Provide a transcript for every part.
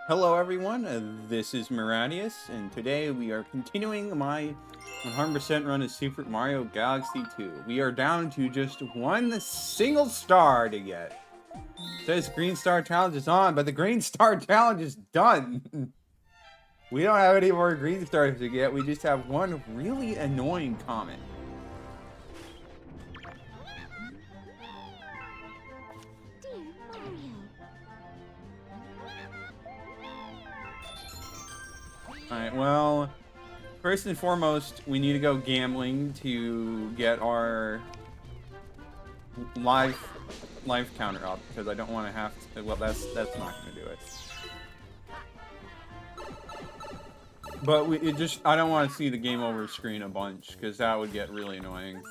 Hello everyone, this is Miradius, and today we are continuing my 100% run of Super Mario Galaxy 2. We are down to just one single star to get. It says Green Star Challenge is on, but the Green Star Challenge is done. We don't have any more Green Stars to get, we just have one really annoying Comet. Alright, well, first and foremost, we need to go gambling to get our life counter up, because I don't want to have to, well, that's not going to do it. But I don't want to see the game over screen a bunch, because that would get really annoying.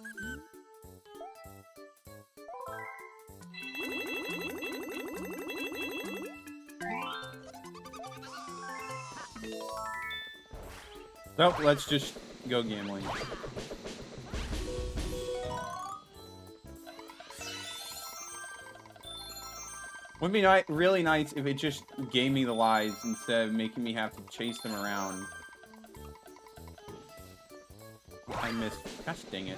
So, let's just go gambling. Would be really nice if it just gave me the lives instead of making me have to chase them around. I missed. Gosh dang it.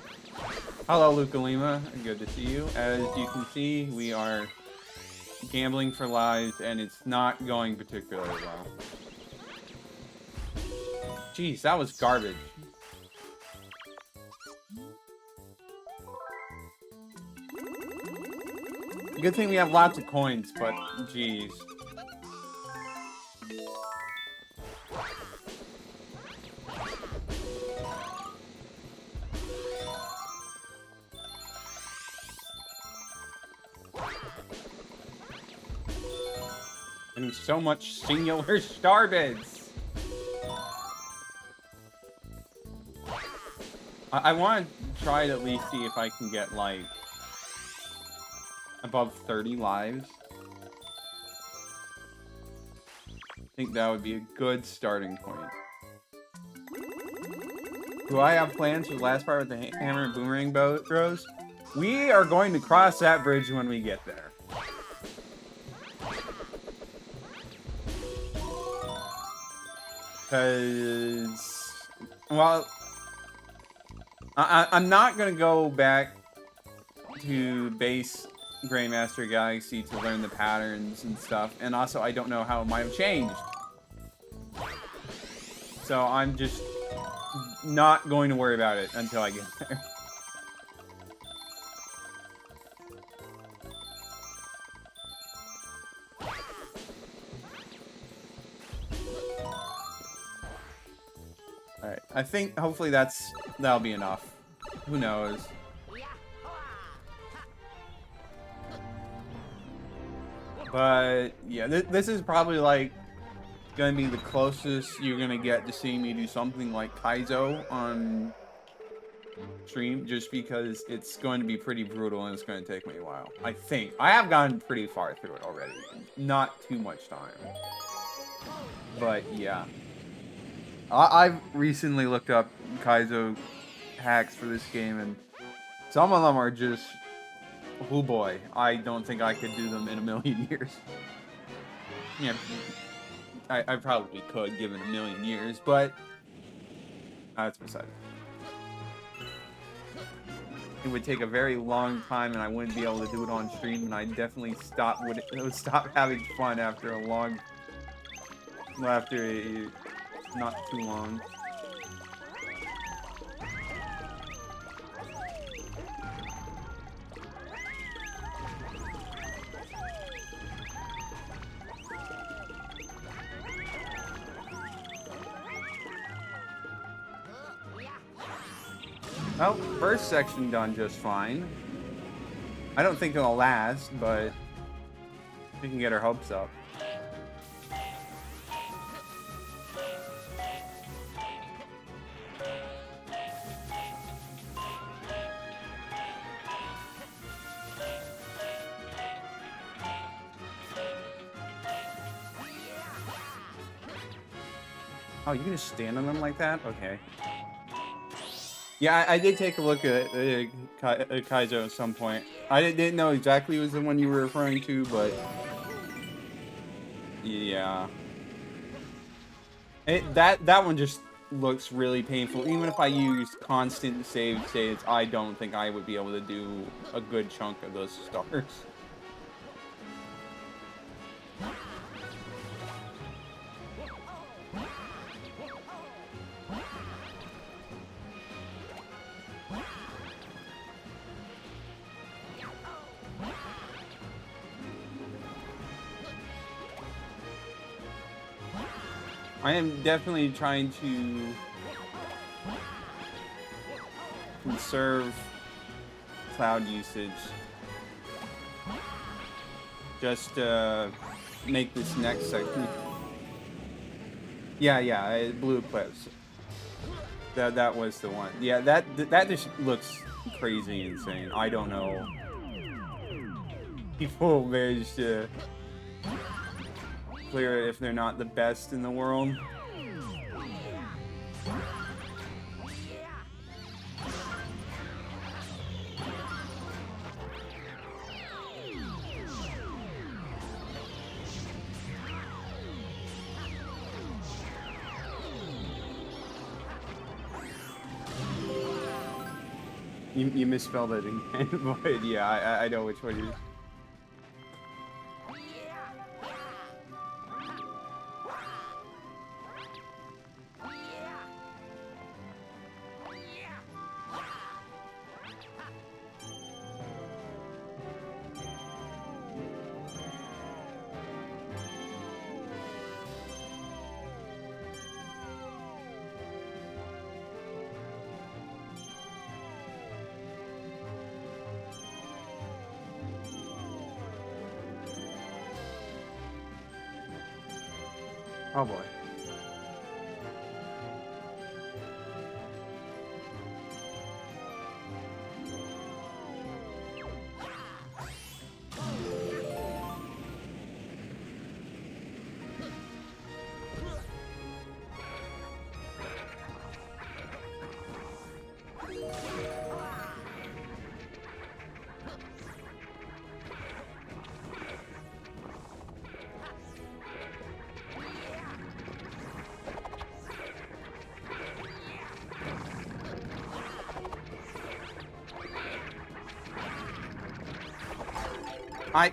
Hello, Luca Lima. Good to see you. As you can see, we are gambling for lives, and it's not going particularly well. Jeez, that was garbage. Good thing we have lots of coins, but jeez. Getting so much singular star bids. I want to try to at least see if I can get, like, above 30 lives. I think that would be a good starting point. Do I have plans for the last part with the hammer and boomerang throws? We are going to cross that bridge when we get there. Because, well, I'm not going to go back to base Grandmaster Galaxy to learn the patterns and stuff. And also, I don't know how it might have changed. So I'm just not going to worry about it until I get there. Alright, I think hopefully that'll be enough. Who knows? But yeah, this is probably like gonna be the closest you're gonna get to seeing me do something like Kaizo on stream, just because it's going to be pretty brutal and it's going to take me a while. I think I have gotten pretty far through it already, not too much time. But yeah, I've recently looked up Kaizo hacks for this game, and some of them are just, oh boy, I don't think I could do them in a million years. Yeah, I probably could, given a million years, but that's beside it. It would take a very long time, and I wouldn't be able to do it on stream, and I'd definitely would stop having fun after not too long. Well, first section done just fine. I don't think it'll last, but we can get our hopes up. Oh, you can just stand on them like that? Okay. Yeah, I did take a look at Kaizo at some point. I didn't know exactly it was the one you were referring to, but yeah. That one just looks really painful. Even if I use constant saves, I don't think I would be able to do a good chunk of those stars. I am definitely trying to conserve cloud usage. Just make this next section. Yeah, Blue Eclipse. That was the one. Yeah, that just looks crazy insane. I don't know. People manage to clear it if they're not the best in the world. You misspelled it again, but yeah, I know which one you. Oh boy.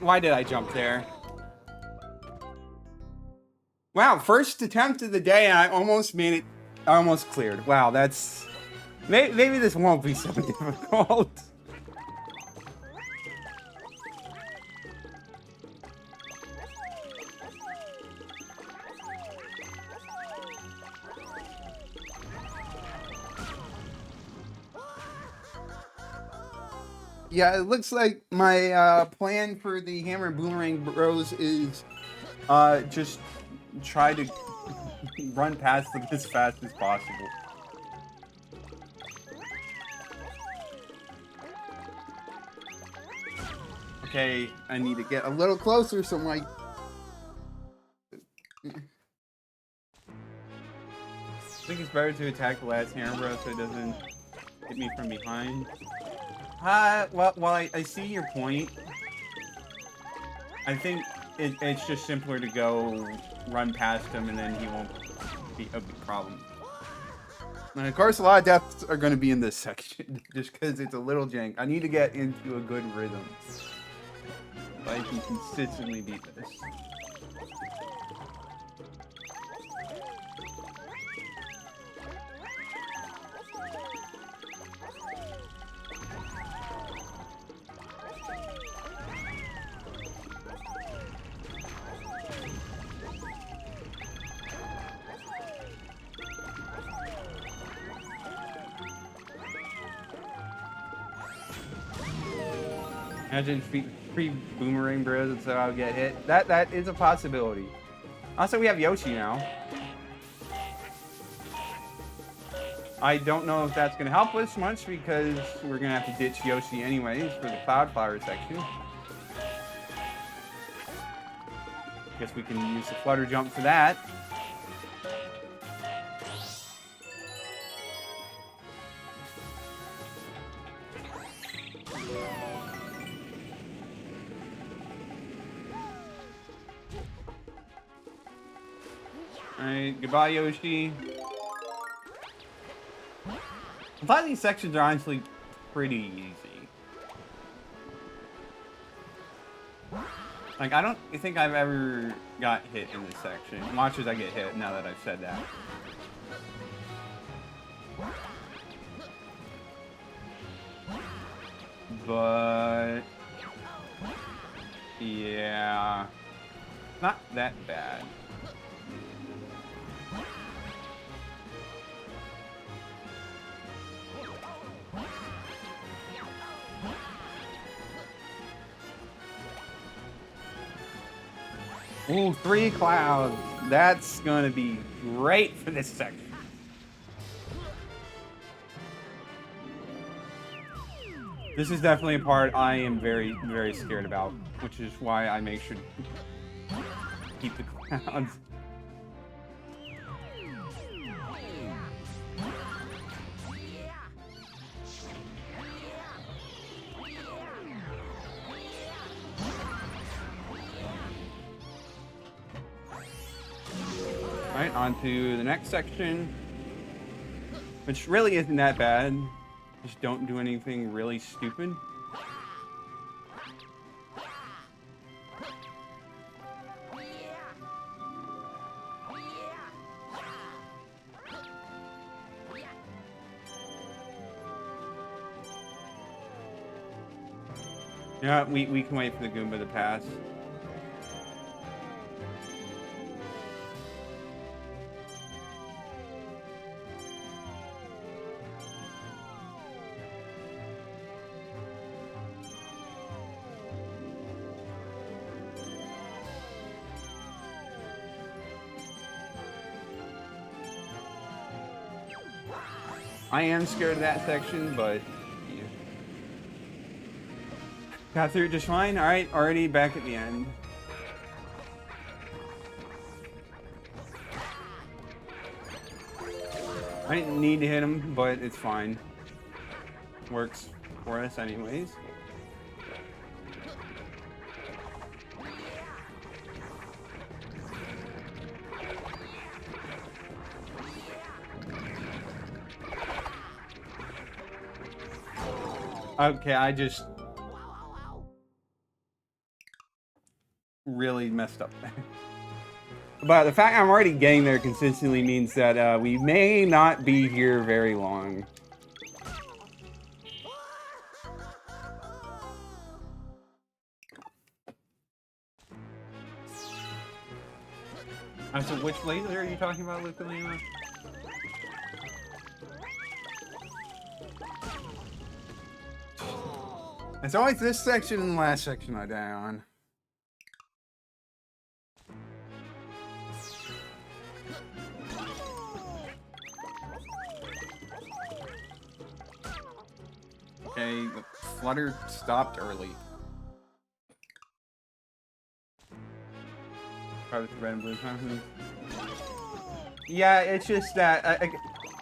Why did I jump there? Wow, first attempt of the day, and I almost made it. I almost cleared. Wow, that's... Maybe this won't be so difficult. Yeah, it looks like my plan for the Hammer and Boomerang Bros is just try to run past them as fast as possible. Okay, I need to get a little closer so my... I think it's better to attack the last Hammer Bro so it doesn't hit me from behind. Well, I see your point. I think it's just simpler to go run past him and then he won't be a big problem. And of course, a lot of deaths are going to be in this section just because it's a little jank. I need to get into a good rhythm so I can consistently beat this. Imagine free Boomerang Bros and so I'll get hit. That is a possibility. Also, we have Yoshi now. I don't know if that's going to help us much because we're going to have to ditch Yoshi anyways for the Cloud Flower section. Guess we can use the Flutter Jump for that. Alright, goodbye, Yoshi. I thought these sections are honestly pretty easy. Like, I don't think I've ever got hit in this section. Watch as I get hit now that I've said that. But yeah, not that bad. Ooh, 3 clouds. That's gonna be great for this section. This is definitely a part I am very, very scared about, which is why I make sure to keep the clouds. Alright, on to the next section, which really isn't that bad. Just don't do anything really stupid. Yeah, we can wait for the Goomba to pass. I am scared of that section, but yeah. Got through it just fine. Alright, already back at the end. I didn't need to hit him, but it's fine. Works for us anyways. Okay, I just really messed up. But the fact I'm already getting there consistently means that we may not be here very long. So which laser are you talking about, Lukalima? It's always this section and the last section I die on. Okay, the flutter stopped early. Probably the red and blue, huh? Yeah, it's just that,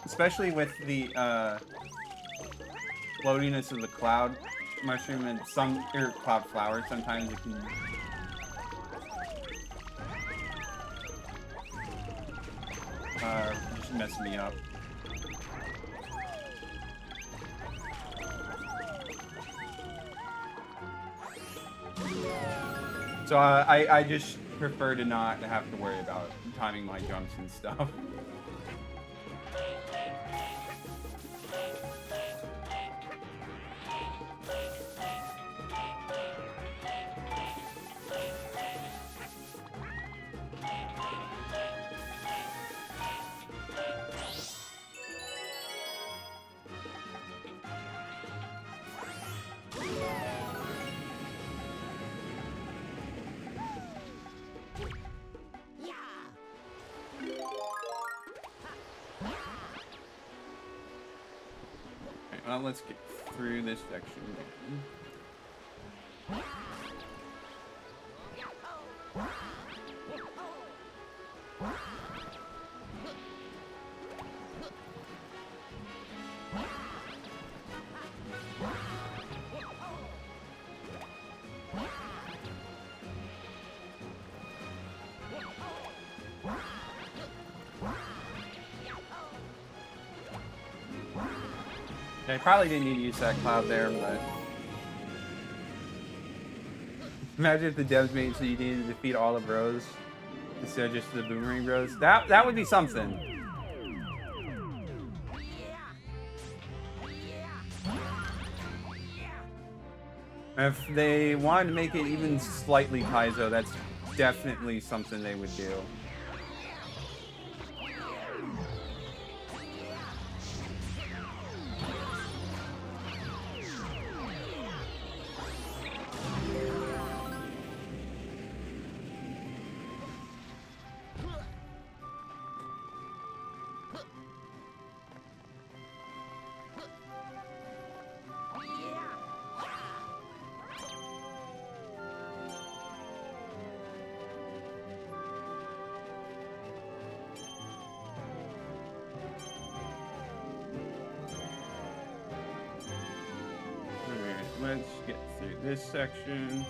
especially with the floatiness of the cloud mushroom and some cloud flower, sometimes it can just mess me up. So I just prefer to not have to worry about timing my jumps and stuff. Well, let's get through this section. I probably didn't need to use that cloud there, but imagine if the devs made it so you needed to defeat all the bros instead of just the boomerang bros. That would be something. If they wanted to make it even slightly Kaizo, that's definitely something they would do. Let's get through this section.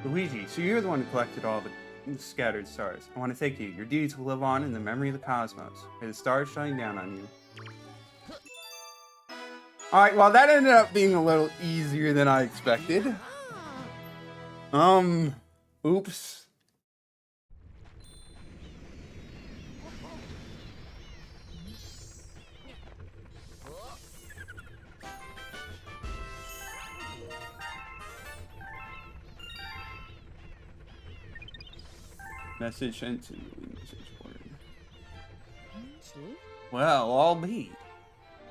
Luigi, so you're the one who collected all the scattered stars. I want to thank you. Your deeds will live on in the memory of the cosmos. May the stars shine down on you. Alright, well that ended up being a little easier than I expected. Oops. Message sent to message board. Well, all me.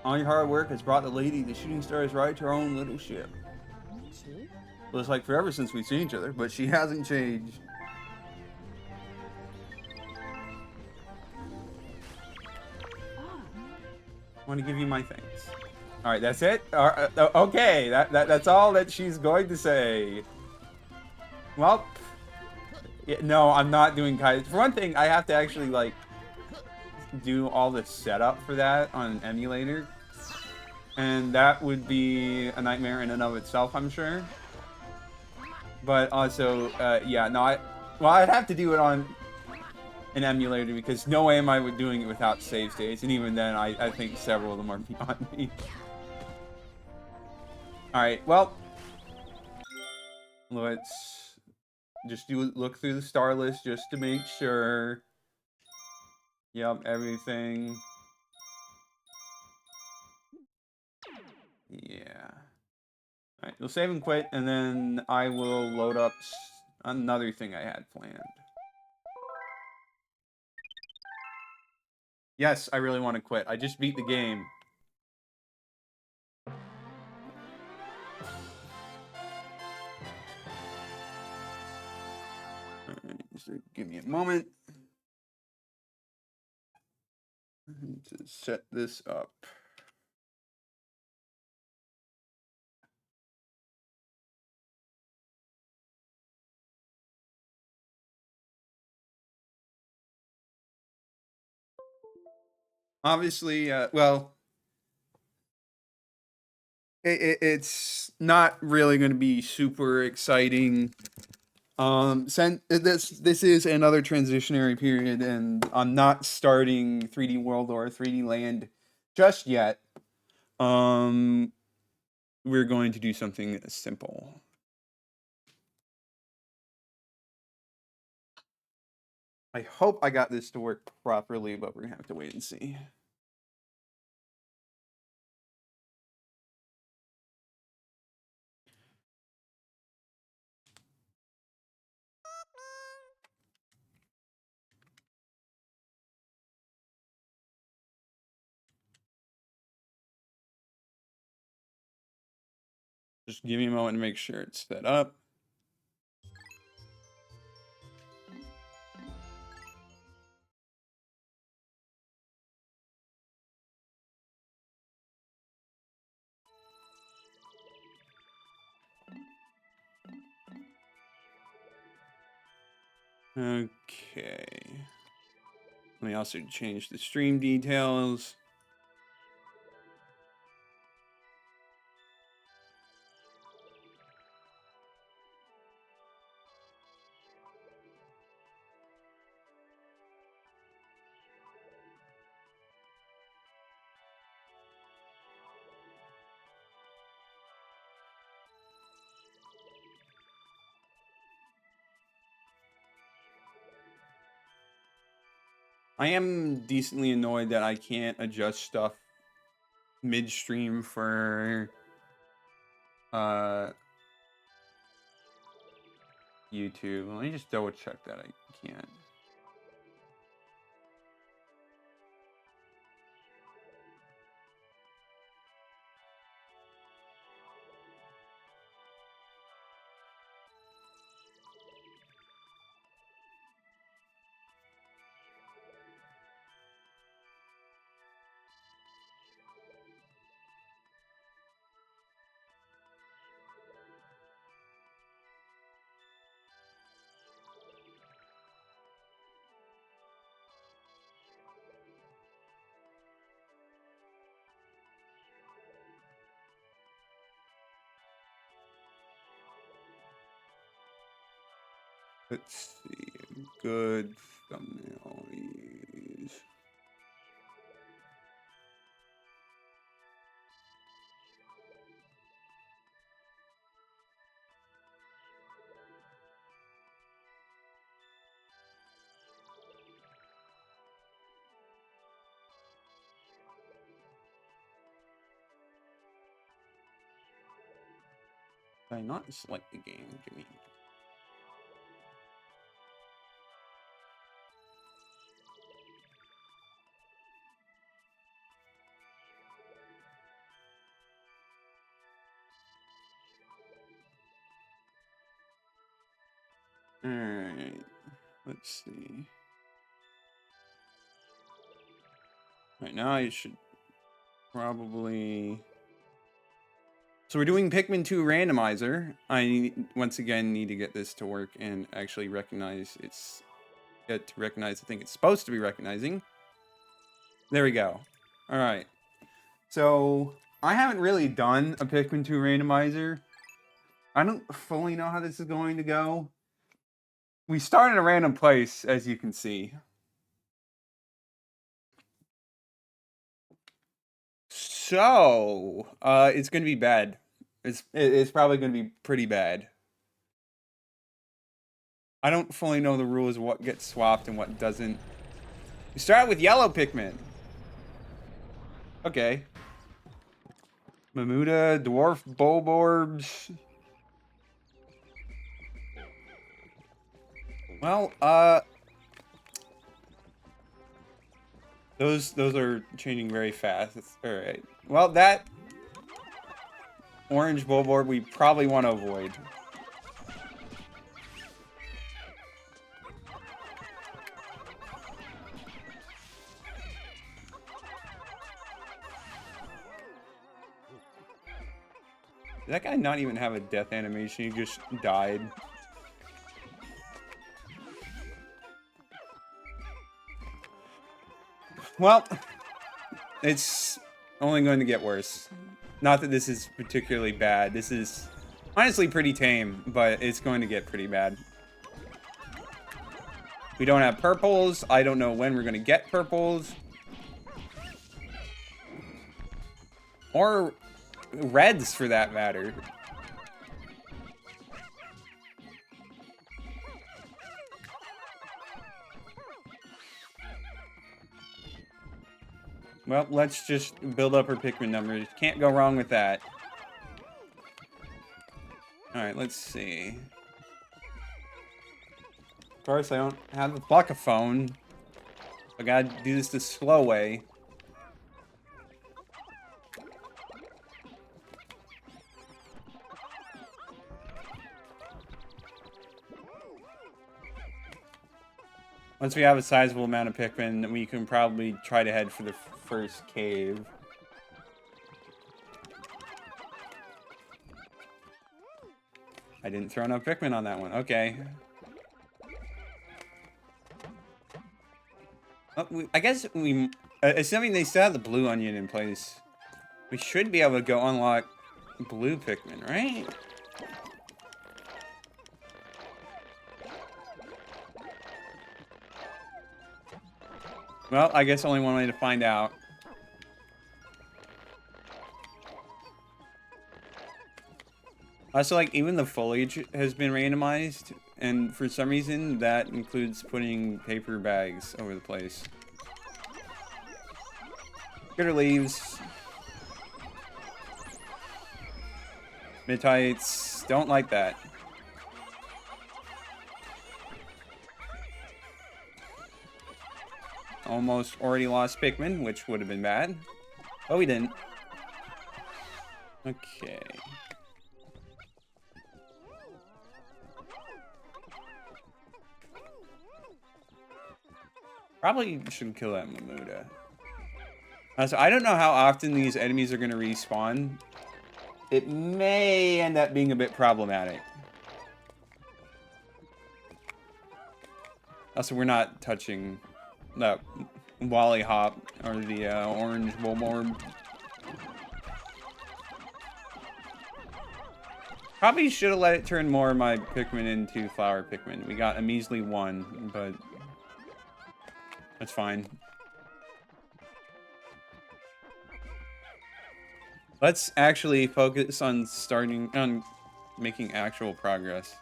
All your hard work has brought the lady the shooting stars right to her own little ship. Well, it's like forever since we've seen each other, but she hasn't changed. I want to give you my thanks. All right, that's it. Okay, that's all that she's going to say. Well, yeah, no, I'm not doing Kaizo. For one thing, I have to actually like do all the setup for that on an emulator, and that would be a nightmare in and of itself, I'm sure. But also, yeah, no, I'd have to do it on an emulator because no way am I doing it without save states, and even then, I think several of them are beyond me. All right, well, let's just look through the star list just to make sure. Yep, everything. Yeah. Alright, we'll save and quit, and then I will load up another thing I had planned. Yes, I really want to quit. I just beat the game. Alright, so give me a moment to set this up. Obviously, well, it's not really going to be super exciting. Since this is another transitionary period, and I'm not starting 3D World or 3D Land just yet. We're going to do something simple. I hope I got this to work properly, but we're gonna have to wait and see. Just give me a moment to make sure it's set up. Okay. Let me also change the stream details. I am decently annoyed that I can't adjust stuff midstream for YouTube. Let me just double check that I can't. Let's see. Good thumbnail use. Did I not select the game? Give me. Alright. Let's see. Right now I should probably... So we're doing Pikmin 2 Randomizer. I, once again, need to get this to work and actually recognize it's... Get to recognize the thing it's supposed to be recognizing. There we go. Alright. So, I haven't really done a Pikmin 2 Randomizer. I don't fully know how this is going to go. We start in a random place, as you can see. So, it's going to be bad. It's probably going to be pretty bad. I don't fully know the rules of what gets swapped and what doesn't. We start with yellow Pikmin. Okay. Mamuda, Dwarf Bulborbs. Well, those are changing very fast. Alright. Well, that orange Bulborb we probably want to avoid. Did that guy not even have a death animation? He just died. Well, it's only going to get worse. Not that this is particularly bad. This is honestly pretty tame, but it's going to get pretty bad. We don't have purples. I don't know when we're going to get purples. Or reds, for that matter. Well, let's just build up our Pikmin numbers. Can't go wrong with that. Alright, let's see. Of course, I don't have the Pluckaphone. I gotta do this the slow way. Once we have a sizable amount of Pikmin, we can probably try to head for the first cave. I didn't throw enough Pikmin on that one. Okay. Oh, I guess we... assuming they still have the blue onion in place, we should be able to go unlock blue Pikmin, right? Well, I guess only one way to find out. Also, like, even the foliage has been randomized, and for some reason, that includes putting paper bags over the place. Critter leaves. Mid-heights. Don't like that. Almost already lost Pikmin, which would have been bad. Oh, we didn't. Okay. Probably should kill that Mamuda. So I don't know how often these enemies are going to respawn. It may end up being a bit problematic. Also, we're not touching the Wally Hop or the orange Bulborb. Probably should have let it turn more of my Pikmin into flower Pikmin. We got a measly 1, but that's fine. Let's actually focus on making actual progress.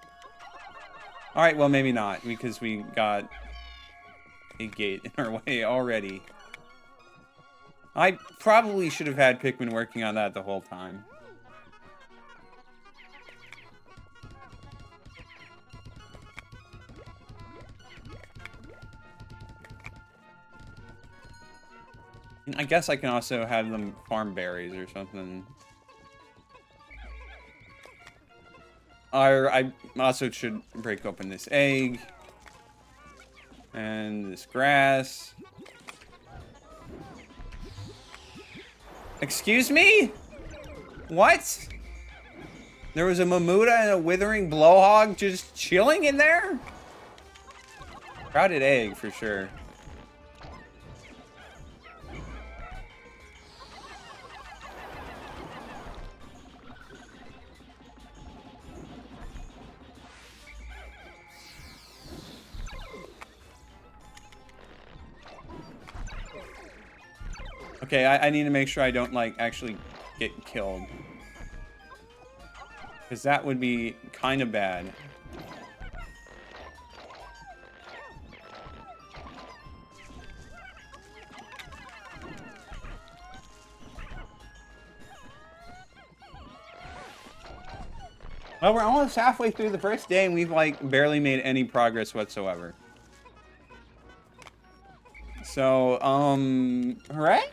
Alright, well, maybe not, because we got a gate in our way already. I probably should have had Pikmin working on that the whole time. And I guess I can also have them farm berries or something. I also should break open this egg. And this grass. Excuse me? What? There was a Mamuda and a withering blowhog just chilling in there? Crowded egg for sure. Okay, I need to make sure I don't, like, actually get killed. Because that would be kind of bad. Well, we're almost halfway through the first day and we've, like, barely made any progress whatsoever. So, right?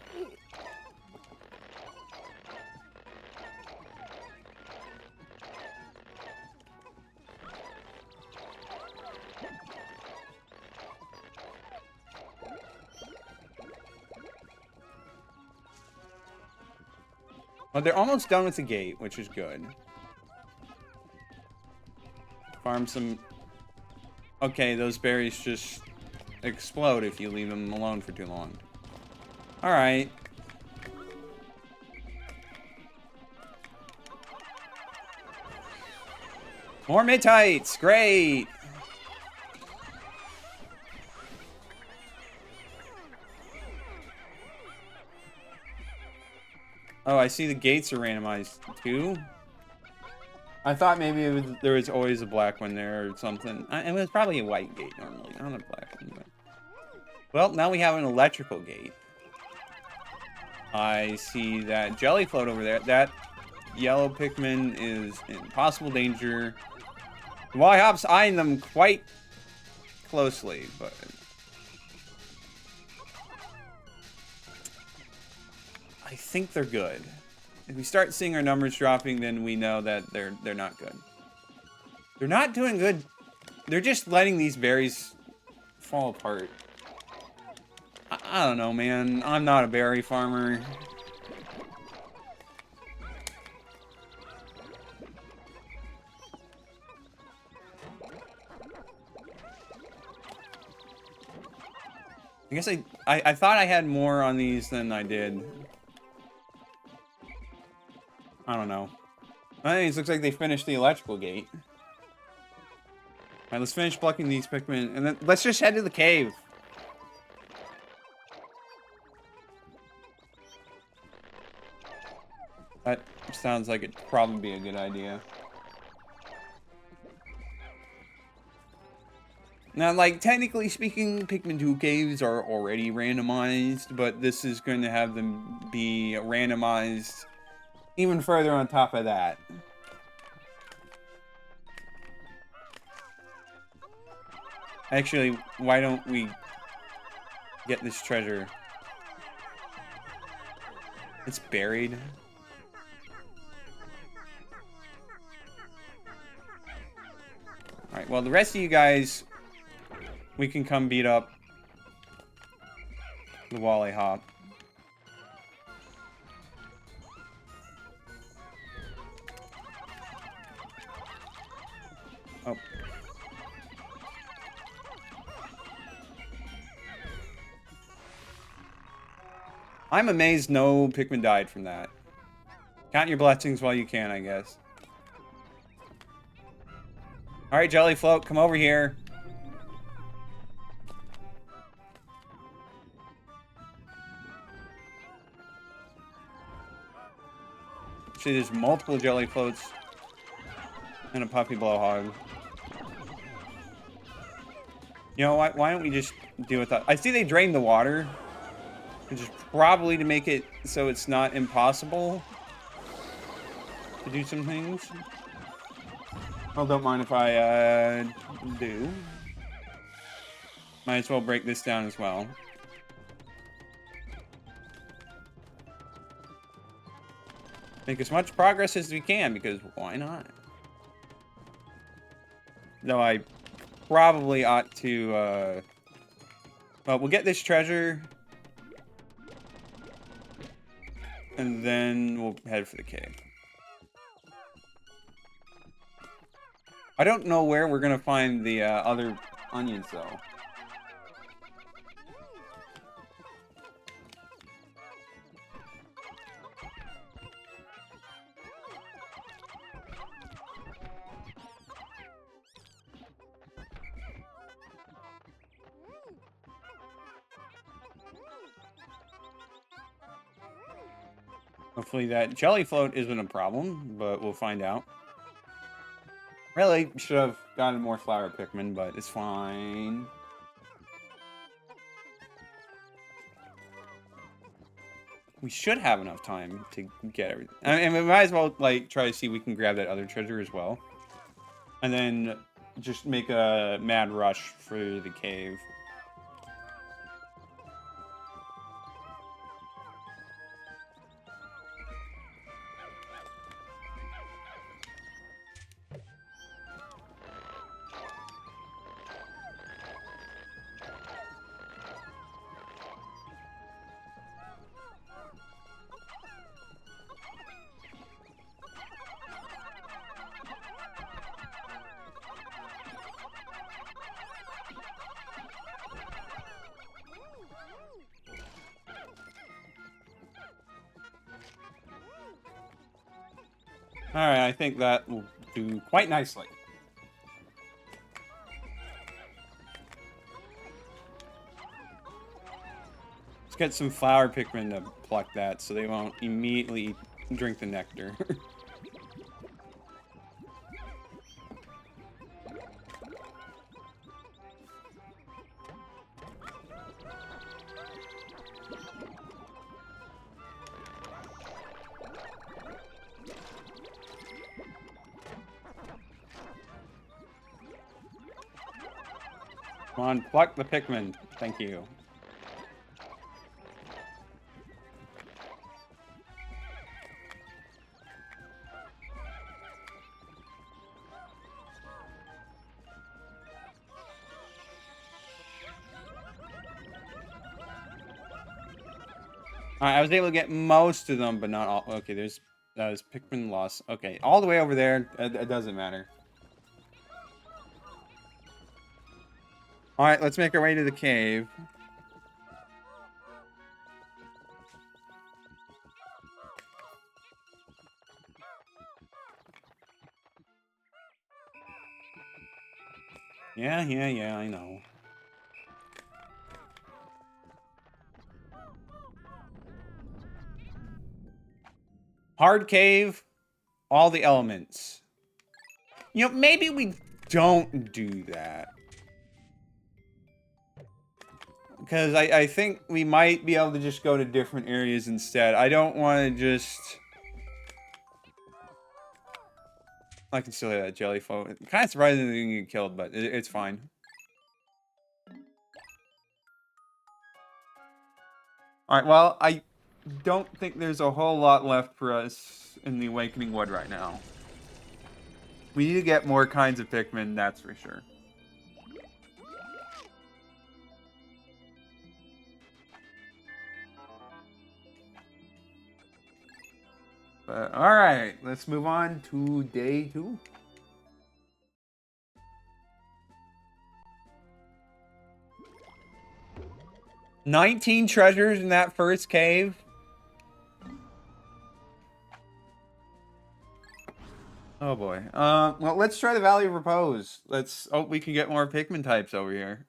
Well, they're almost done with the gate, which is good. Farm some... Okay, those berries just explode if you leave them alone for too long. Alright. More mid-heights! Great! Oh, I see the gates are randomized too. I thought maybe there was always a black one there or something. It was probably a white gate normally, not a black one. But... Well, now we have an electrical gate. I see that jelly float over there. That yellow Pikmin is in possible danger. Wally Hop's eyeing them quite closely, but I think they're good. If we start seeing our numbers dropping, then we know that they're not good. They're not doing good. They're just letting these berries fall apart. I don't know, man. I'm not a berry farmer. I guess I thought I had more on these than I did. I don't know. Anyways, looks like they finished the electrical gate. Alright, let's finish plucking these Pikmin, and then let's just head to the cave. That sounds like it'd probably be a good idea. Now, like, technically speaking, Pikmin 2 caves are already randomized, but this is going to have them be randomized even further on top of that. Actually, why don't we get this treasure? It's buried. Alright, well, the rest of you guys, we can come beat up the Wally Hop. Oh. I'm amazed no Pikmin died from that. Count your blessings while you can, I guess. Alright, Jelly Float, come over here. See, there's multiple Jelly Floats and a Puffy Blowhog. You know, why don't we just deal with that? I see they drained the water, which is probably to make it so it's not impossible to do some things. Well, don't mind if I do. Might as well break this down as well. Make as much progress as we can, because why not? Though I probably ought to, well, we'll get this treasure. And then we'll head for the cave. I don't know where we're gonna find the other onions, though. Hopefully that jelly float isn't a problem, but we'll find out. Really, should have gotten more flower Pikmin, but it's fine. We should have enough time to get everything. And we might as well, like, try to see if we can grab that other treasure as well. And then just make a mad rush for the cave. Alright, I think that will do quite nicely. Let's get some flower Pikmin to pluck that so they won't immediately drink the nectar. Come on, pluck the Pikmin. Thank you. Alright, I was able to get most of them, but not all. Okay, that was Pikmin loss. Okay, all the way over there. It doesn't matter. Alright, let's make our way to the cave. Yeah, I know. Hard cave, all the elements. You know, maybe we don't do that. Because I think we might be able to just go to different areas instead. I don't want to just... I can still hear that jellyflow. Kind of surprising that they didn't get killed, but it's fine. Alright, well, I don't think there's a whole lot left for us in the Awakening Wood right now. We need to get more kinds of Pikmin, that's for sure. But, alright, let's move on to day 2. "19 treasures in that first cave." Oh boy. Well, let's try the Valley of Repose. Let's hope we can get more Pikmin types over here.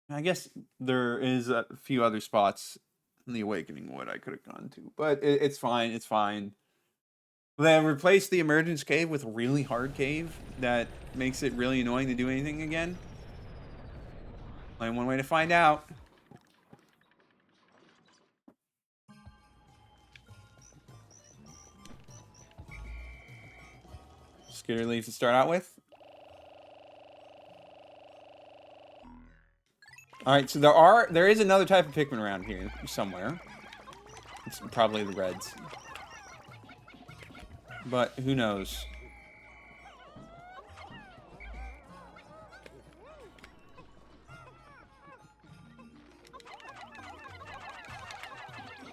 I guess there is a few other spots in the Awakening Wood I could have gone to, but it's fine. It's fine. Then replace the Emergence Cave with a really hard cave that makes it really annoying to do anything again. Only one way to find out. Skitter leaves to start out with. Alright, so there is another type of Pikmin around here somewhere. It's probably the reds. But who knows?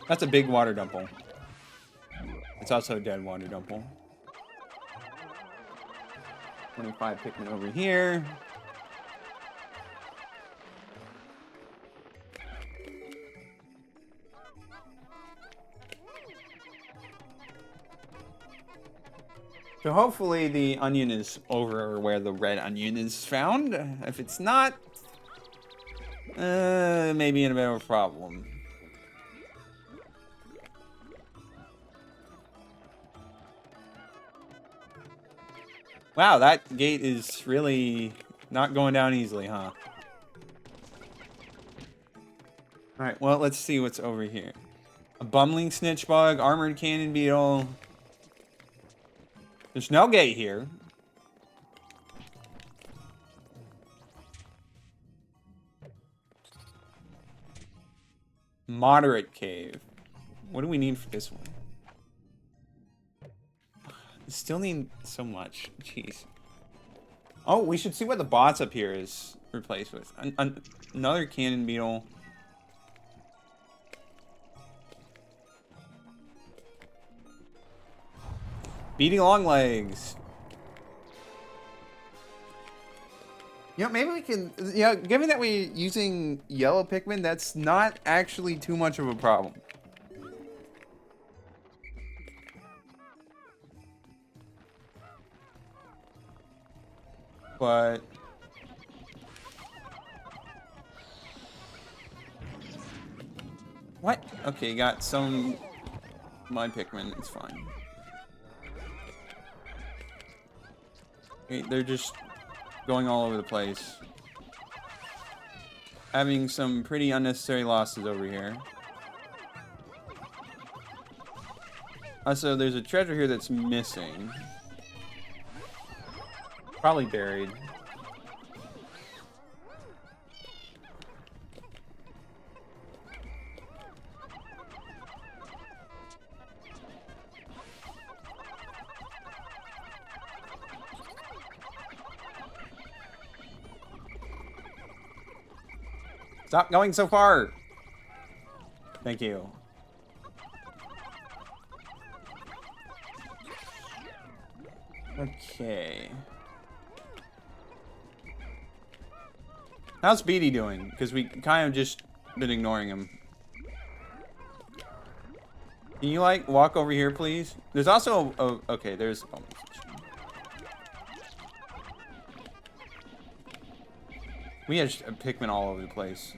That's a big water dumple. It's also a dead water dumple. 25 Pikmin over here. So hopefully the onion is over where the red onion is found. If it's not, maybe in a bit of a problem. Wow, that gate is really not going down easily, huh? Alright, well, let's see what's over here. A bumbling snitch bug, armored cannon beetle. There's no gate here. Moderate cave. What do we need for this one? Still need so much. Jeez. Oh, we should see what the bots up here is replaced with. Another cannon beetle. Beating long legs. You know, maybe we can... You know, given that we're using yellow Pikmin, that's not actually too much of a problem. But... What? Okay, got some... My Pikmin, it's fine. Okay, they're just going all over the place. Having some pretty unnecessary losses over here. Also, there's a treasure here that's missing. Probably buried. Stop going so far. Thank you. Okay. How's Speedy doing? Because we kind of just been ignoring him. Can you, like, walk over here, please? There's also a okay, there's... Oh. We have a Pikmin all over the place.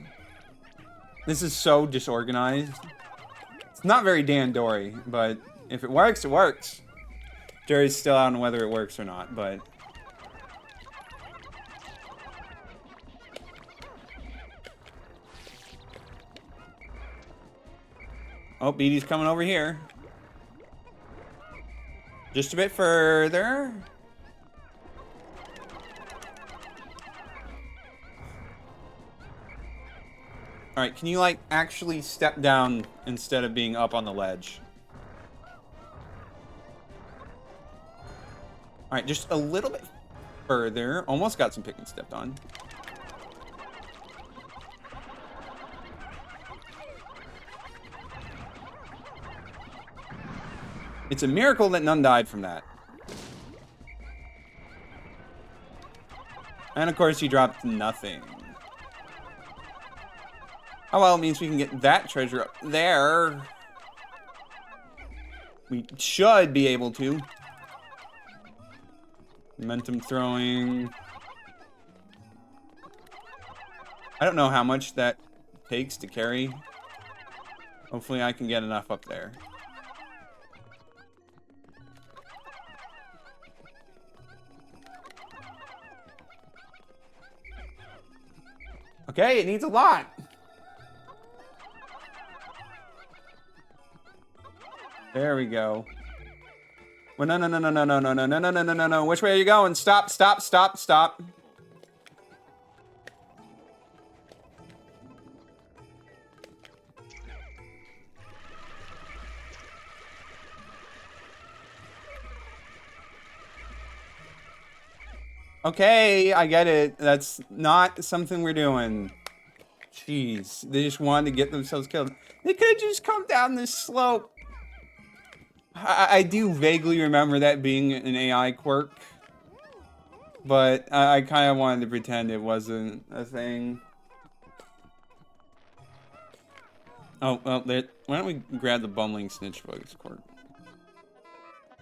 This is so disorganized. It's not very Dan Dory, but if it works, it works. Jerry's still out on whether it works or not, but... Oh, Beatty's coming over here. Just a bit further. Alright, can you, like, actually step down instead of being up on the ledge? Alright, just a little bit further. Almost got some Pikmin stepped on. It's a miracle that none died from that. And of course, he dropped nothing. Oh well, it means we can get that treasure up there. We should be able to. Momentum throwing. I don't know how much that takes to carry. Hopefully I can get enough up there. Okay, it needs a lot. There we go. Well, no, no, no, no, no, no, no, no, no, no, no, no, no, no. Which way are you going? Stop, stop, stop, stop. Okay, I get it. That's not something we're doing. Jeez, they just wanted to get themselves killed. They could have just come down this slope. I do vaguely remember that being an AI quirk. But I kind of wanted to pretend it wasn't a thing. Oh, well, why don't we grab the bumbling snitch bug's quirk?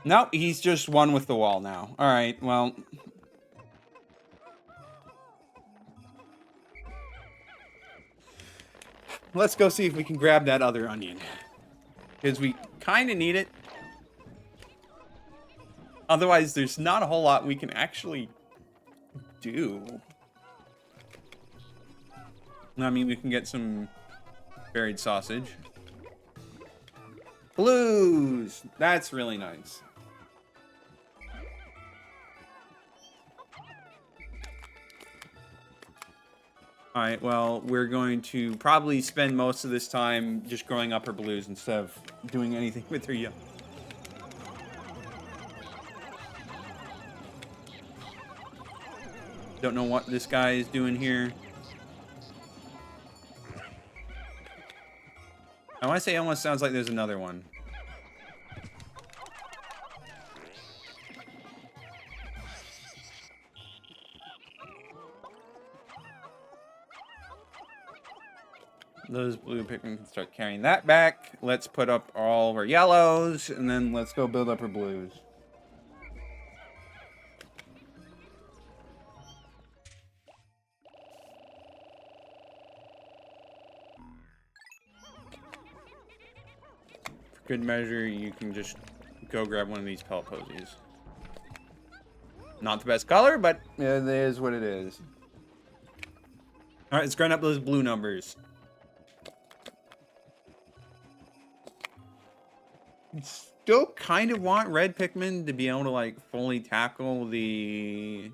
Nope, he's just one with the wall now. Alright, well... Let's go see if we can grab that other onion. Because we kind of need it. Otherwise, there's not a whole lot we can actually do. I mean, we can get some buried sausage. Blues! That's really nice. Alright, well, we're going to probably spend most of this time just growing up her blues instead of doing anything with her young. Don't know what this guy is doing here. I want to say it almost sounds like there's another one. Those blue Pikmin can start carrying that back. Let's put up all of our yellows, and then let's go build up our blues. For good measure, you can just go grab one of these pellet posies. Not the best color, but it is what it is. Alright, let's grind up those blue numbers. Still kind of want red Pikmin to be able to, like, fully tackle the...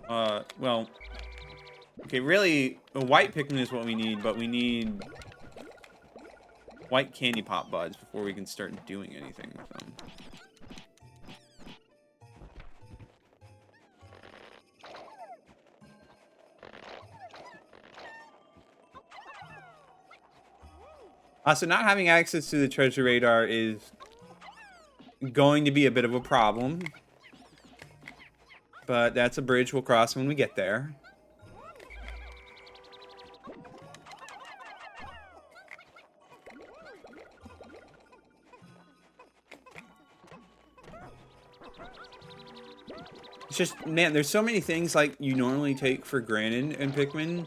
well... Okay, really, a white Pikmin is what we need, but we need... white candy pop buds before we can start doing anything with them. So not having access to the treasure radar is going to be a bit of a problem. But that's a bridge we'll cross when we get there. It's just, man, there's so many things like you normally take for granted in Pikmin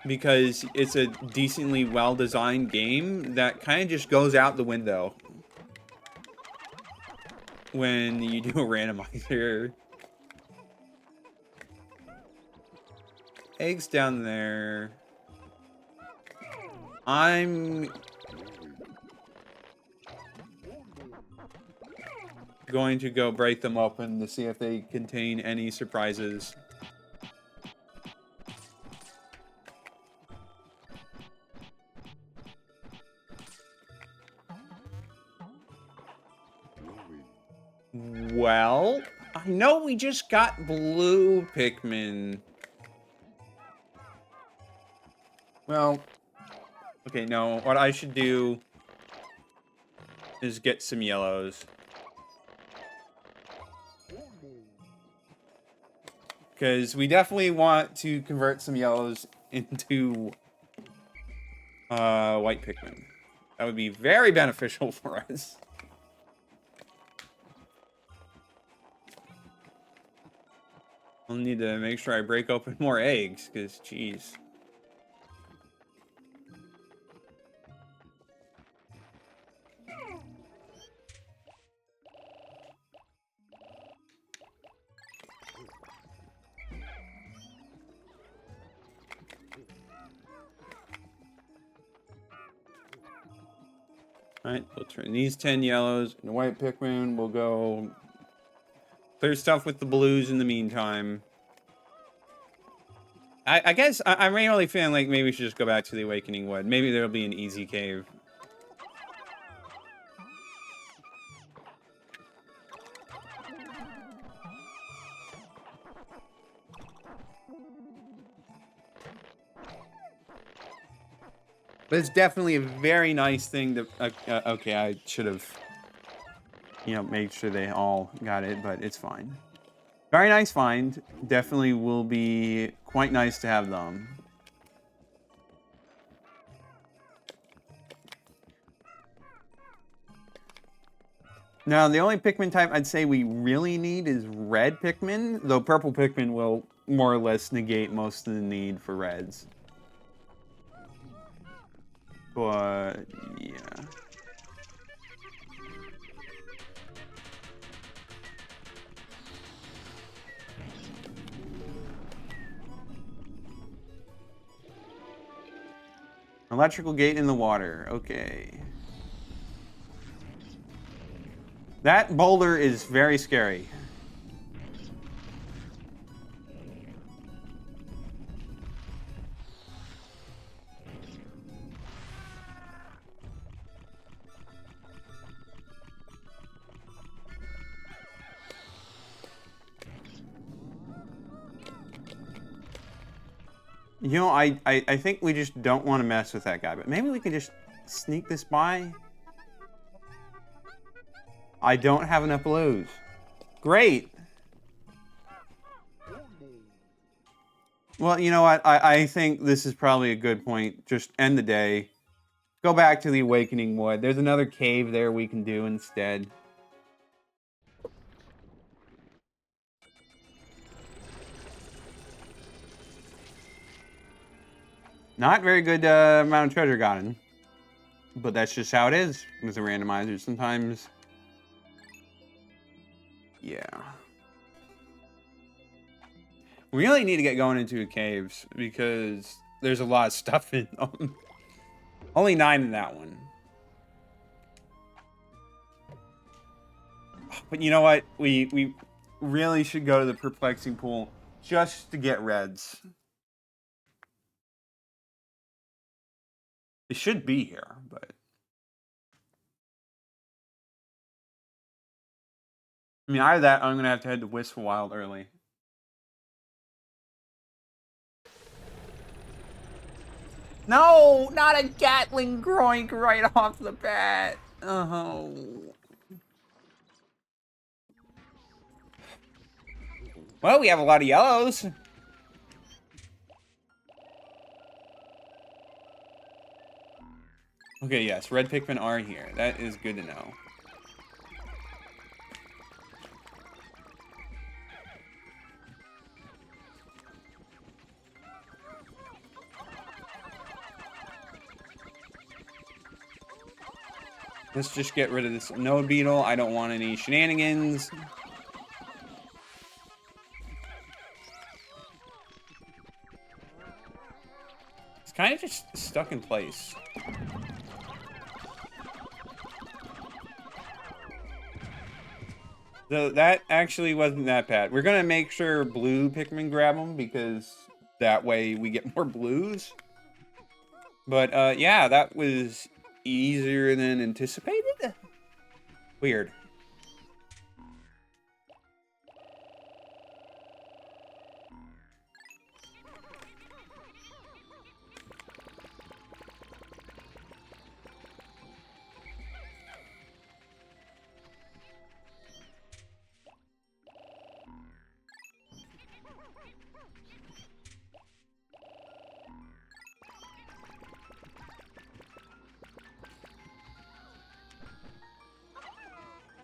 because it's a decently well-designed game that kind of just goes out the window when you do a randomizer. Eggs down there. I'm going to go break them open to see if they contain any surprises. Well, I know we just got blue Pikmin. Well, okay, no, what I should do is get some yellows. Because we definitely want to convert some yellows into white Pikmin. That would be very beneficial for us. I'll need to make sure I break open more eggs, because, jeez. Alright, we'll turn these 10 yellows into white Pikmin. We'll go clear stuff with the blues in the meantime. I guess I'm really feeling like maybe we should just go back to the Awakening Wood. Maybe there'll be an easy cave. But it's definitely a very nice thing to... okay, I should have, you know, made sure they all got it, but it's fine. Very nice find. Definitely will be quite nice to have them. Now, the only Pikmin type I'd say we really need is red Pikmin, though purple Pikmin will more or less negate most of the need for reds. But, yeah. Electrical gate in the water. Okay. That boulder is very scary. You know, I think we just don't want to mess with that guy, but maybe we could just sneak this by. I don't have enough blues. Great. Well, you know what? I think this is probably a good point. Just end the day. Go back to the Awakening Wood. There's another cave there we can do instead. Not very good amount of treasure gotten. But that's just how it is with the randomizer. Sometimes... yeah. We really need to get going into caves because there's a lot of stuff in them. Only 9 in that one. But you know what? We really should go to the perplexing pool just to get reds. It should be here, but... I mean, either that, I'm going to have to head to Wistful Wild early. No, not a Gatling groink right off the bat. Oh. Well, we have a lot of yellows. Okay, yes, red Pikmin are here. That is good to know. Let's just get rid of this node beetle. I don't want any shenanigans. It's kind of just stuck in place. So that actually wasn't that bad. We're gonna make sure blue Pikmin grab them because that way we get more blues. But yeah, that was easier than anticipated. Weird.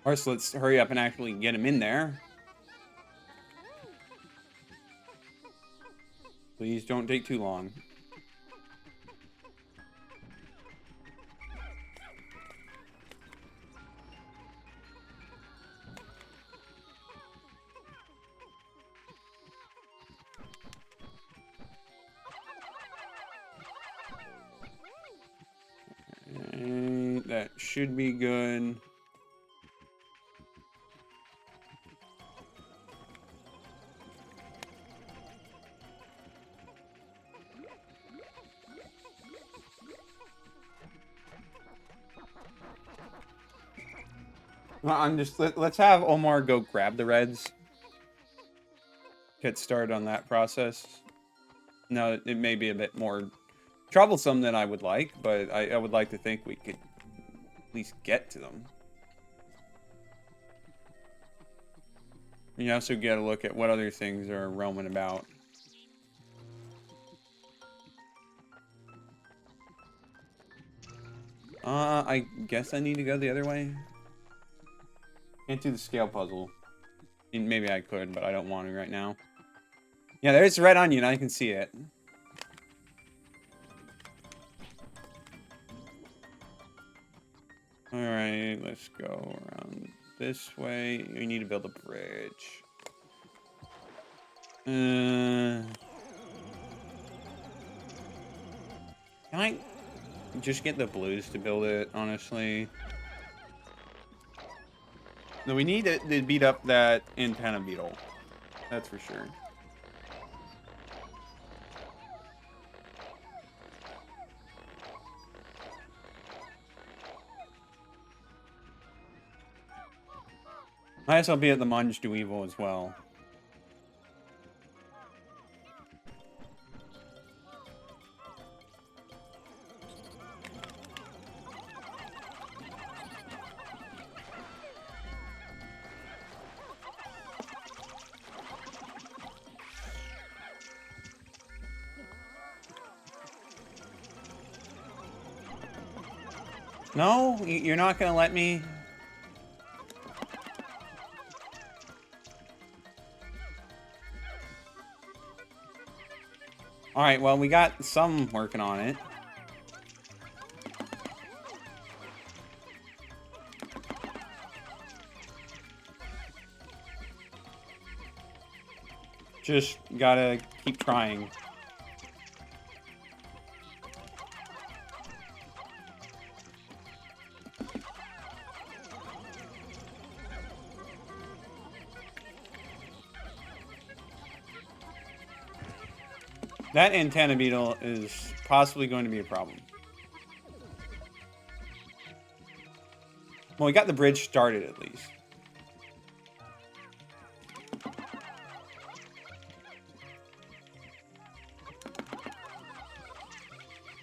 Or so let's hurry up and actually get him in there. Please don't take too long. That should be good. Well, let's have Omar go grab the reds. Get started on that process. No, it may be a bit more troublesome than I would like, but I would like to think we could at least get to them. You also get a look at what other things are roaming about. I guess I need to go the other way. Can't do the scale puzzle. Maybe I could, but I don't want to right now. Yeah, there's red onion. I can see it. Alright, let's go around this way. We need to build a bridge. Can I just get the blues to build it, honestly? No, we need to beat up that antenna beetle. That's for sure. Might as well be at the Munge Dweevil as well. No? You're not gonna let me? Alright, well, we got some working on it. Just gotta keep trying. That antenna beetle is possibly going to be a problem. Well, we got the bridge started at least.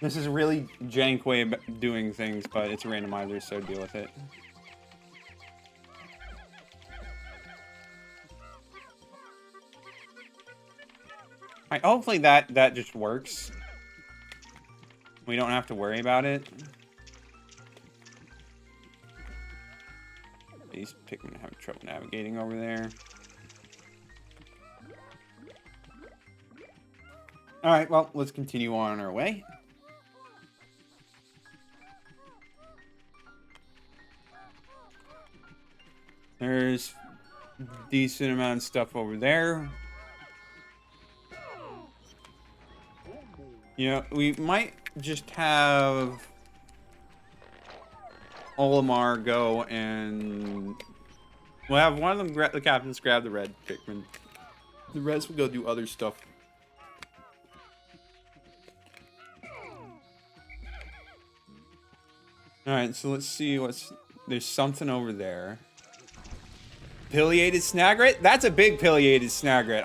This is a really jank way of doing things, but it's a randomizer, so deal with it. Alright, hopefully that just works. We don't have to worry about it. These Pikmin have trouble navigating over there. Alright, well, let's continue on our way. There's a decent amount of stuff over there. You know, we might just have Olimar go and we'll have one of them the captains grab the red Pikmin. The rest will go do other stuff. Alright, so let's see there's something over there. Pileated Snagret? That's a big pileated Snagret.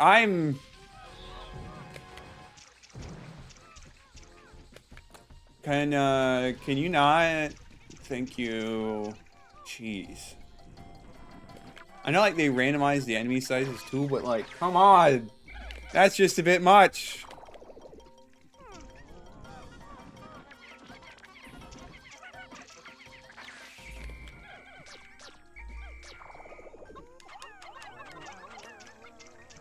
Can you not? Thank you. Jeez. I know, like, they randomize the enemy sizes too, but, like, come on. That's just a bit much.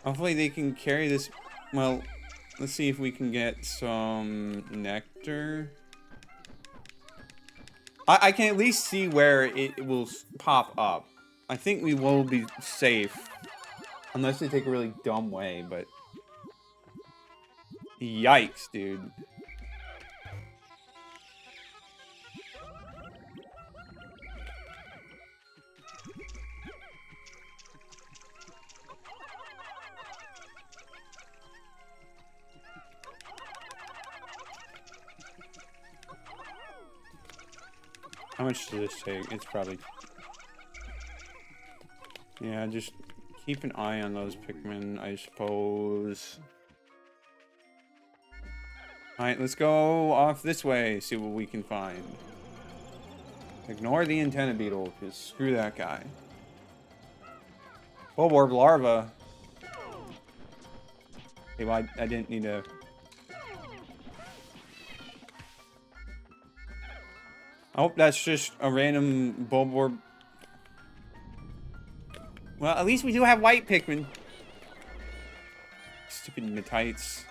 Hopefully they can carry this. Well, let's see if we can get some nectar. I can at least see where it will pop up. I think we will be safe. Unless they take a really dumb way, but... Yikes, dude. How much does this take? It's probably... Yeah, just keep an eye on those Pikmin, I suppose. Alright, let's go off this way, see what we can find. Ignore the antenna beetle, because screw that guy. Bulborb larva. Okay, well, I didn't need to... Oh, that's just a random Bulborb. Well, at least we do have white Pikmin. Stupid Metites.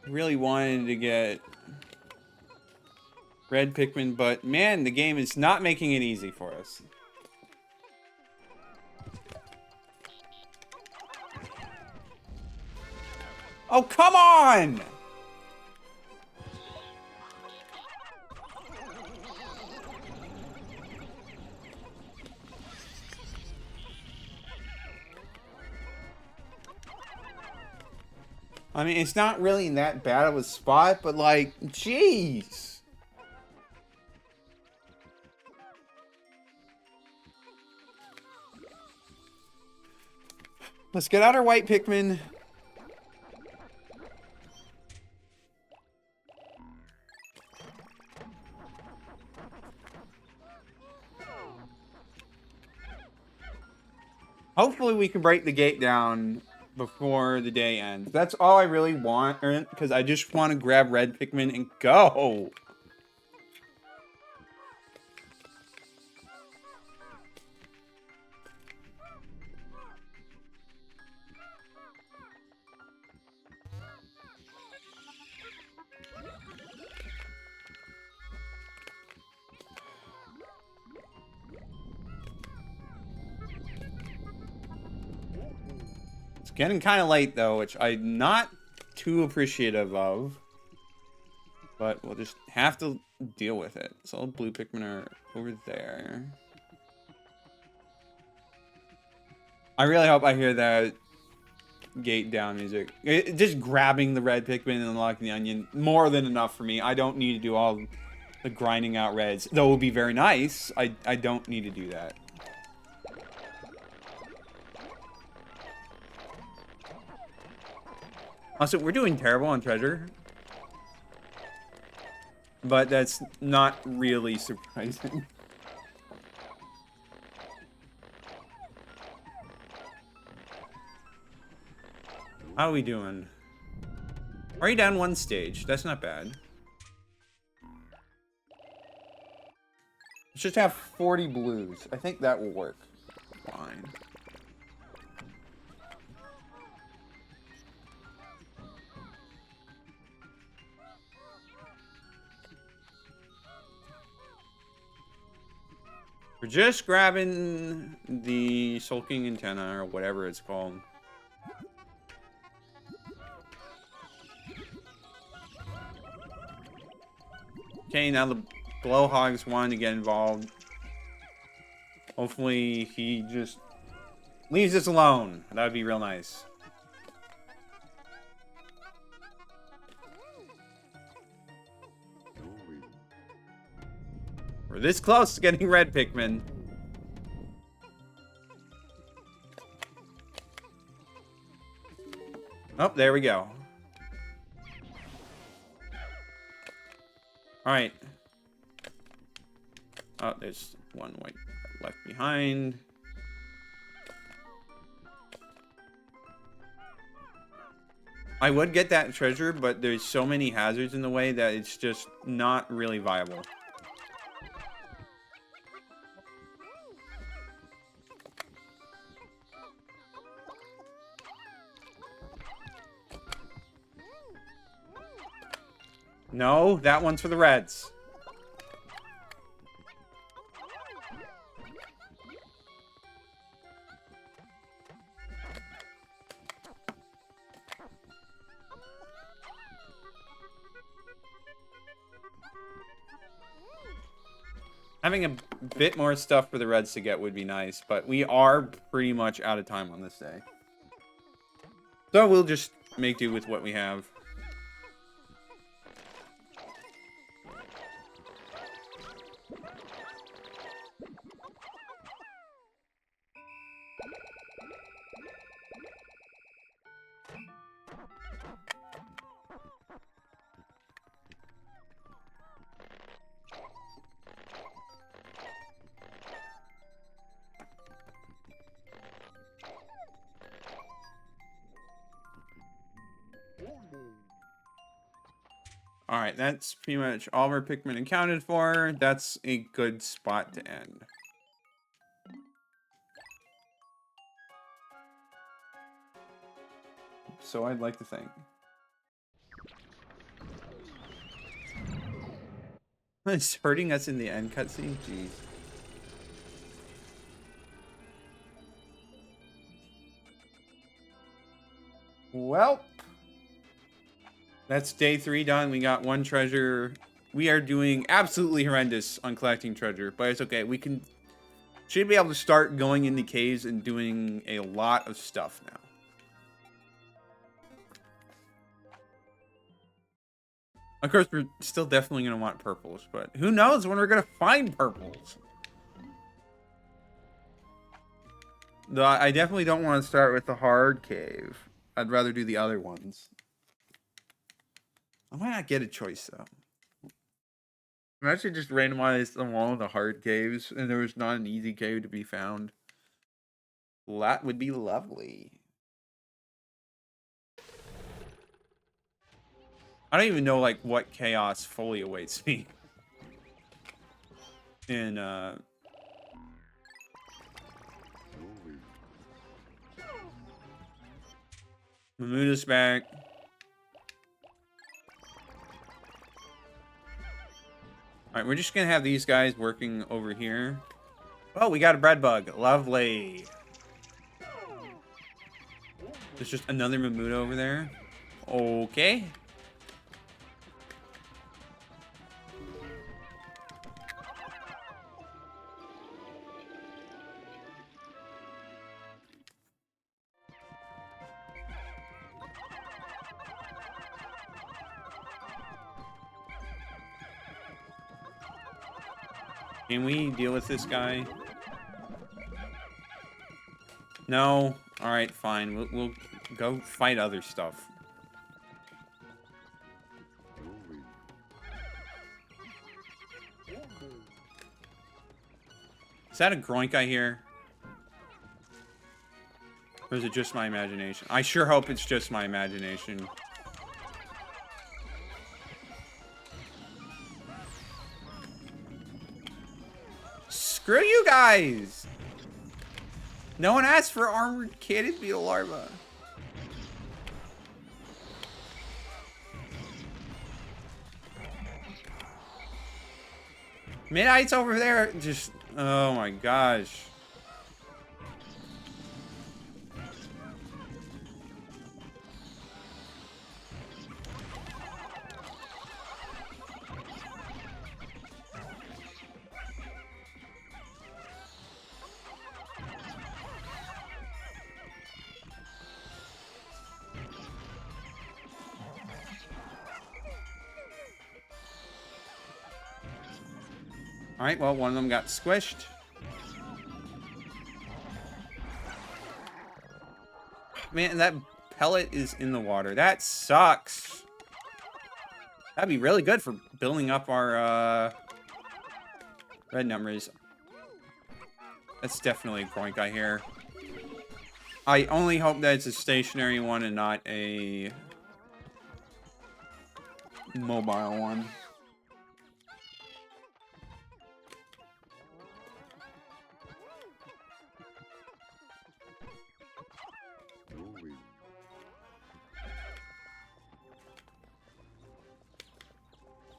Really wanted to get red Pikmin, but man, the game is not making it easy for us. Oh, come on! I mean, it's not really in that bad of a spot, but like, jeez. Let's get out our white Pikmin. Hopefully we can break the gate down before the day ends. That's all I really want, because I just want to grab red Pikmin and go. Getting kind of late, though, which I'm not too appreciative of. But we'll just have to deal with it. So all blue Pikmin are over there. I really hope I hear that gate down music. Just grabbing the red Pikmin and unlocking the onion, more than enough for me. I don't need to do all the grinding out reds. Though it would be very nice. I don't need to do that. Also, we're doing terrible on treasure. But that's not really surprising. How are we doing? Already down one stage. That's not bad. Let's just have 40 blues. I think that will work fine. We're just grabbing the sulking antenna or whatever it's called. Okay, now the blowhogs want to get involved. Hopefully he just leaves us alone. That would be real nice. We're this close to getting red Pikmin. Oh, there we go. Alright. Oh, there's one white left behind. I would get that treasure, but there's so many hazards in the way that it's just not really viable. No, that one's for the reds. Having a bit more stuff for the reds to get would be nice, but we are pretty much out of time on this day. So we'll just make do with what we have. Alright, that's pretty much all of our Pikmin accounted for. That's a good spot to end. So I'd like to think. It's hurting us in the end cutscene? Jeez. Well, that's day 3 done. We got 1 treasure. We are doing absolutely horrendous on collecting treasure, but it's okay. We should be able to start going into caves and doing a lot of stuff now. Of course, we're still definitely going to want purples, but who knows when we're going to find purples. Though I definitely don't want to start with the hard cave. I'd rather do the other ones. I might not get a choice, though. I'm actually just randomized them all in the hard caves, and there was not an easy cave to be found. That would be lovely. I don't even know, like, what chaos fully awaits me. In, Mamuda's back. Alright, we're just gonna have these guys working over here. Oh, we got a bread bug. Lovely. There's just another Mamuda over there. Okay. Can we deal with this guy? No? Alright, fine. We'll go fight other stuff. Is that a groink I hear? Or is it just my imagination? I sure hope it's just my imagination. Screw you guys! No one asked for armored cannon beetle larva. Midnight's over there. Just, oh my gosh. Alright, well, one of them got squished. Man, that pellet is in the water. That sucks. That'd be really good for building up our, red numbers. That's definitely a groink I hear. I only hope that it's a stationary one and not a mobile one.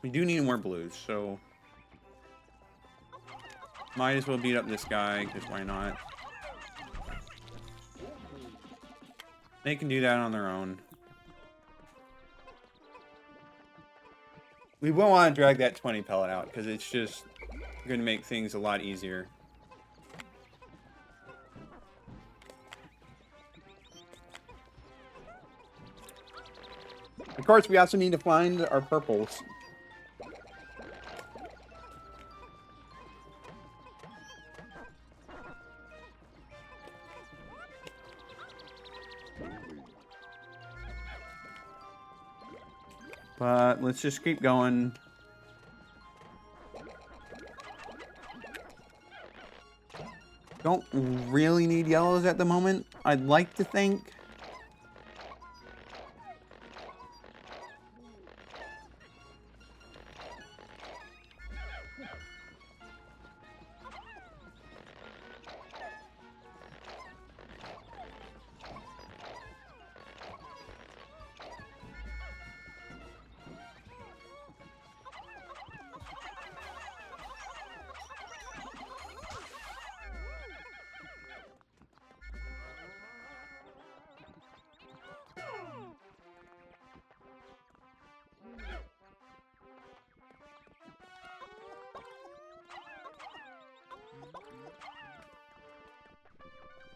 We do need more blues, so might as well beat up this guy, because why not? They can do that on their own. We will want to drag that 20 pellet out, because it's just going to make things a lot easier. Of course, we also need to find our purples. But let's just keep going. Don't really need yellows at the moment, I'd like to think.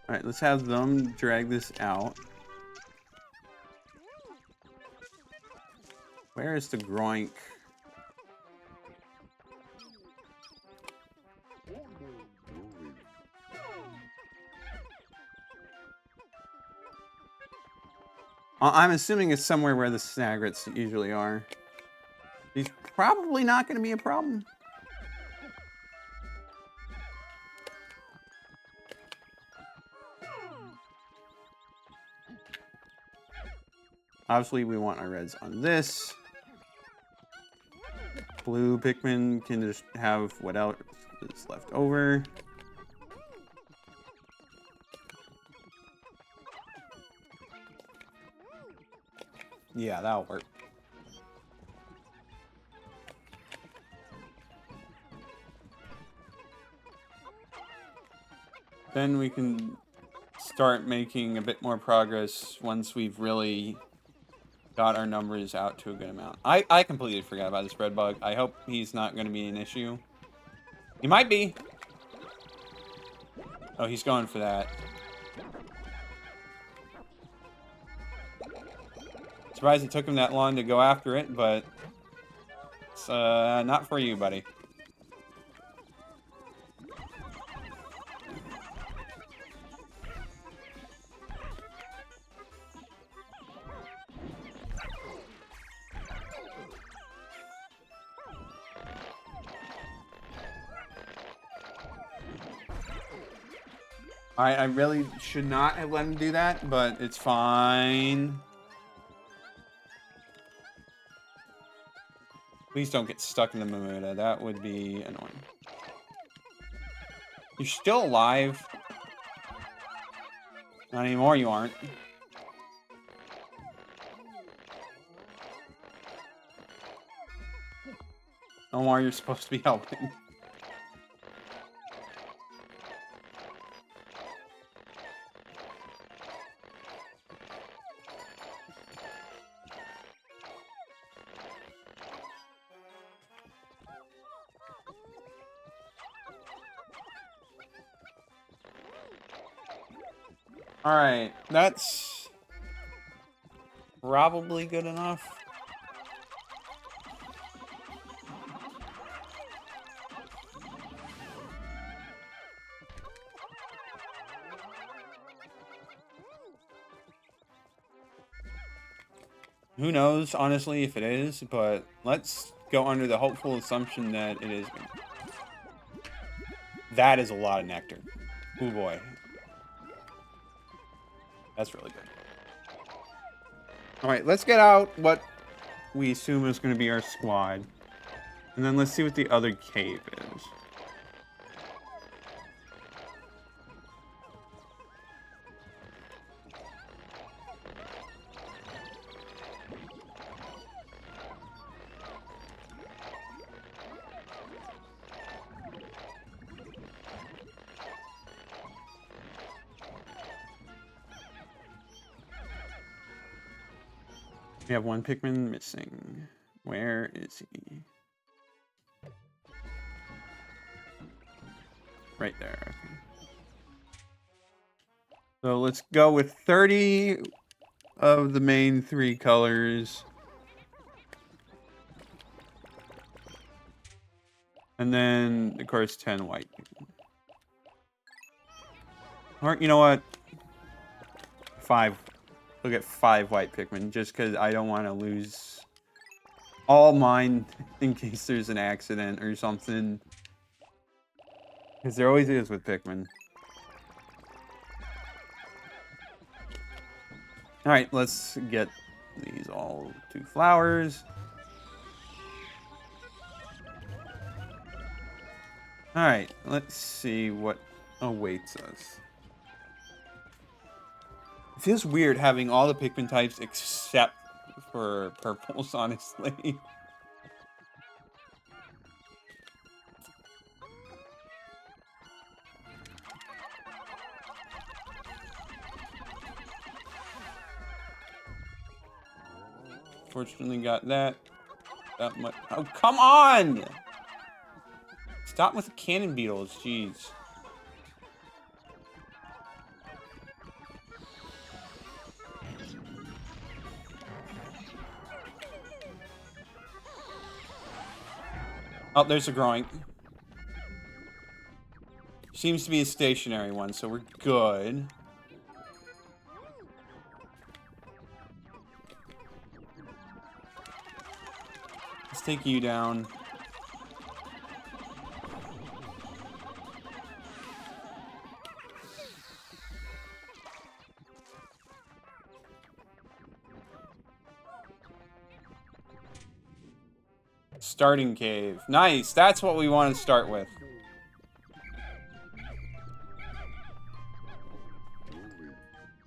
Alright, let's have them drag this out. Where is the groink? I'm assuming it's somewhere where the snagrets usually are. He's probably not going to be a problem. Obviously, we want our reds on this. Blue Pikmin can just have what else is left over. Yeah, that'll work. Then we can start making a bit more progress once we've really got our numbers out to a good amount. I completely forgot about this red bug. I hope he's not going to be an issue. He might be. Oh, he's going for that. Surprised it took him that long to go after it, but it's not for you, buddy. I really should not have let him do that, but it's fine. Please don't get stuck in the Mamuda. That would be annoying. You're still alive. Not anymore, you aren't. Omar, you're supposed to be helping. Alright, that's probably good enough. Who knows, honestly, if it is, but let's go under the hopeful assumption that it is. That is a lot of nectar. Oh boy. That's really good. Alright, let's get out what we assume is going to be our squad. And then let's see what the other cave is. We have one Pikmin missing. Where is he? Right there. Okay. So let's go with 30 of the main 3 colors. And then, of course, 10 white. Or, you know what? 5. We'll get 5 white Pikmin, just because I don't want to lose all mine in case there's an accident or something. Because there always is with Pikmin. Alright, let's get these all 2 flowers. Alright, let's see what awaits us. It feels weird having all the Pikmin types except for purples, honestly. Fortunately got that much. Oh, come on! Stop with the cannon beetles, jeez. Oh, there's a growing. Seems to be a stationary one, so we're good. Let's take you down. Starting cave. Nice, that's what we want to start with.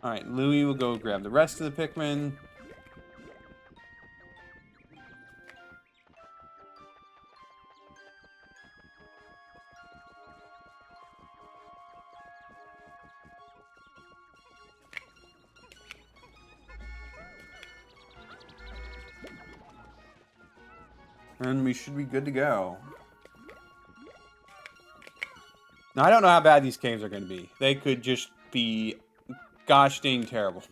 Alright, Louie will go grab the rest of the Pikmin. And we should be good to go. Now, I don't know how bad these caves are going to be. They could just be gosh dang terrible.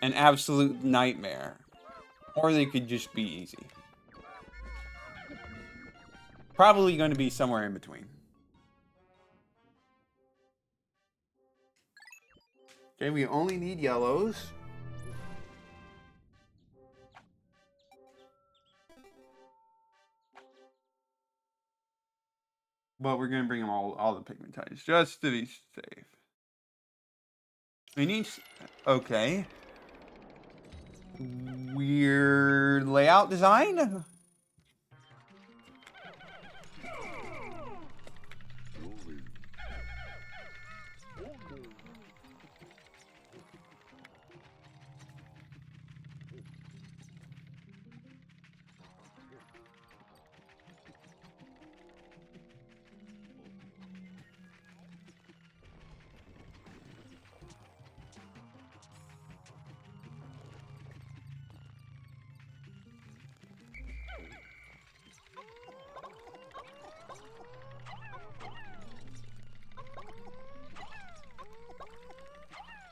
An absolute nightmare. Or they could just be easy. Probably going to be somewhere in between. Okay, we only need yellows. But we're gonna bring them all the Pikmin types just to be safe. We need. Okay. Weird layout design.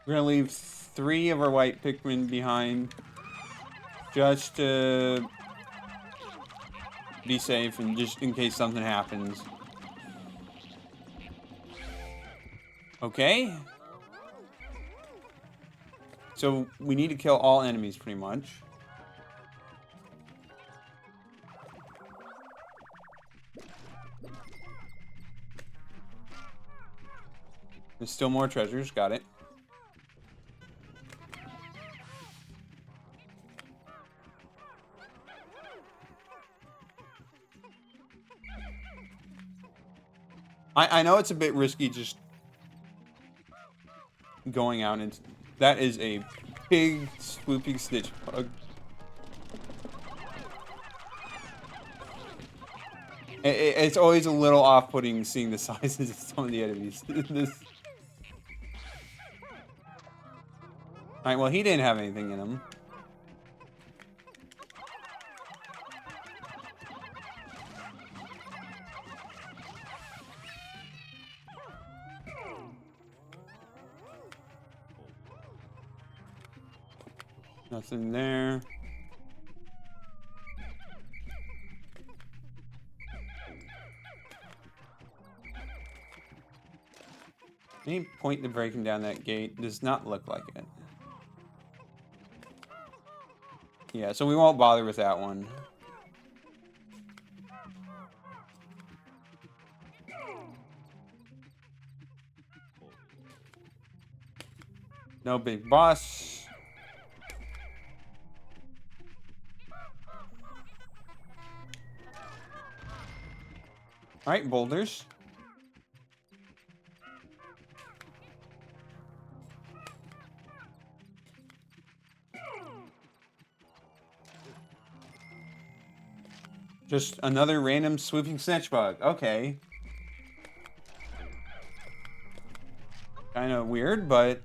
We're gonna leave 3 of our white Pikmin behind, just to be safe and just in case something happens. Okay. So we need to kill all enemies pretty much. There's still more treasures, got it. I know it's a bit risky just going out and that is a big swooping snitch bug. It's always a little off-putting seeing the sizes of some of the enemies. Alright, well he didn't have anything in him. Nothing there. Any point to breaking down that gate? Does not look like it. Yeah, so we won't bother with that one. No big boss. Alright, boulders. Just another random swooping snitch bug. Okay. Kind of weird, but...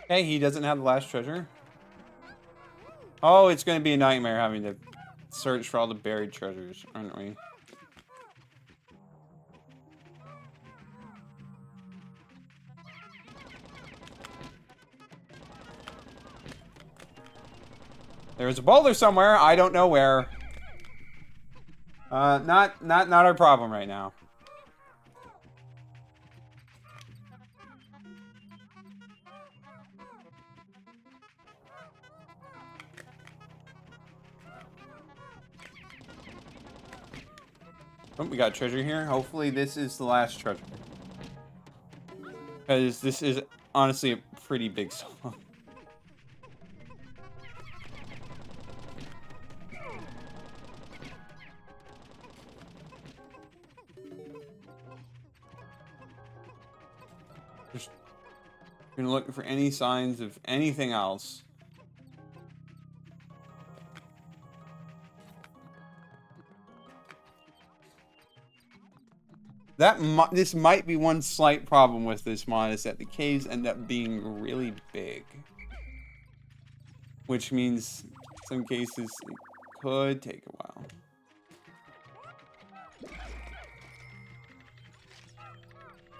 Hey, he doesn't have the last treasure. Oh, it's going to be a nightmare having to search for all the buried treasures, aren't we? There's a boulder somewhere. I don't know where. Not our problem right now. Oh, we got treasure here. Hopefully this is the last treasure. Because this is honestly a pretty big song. Just gonna look for any signs of anything else. This might be one slight problem with this mod is that the caves end up being really big. Which means in some cases it could take a while.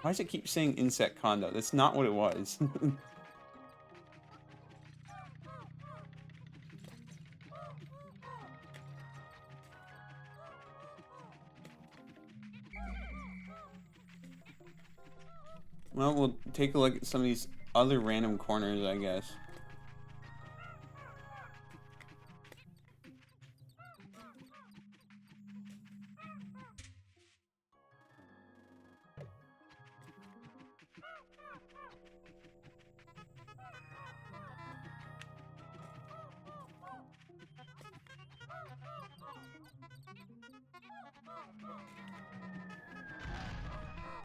Why does it keep saying insect condo? That's not what it was. Well, we'll take a look at some of these other random corners, I guess.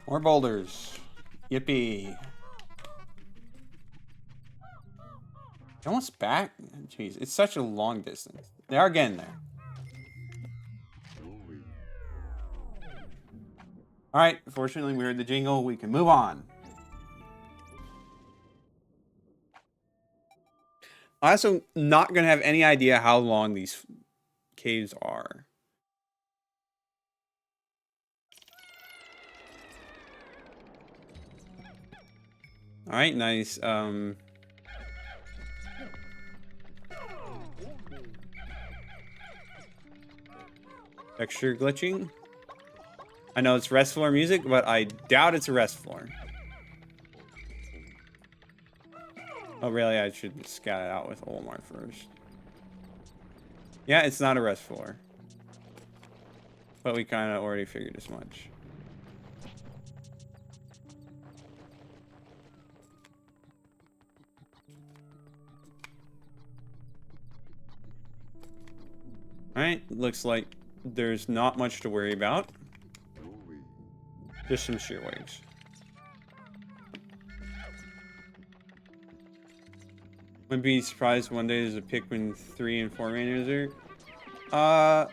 More boulders. Yippee. Almost back? Jeez, it's such a long distance. They are getting there. Alright, fortunately we heard the jingle. We can move on. I'm also not going to have any idea how long these caves are. Alright, nice. Texture glitching. I know it's rest floor music, but I doubt it's a rest floor. Oh, really? I should scout it out with Olimar first. Yeah, it's not a rest floor. But we kind of already figured as much. Alright, looks like there's not much to worry about. Just some shear waves. Wouldn't be surprised one day there's a Pikmin 3 and 4 randomizer. I'm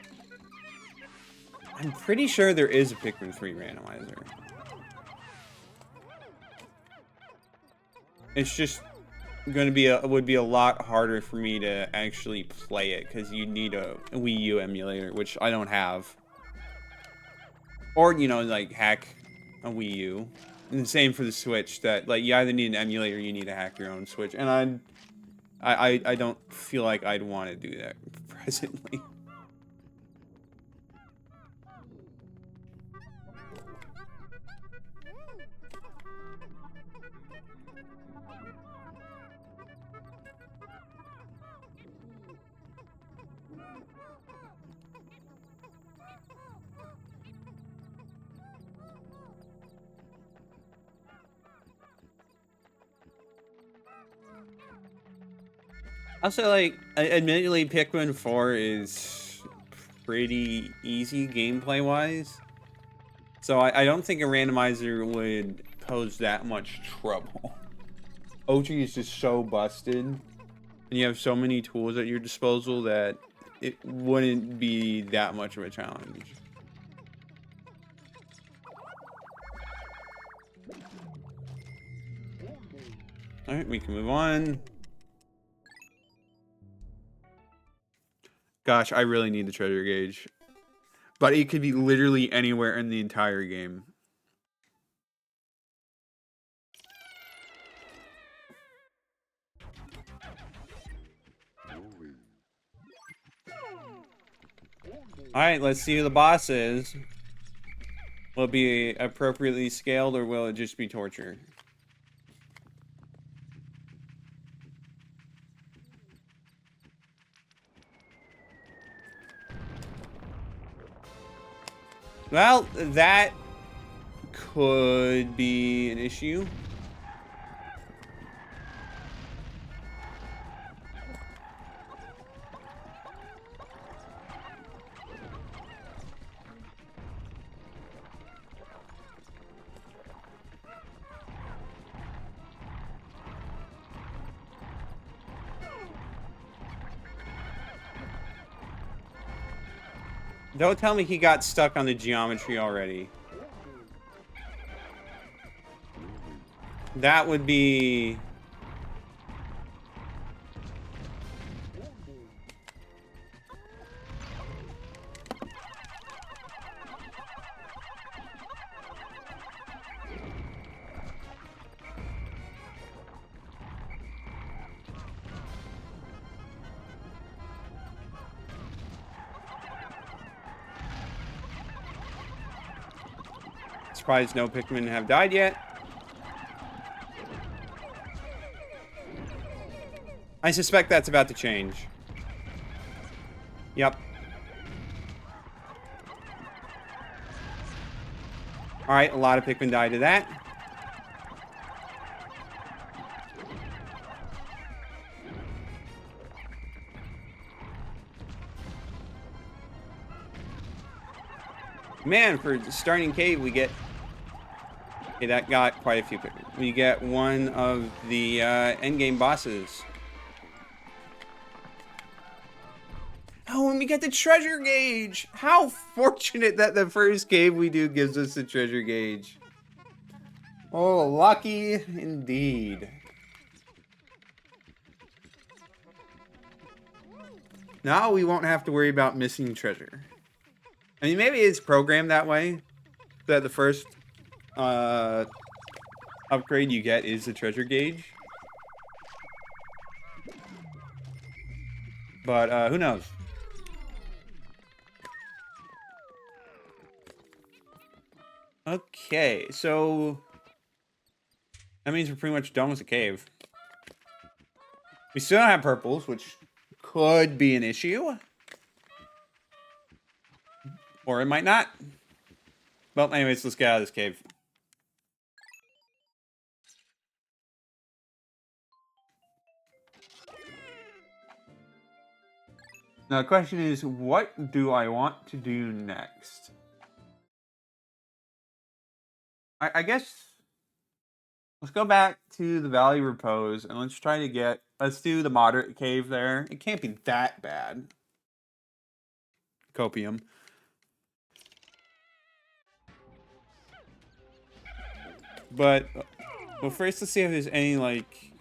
pretty sure there is a Pikmin 3 randomizer. It's just gonna be would be a lot harder for me to actually play it because you need a Wii U emulator, which I don't have. Or, you know, like hack a Wii U. And the same for the Switch, that like you either need an emulator or you need to hack your own Switch. And I don't feel like I'd want to do that presently. Also, like, admittedly, Pikmin 4 is pretty easy gameplay-wise. So I don't think a randomizer would pose that much trouble. OG is just so busted, and you have so many tools at your disposal that it wouldn't be that much of a challenge. Alright, we can move on. Gosh, I really need the treasure gauge. But it could be literally anywhere in the entire game. Alright, let's see who the boss is. Will it be appropriately scaled or will it just be torture? Well, that could be an issue. Don't tell me he got stuck on the geometry already. That would be... Surprised no Pikmin have died yet. I suspect that's about to change. Yep. Alright, a lot of Pikmin died to that. Man, for starting cave, we get... Okay, that got quite a few Pikmin. We get one of the endgame bosses. Oh, and we get the treasure gauge! How fortunate that the first cave we do gives us the treasure gauge. Oh, lucky indeed. Now we won't have to worry about missing treasure. I mean, maybe it's programmed that way, that the first upgrade you get is the treasure gauge. But who knows? Okay, so that means we're pretty much done with the cave. We still don't have purples, which could be an issue. Or it might not. Well, anyways, let's get out of this cave. Now the question is, what do I want to do next? I guess let's go back to the Valley of Repose and let's try to get... Let's do the moderate cave there. It can't be that bad. Copium. But, well, first let's see if there's any, like,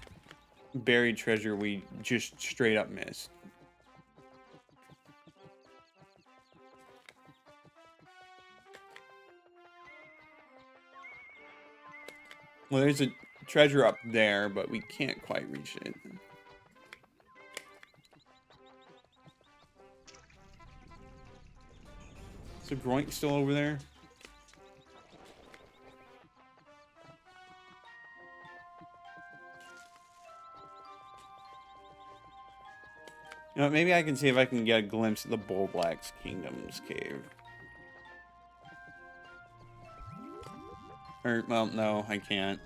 buried treasure we just straight up missed. Well, there's a treasure up there, but we can't quite reach it. Is the Groink still over there? You know, maybe I can see if I can get a glimpse of the Bullblack's Kingdom's cave. Or, well, no, I can't.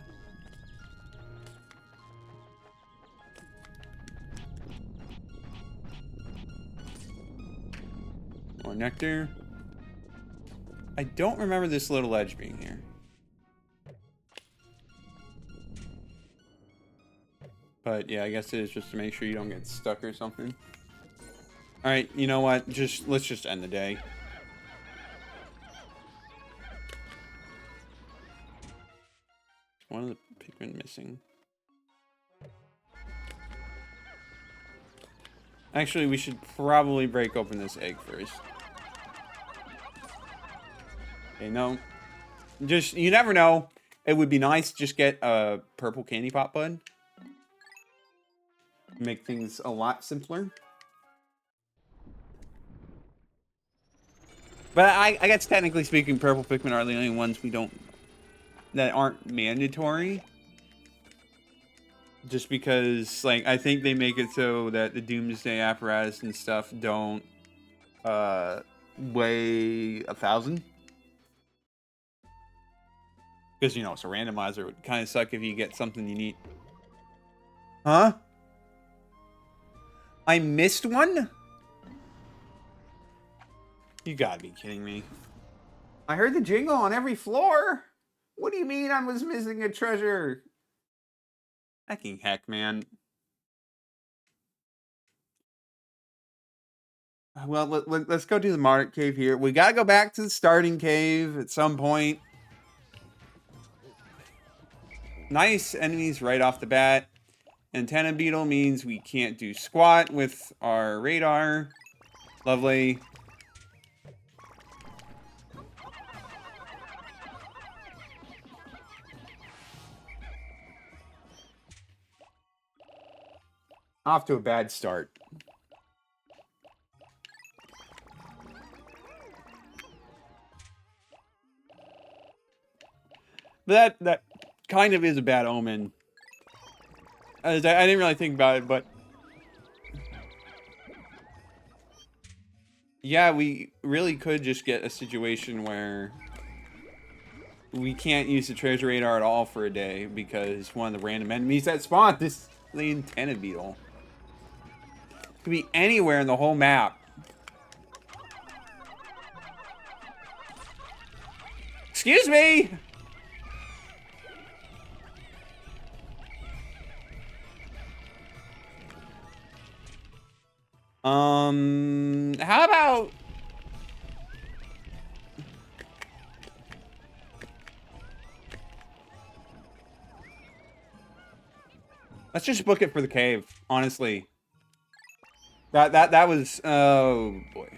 More nectar. I don't remember this little ledge being here. But yeah, I guess it is just to make sure you don't get stuck or something. Alright, you know what? Let's just end the day. One of the Pikmin missing. Actually, we should probably break open this egg first. Okay, no. Just, you never know. It would be nice to just get a purple candy pop bud. Make things a lot simpler. But I guess technically speaking, purple Pikmin are the only ones that aren't mandatory. Just because, like, I think they make it so that the Doomsday apparatus and stuff don't weigh 1,000. Because, you know, it's a randomizer. It would kind of suck if you get something you need. Huh? I missed one? You gotta be kidding me. I heard the jingle on every floor. What do you mean I was missing a treasure? Fucking heck, man. Well, let's go do the moderate cave here. We gotta go back to the starting cave at some point. Nice enemies right off the bat. Antenna beetle means we can't do squat with our radar. Lovely. Off to a bad start. But that kind of is a bad omen. I didn't really think about it, but yeah, we really could just get a situation where we can't use the treasure radar at all for a day because one of the random enemies that spawned is the antenna beetle. It could be anywhere in the whole map. Excuse me! How about... Let's just book it for the cave, honestly. That was... Oh, boy.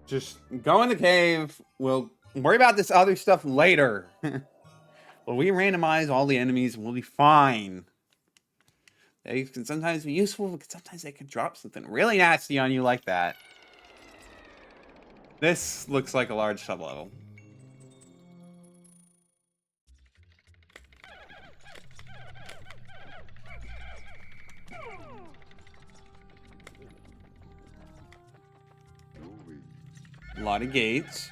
Just go in the cave. We'll worry about this other stuff later. Well, we randomize all the enemies and we'll be fine. They can sometimes be useful, but sometimes they can drop something really nasty on you like that. This looks like a large sublevel. A lot of gates.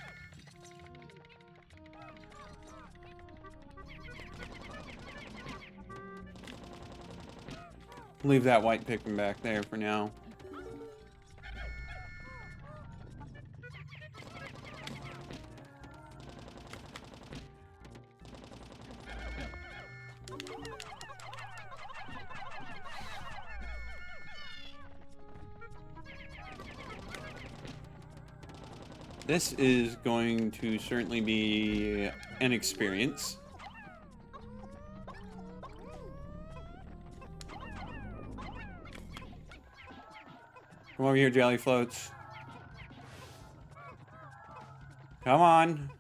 Leave that white Pikmin back there for now. This is going to certainly be an experience. Come over here, jelly floats. Come on.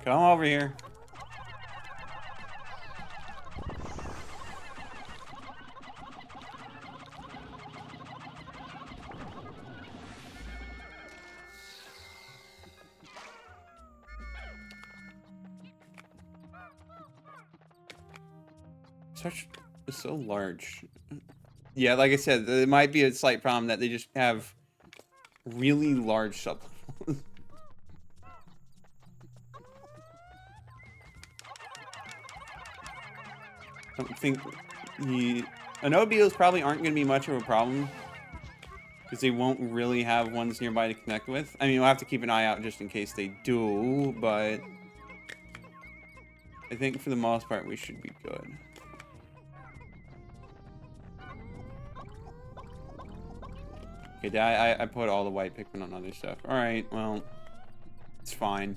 Come over here. It's so large. Yeah, like I said, there might be a slight problem that they just have really large sublevels. I don't think the Anobios probably aren't going to be much of a problem because they won't really have ones nearby to connect with. I mean, we'll have to keep an eye out just in case they do, but I think for the most part we should be good. Okay, I put all the white Pikmin on other stuff. Alright, well, it's fine.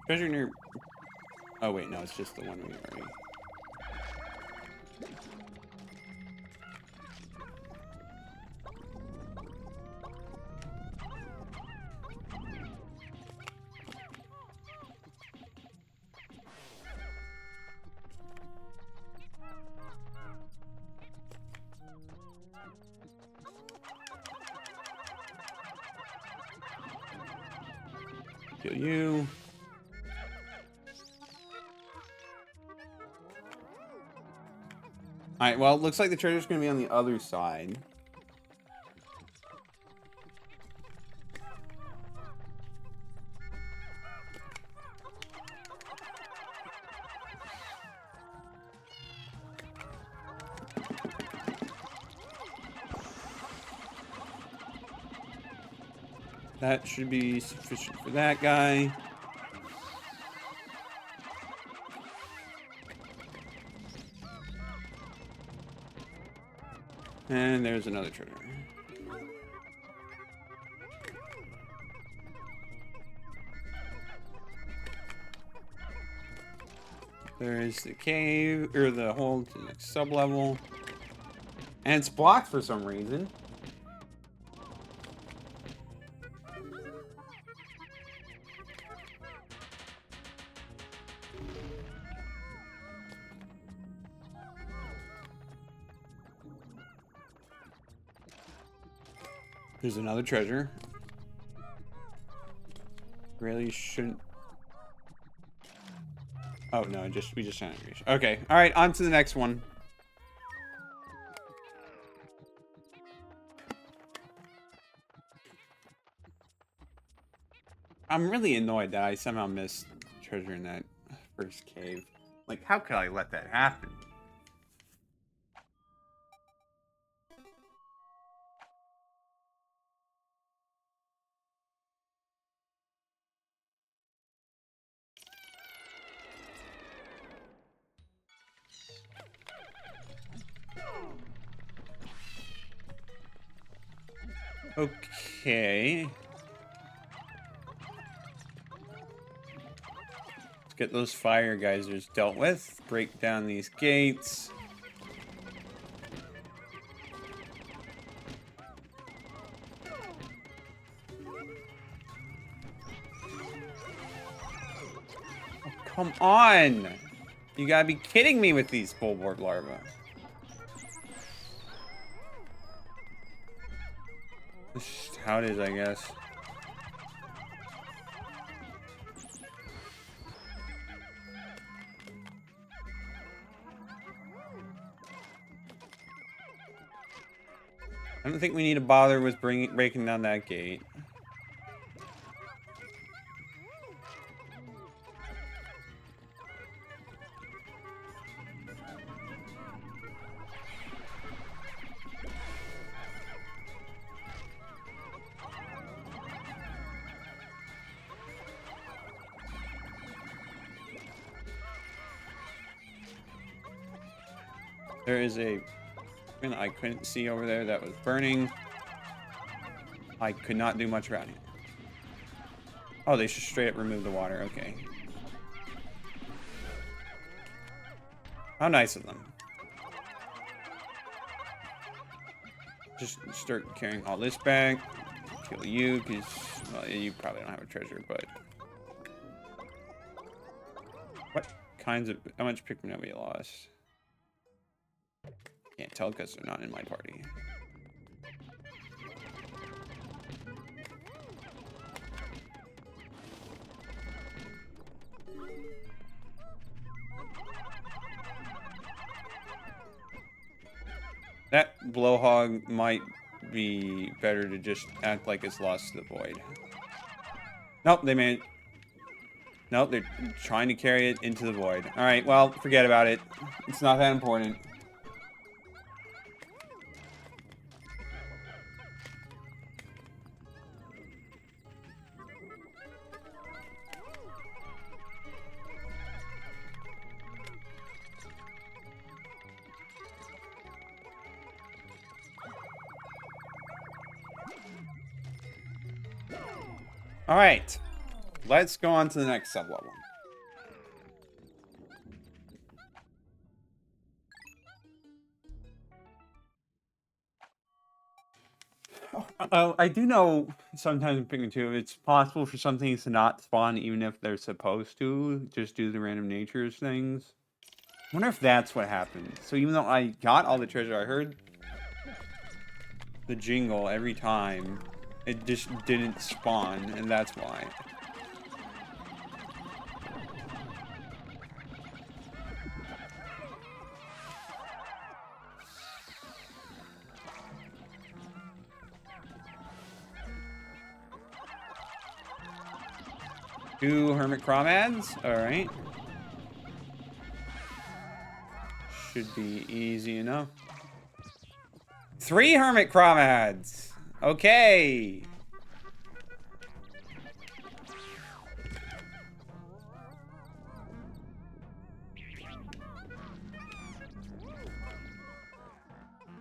Treasure near... Oh, wait, no, it's just the one we already... Kill you. Alright, well, it looks like the treasure's gonna be on the other side. That should be sufficient for that guy. And there's another treasure. There is the cave, or the hole to the next sub-level. And it's blocked for some reason. There's another treasure. Really shouldn't. Oh no, we just sent it. Okay, all right, on to the next one. I'm really annoyed that I somehow missed treasure in that first cave. Like, how could I let that happen? Okay. Let's get those fire geysers dealt with. Break down these gates. Oh, come on! You gotta be kidding me with these bullboard larvae. This is just how it is, I guess. I don't think we need to bother with breaking down that gate. There is a thing I couldn't see over there that was burning. I could not do much about it. Oh, they should straight up remove the water. Okay. How nice of them. Just start carrying all this back. Kill you, because, well, you probably don't have a treasure, but... What kinds of... How much Pikmin have we lost? Can't tell because they're not in my party. That blowhog might be better to just act like it's lost to the void. Nope, they made it. Nope, they're trying to carry it into the void. Alright, well, forget about it. It's not that important. All right, let's go on to the next sublevel. I do know sometimes in Pikmin 2, it's possible for some things to not spawn even if they're supposed to, just do the random natures things. I wonder if that's what happened. So even though I got all the treasure, I heard the jingle every time, it just didn't spawn, and that's why. Two hermit chromads, alright. Should be easy enough. 3 hermit chromads! Okay!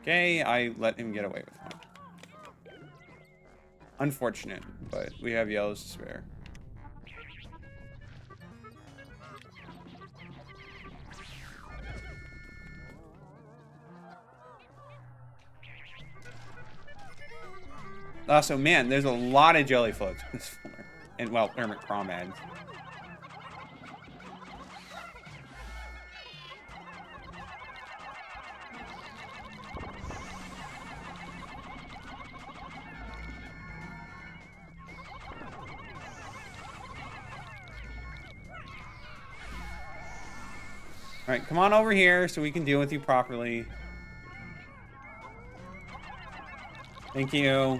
Okay, I let him get away with one. Unfortunate, but we have yellows to spare. Also, man, there's a lot of jelly floats in this floor. And, well, hermit chromads. Alright, come on over here so we can deal with you properly. Thank you.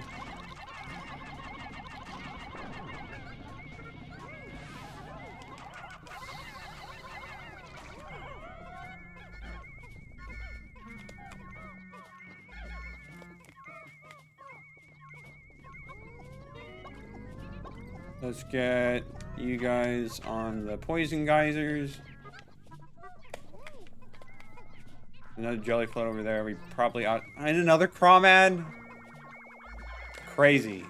Let's get you guys on the poison geysers. Another jelly float over there. We probably ought... And another Crawmad? Crazy.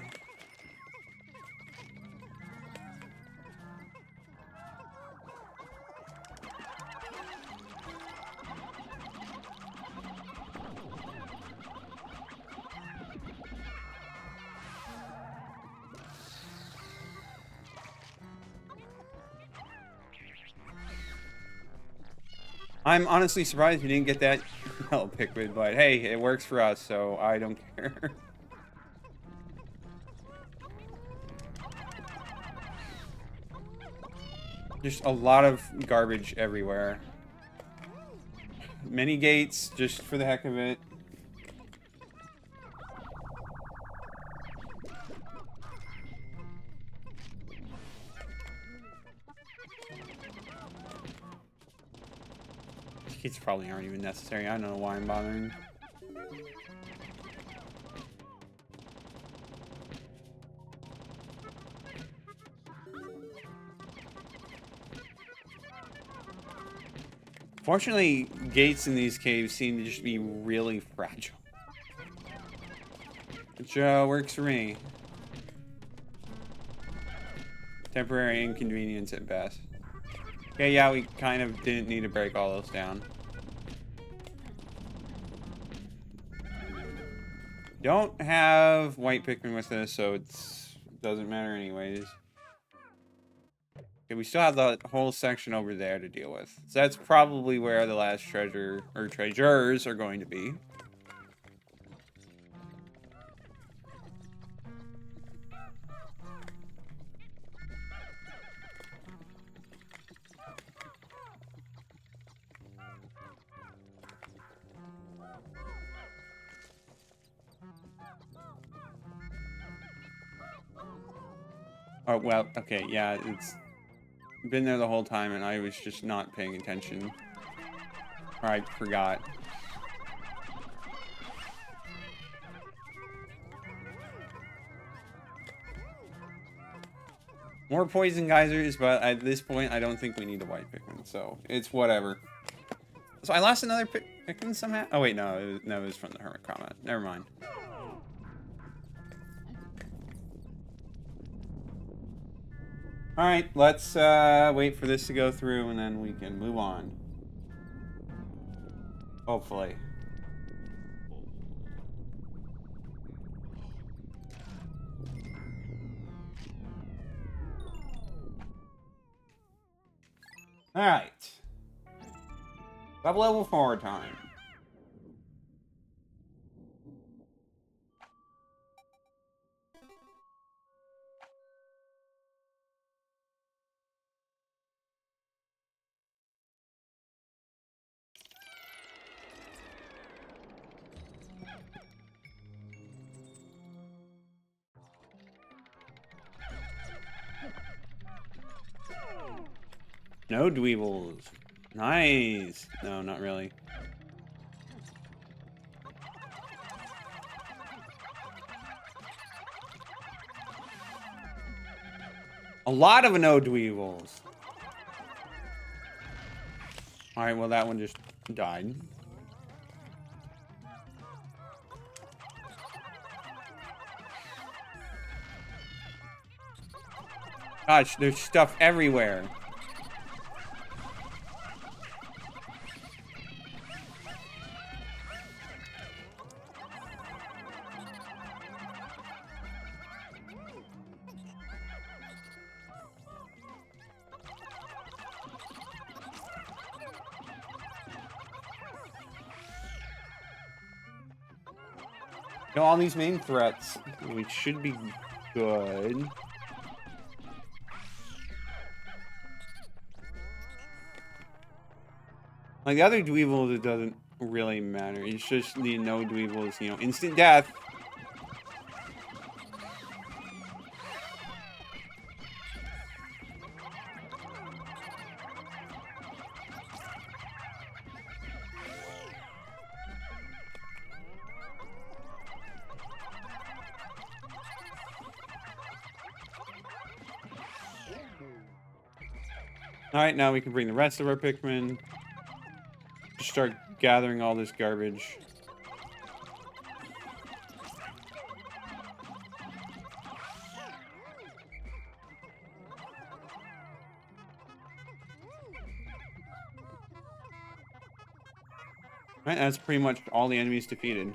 I'm honestly surprised you didn't get that yellow Pikmin, but hey, it works for us, so I don't care. Just a lot of garbage everywhere. Mini gates, just for the heck of it. Gates probably aren't even necessary. I don't know why I'm bothering. Fortunately, gates in these caves seem to just be really fragile. Which works for me. Temporary inconvenience at best. Okay, yeah, we kind of didn't need to break all those down. Don't have white Pikmin with us, so it doesn't matter anyways. Okay, we still have the whole section over there to deal with. So that's probably where the last treasure, or treasures, are going to be. Oh, well, okay, yeah, it's been there the whole time, and I was just not paying attention. Or I forgot. More poison geysers, but at this point, I don't think we need a white Pikmin, so it's whatever. So I lost another Pikmin somehow? Oh, wait, no, it was from the Hermit Comet. Never mind. Alright, let's wait for this to go through, and then we can move on. Hopefully. Alright. Level 4 time. No dweebles. Nice. No, not really. A lot of no dweebles. Alright, well that one just died. Gosh, there's stuff everywhere. You know, all these main threats, which should be good. Like the other Dweebles, it doesn't really matter. It's just the no Dweebles, you know, instant death. Alright, now we can bring the rest of our Pikmin. Just start gathering all this garbage. Alright, that's pretty much all the enemies defeated.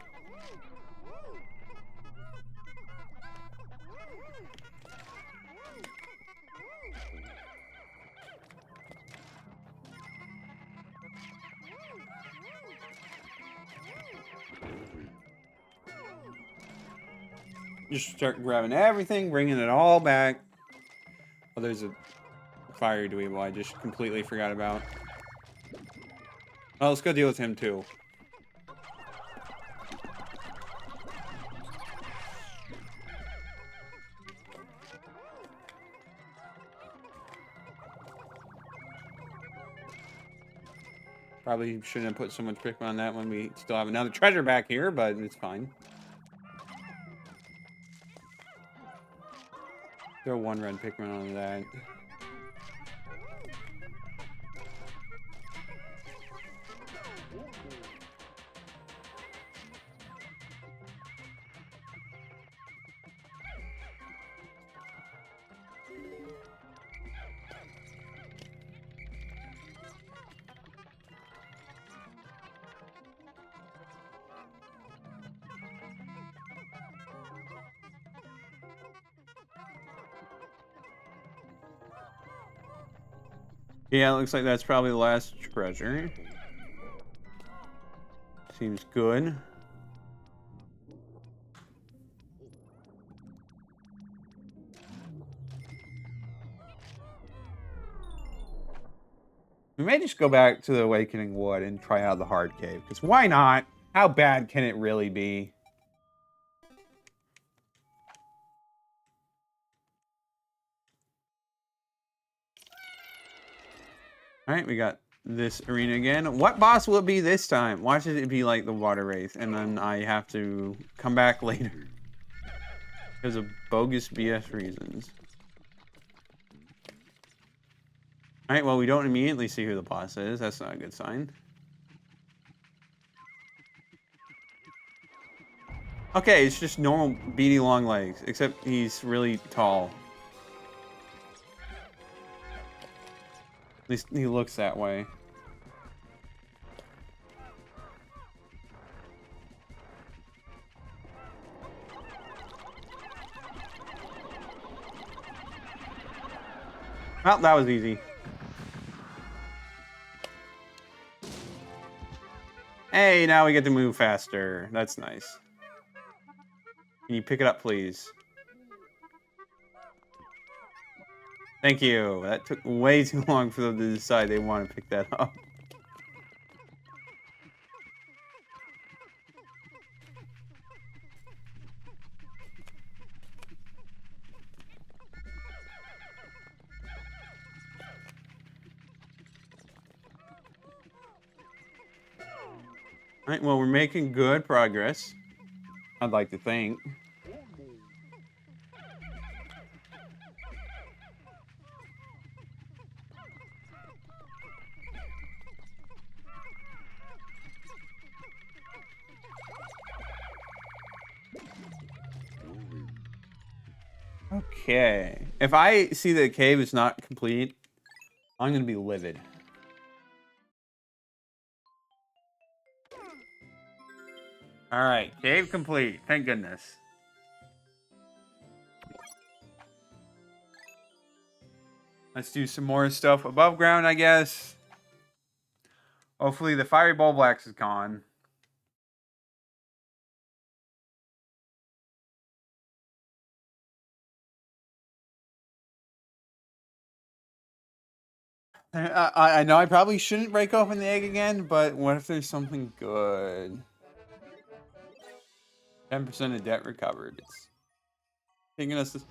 Just start grabbing everything, bringing it all back. Oh, there's a fire Dweeble I just completely forgot about. Well, let's go deal with him too. Probably shouldn't have put so much Pikmin on that when we still have another treasure back here, but it's fine. Throw one red Pikmin on that. Yeah, it looks like that's probably the last treasure. Seems good. We may just go back to the Awakening Wood and try out the hard cave, because why not? How bad can it really be? Alright, we got this arena again. What boss will it be this time? Why should it be like the water wraith, and then I have to come back later? Because of bogus BS reasons. Alright, well, we don't immediately see who the boss is. That's not a good sign. Okay, it's just normal beady long legs, except he's really tall. At least he looks that way. Well, that was easy. Hey, now we get to move faster. That's nice. Can you pick it up, please? Thank you. That took way too long for them to decide they want to pick that up. Alright, well, we're making good progress. I'd like to think. Okay. If I see the cave is not complete, I'm going to be livid. Alright, cave complete. Thank goodness. Let's do some more stuff above ground, I guess. Hopefully the fiery ball blacks is gone. I know I probably shouldn't break open the egg again, but what if there's something good? 10% of debt recovered. It's taking us this.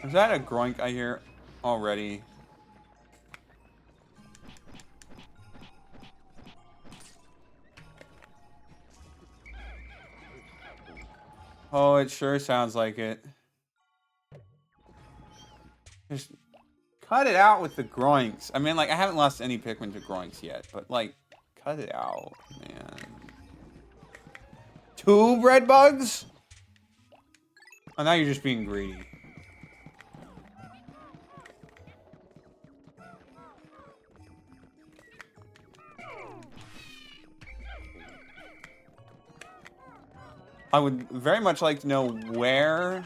Is that a groink I hear already? Oh, it sure sounds like it. Just cut it out with the groinks. I mean, like, I haven't lost any Pikmin to groinks yet, but, like, cut it out, man. 2 bread bugs? Oh, now you're just being greedy. I would very much like to know where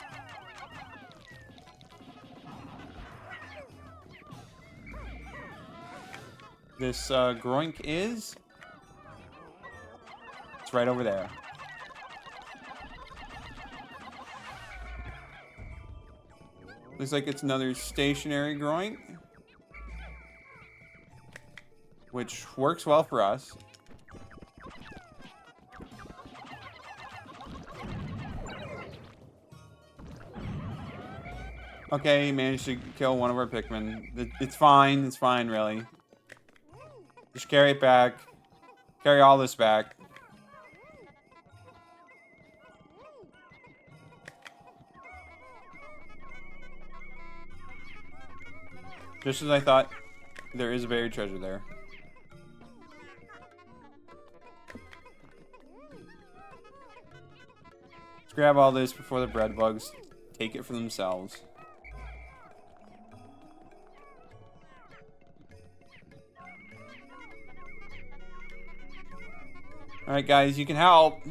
this groink is. It's right over there. Looks like it's another stationary groink, which works well for us. Okay, he managed to kill one of our Pikmin. It's fine. It's fine, really. Just carry it back. Carry all this back. Just as I thought, there is a buried treasure there. Let's grab all this before the bread bugs take it for themselves. Alright, guys, you can help.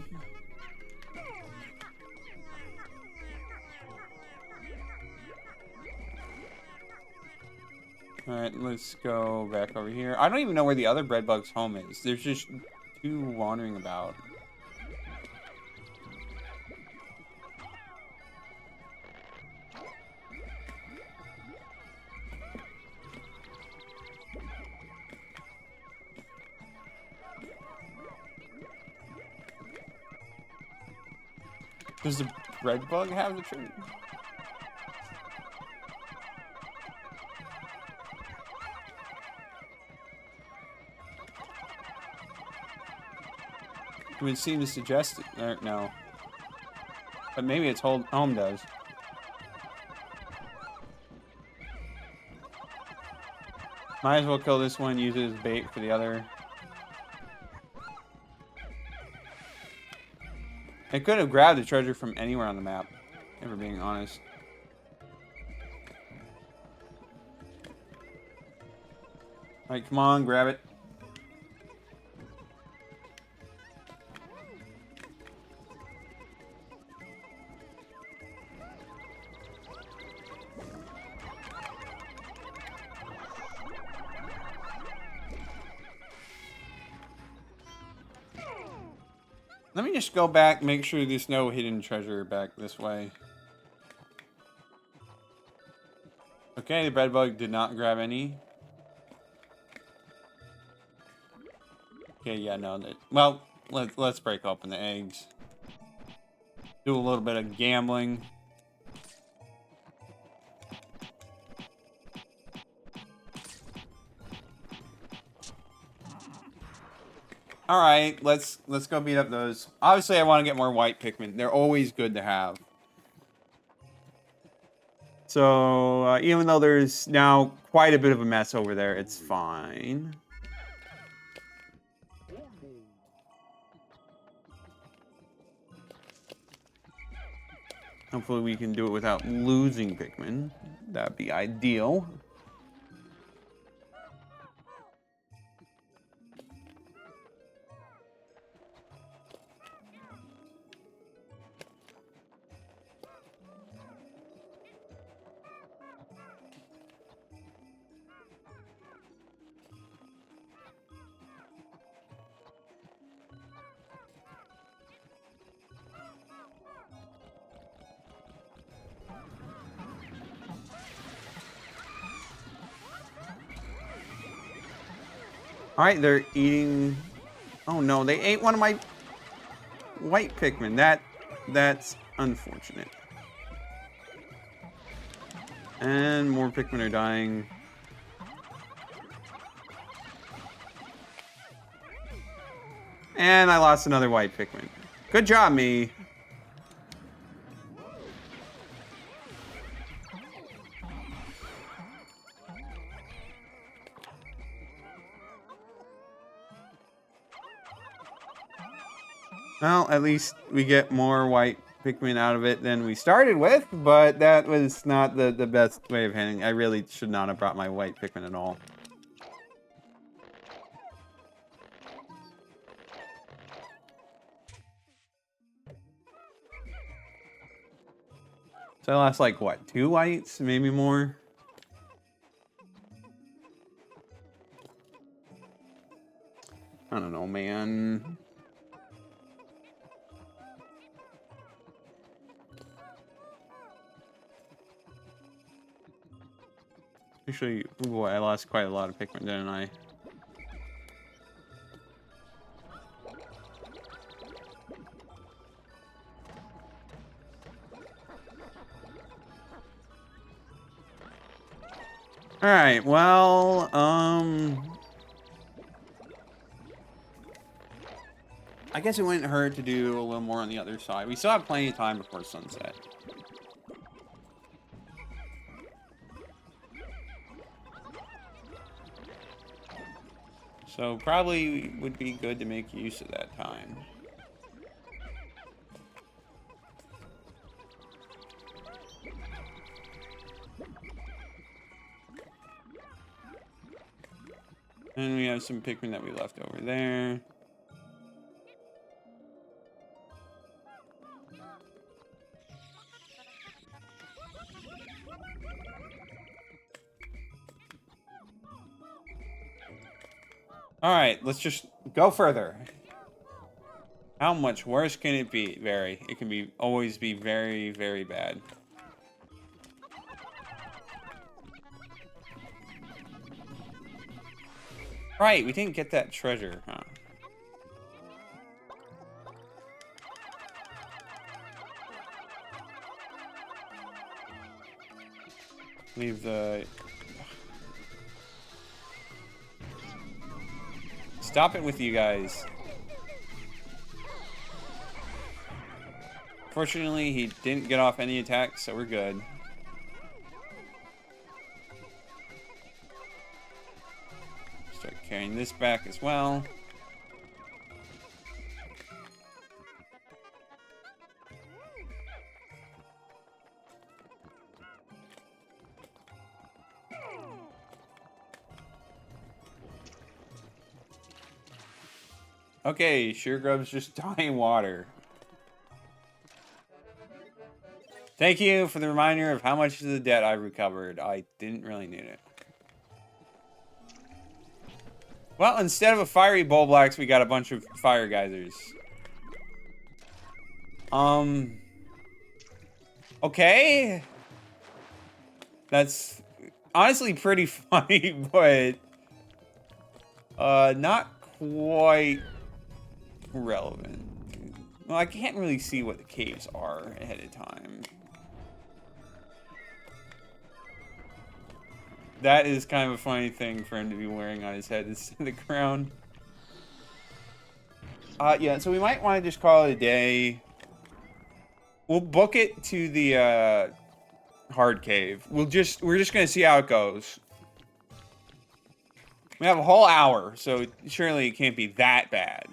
Alright, let's go back over here. I don't even know where the other bread bug's home is. There's just 2 wandering about. Does the bread bug have the treasure? It would seem to suggest it. No. But maybe its home does. Might as well kill this one, use it as bait for the other. It could have grabbed the treasure from anywhere on the map, if we're being honest. Alright, come on, grab it. Let me just go back, make sure there's no hidden treasure back this way. Okay, the bread bug did not grab any. Okay, yeah, no. Well, let's break open the eggs. Do a little bit of gambling. All right, let's go beat up those. Obviously, I want to get more white Pikmin. They're always good to have. So, even though there's now quite a bit of a mess over there, it's fine. Hopefully we can do it without losing Pikmin. That'd be ideal. Alright, they're eating... Oh no, they ate one of my white Pikmin. That's unfortunate. And more Pikmin are dying. And I lost another white Pikmin. Good job, me. Well, at least we get more white Pikmin out of it than we started with, but that was not the best way of handling it. I really should not have brought my white Pikmin at all. So I lost like, what, 2 whites? Maybe more? I don't know, man. Actually, oh boy, I lost quite a lot of Pikmin, didn't I? Alright, well, I guess it wouldn't hurt to do a little more on the other side. We still have plenty of time before sunset. So probably would be good to make use of that time. And we have some Pikmin that we left over there. Alright, let's just go further. How much worse can it be? Very. It can be always be very, very bad. Right, we didn't get that treasure, huh? Leave the... Stop it with you guys. Fortunately, he didn't get off any attacks, so we're good. Start carrying this back as well. Okay, Suregrub's just dying water. Thank you for the reminder of how much of the debt I recovered. I didn't really need it. Well, instead of a fiery Bulblax, we got a bunch of fire geysers. Okay. That's honestly pretty funny, but not quite relevant. Well, I can't really see what the caves are ahead of time. That is kind of a funny thing for him to be wearing on his head instead of the crown. Yeah, so we might want to just call it a day. We'll book it to the hard cave. We're just gonna see how it goes. We have a whole hour, so surely it can't be that bad.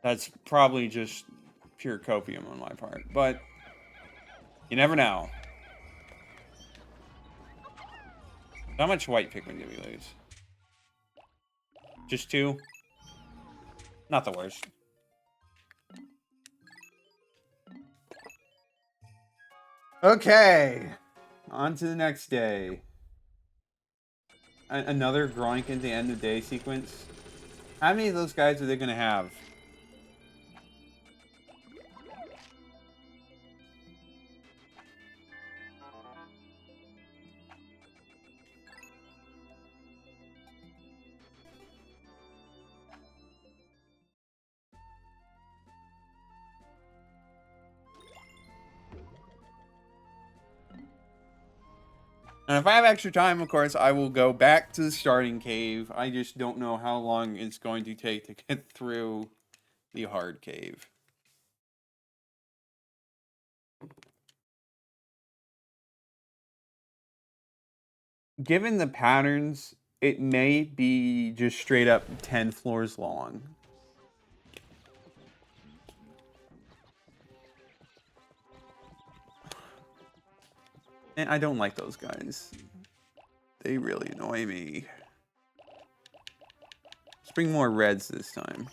That's probably just pure copium on my part, but you never know. How much white Pikmin did we lose? Just 2? Not the worst. Okay. On to the next day. Another Groink at the end of the day sequence. How many of those guys are they going to have? And if I have extra time, of course, I will go back to the starting cave. I just don't know how long it's going to take to get through the hard cave. Given the patterns, it may be just straight up 10 floors long. And I don't like those guys. They really annoy me. Let's bring more reds this time.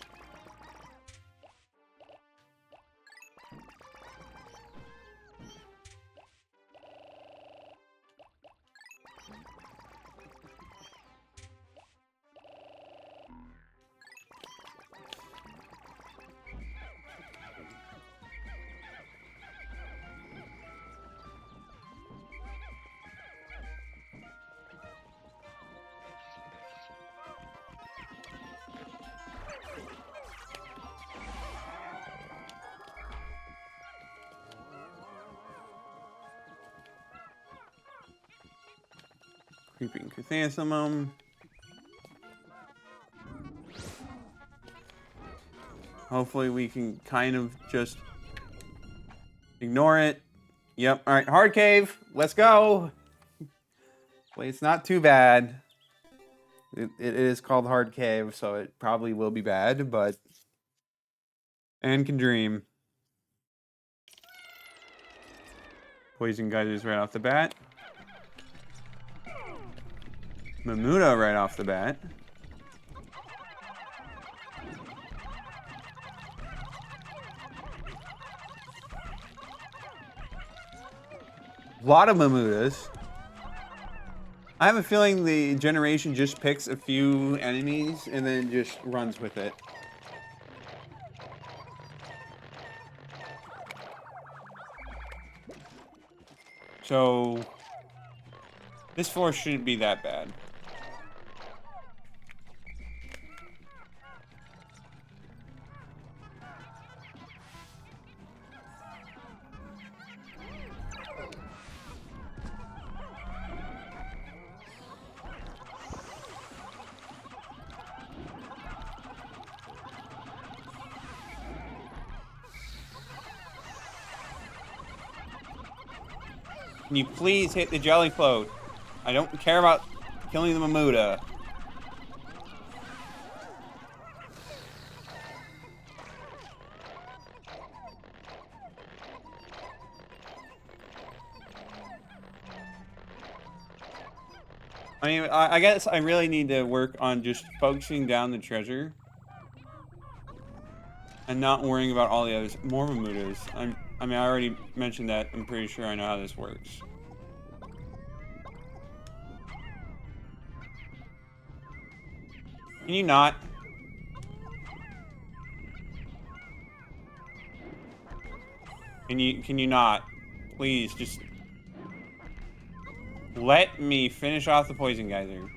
Creeping chrysanthemum. Hopefully we can kind of just ignore it. Yep, alright, hard cave. Let's go. Well, it's not too bad. It is called hard cave, so it probably will be bad, but... And can dream. Poison geysers right off the bat. Mamuda right off the bat. A lot of Mamudas. I have a feeling the generation just picks a few enemies and then just runs with it. So, this floor shouldn't be that bad. Can you please hit the jelly float? I don't care about killing the Mamuda. I mean, I guess I really need to work on just focusing down the treasure. And not worrying about all the others. More Mamudas. I mean, I already mentioned that. I'm pretty sure I know how this works. Can you not? Can you not? Please, just... let me finish off the poison geyser.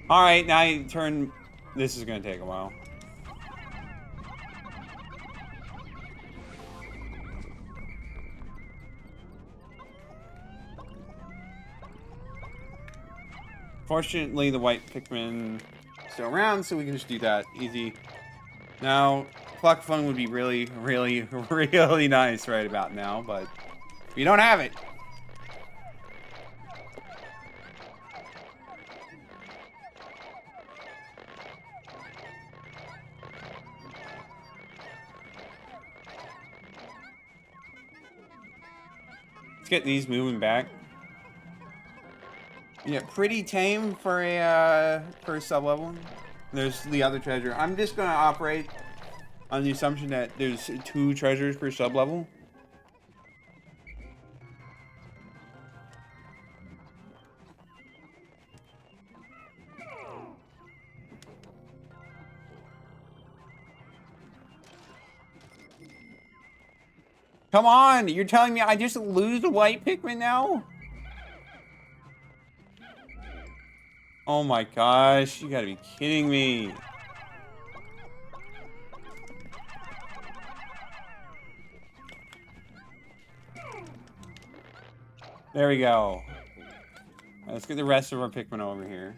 Alright, now you turn... This is gonna take a while. Fortunately, the white Pikmin is still around, so we can just do that. Easy. Now, Clock Fun would be really, really, really nice right about now, but we don't have it. Let's get these moving back. Yeah, pretty tame for a sub-level. There's the other treasure. I'm just gonna operate on the assumption that there's 2 treasures per sub-level. Come on! You're telling me I just lose the white Pikmin now? Oh my gosh, you gotta be kidding me. There we go. Let's get the rest of our Pikmin over here.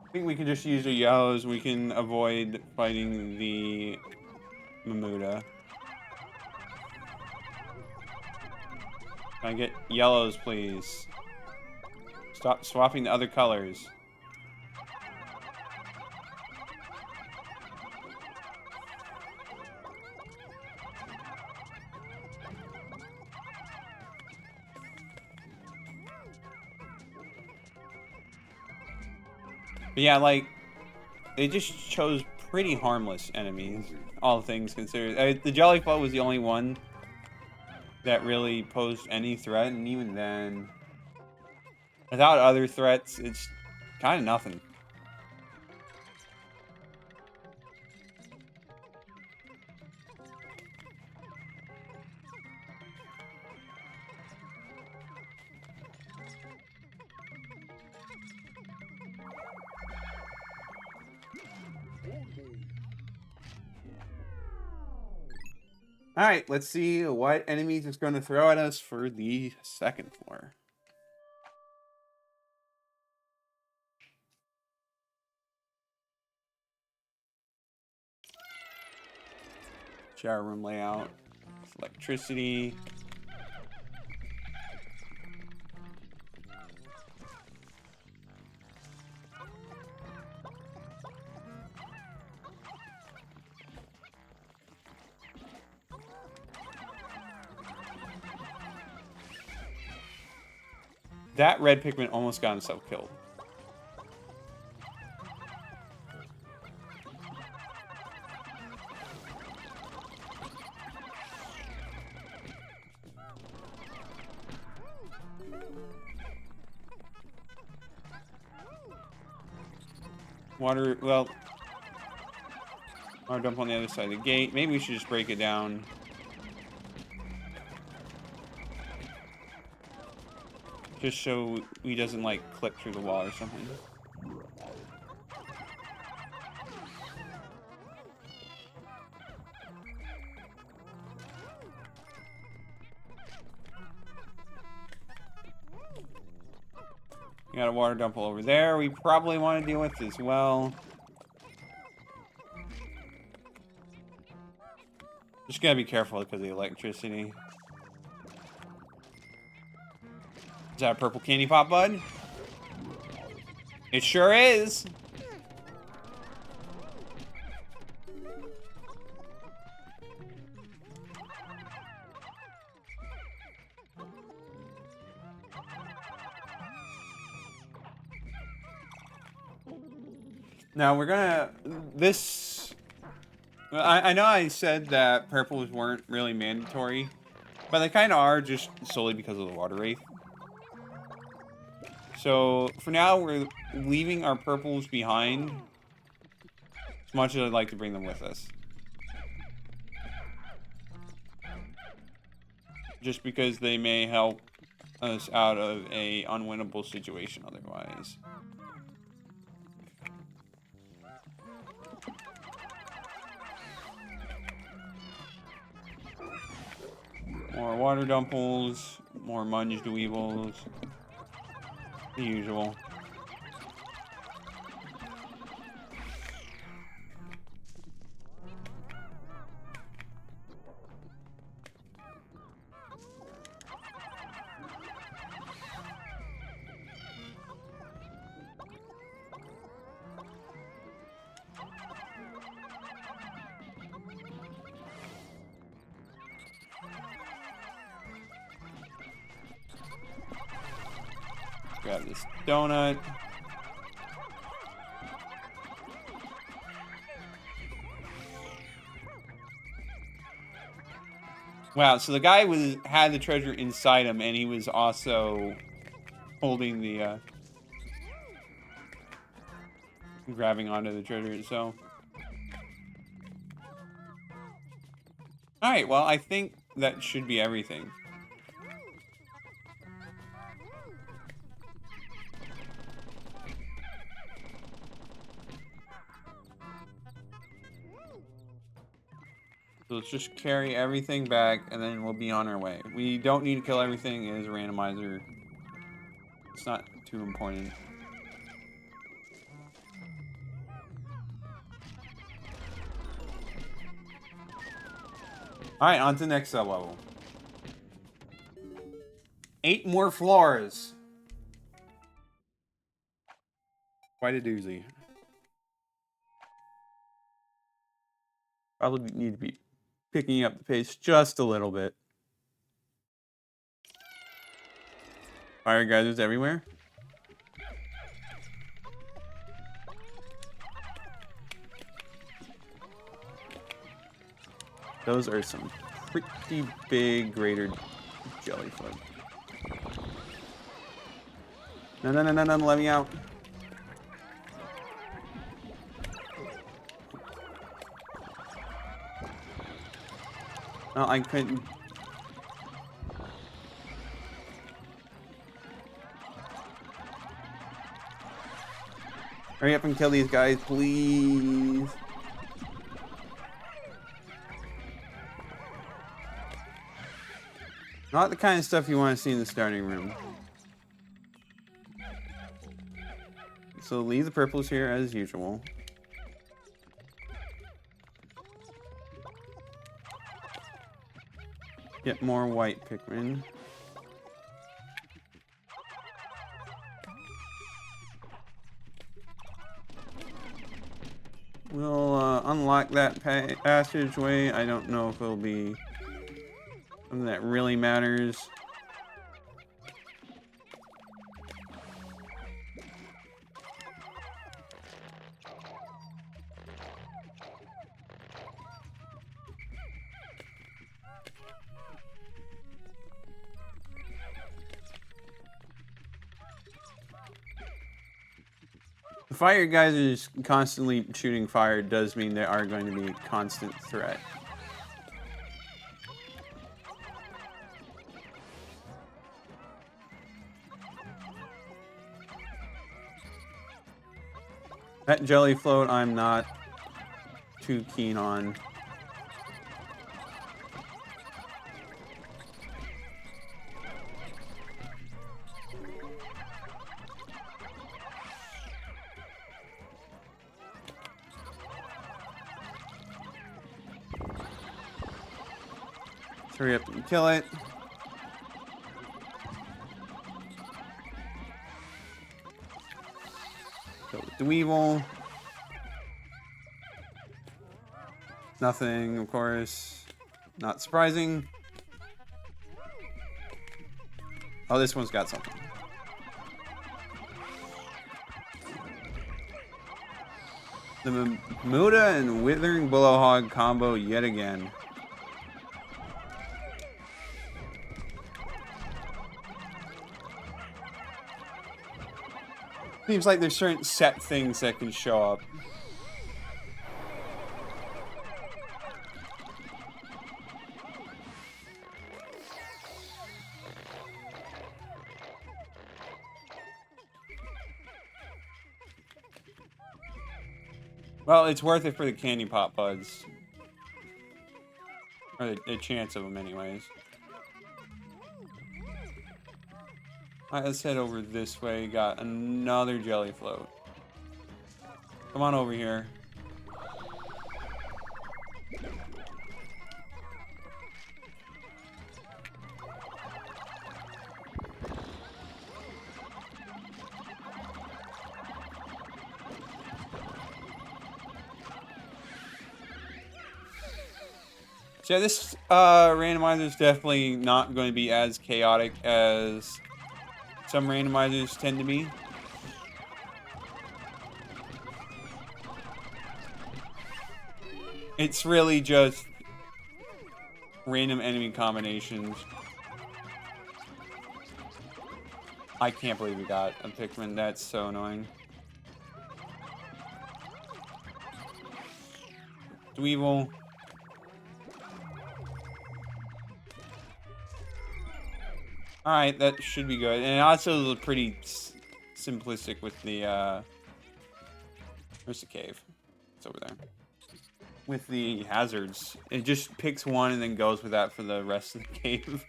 I think we can just use the yellows. We can avoid fighting the Mamuda. Can I get yellows, please? Stop swapping the other colors. But yeah, like, they just chose pretty harmless enemies, all things considered. The Jellyflow was the only one that really posed any threat, and even then, without other threats, it's kind of nothing. Alright, let's see what enemies it's going to throw at us for the second floor. Shower room layout. Electricity. That red Pikmin almost got himself killed. Water, well, water dump on the other side of the gate. Maybe we should just break it down. Just so he doesn't, like, clip through the wall or something. We got a water dump over there we probably want to deal with as well. Just gotta be careful because of the electricity. Is that a purple candy pop, bud? It sure is. Now we're gonna I know I said that purples weren't really mandatory, but they kind of are just solely because of the water wraith. So for now, we're leaving our purples behind, as much as I'd like to bring them with us. Just because they may help us out of a unwinnable situation otherwise. More water dumples, more munged weevils. The usual. Grab this donut. Wow, so the guy had the treasure inside him, and he was also holding the grabbing onto the treasure itself. Alright, well, I think that should be everything. So let's just carry everything back, and then we'll be on our way. We don't need to kill everything. It is a randomizer. It's not too important. Alright, on to the next sub-level. 8 more floors. Quite a doozy. Probably need to be picking up the pace just a little bit. Fire geysers everywhere. Those are some pretty big greater jellyfish. No, no, no, no, no, let me out. No, I couldn't. Hurry up and kill these guys, please. Not the kind of stuff you want to see in the starting room. So leave the purples here as usual. Get more white Pikmin. We'll unlock that passageway. I don't know if it'll be something that really matters. The fire geysers constantly shooting fire does mean they are going to be a constant threat. That jelly float I'm not too keen on. Hurry up and kill it. Go with the Weevil. Nothing, of course. Not surprising. Oh, this one's got something. The Muda and Withering Bullowhog combo yet again. Seems like there's certain set things that can show up. Well, it's worth it for the candy pop buds. Or a chance of them anyways. Alright, let's head over this way. Got another jelly float. Come on over here. So yeah, this randomizer is definitely not going to be as chaotic as some randomizers tend to be. It's really just random enemy combinations. I can't believe we got a Pikmin. That's so annoying. Dweevil. Alright, that should be good. And it also look pretty simplistic with the, where's the cave? It's over there. With the hazards. It just picks one and then goes with that for the rest of the cave.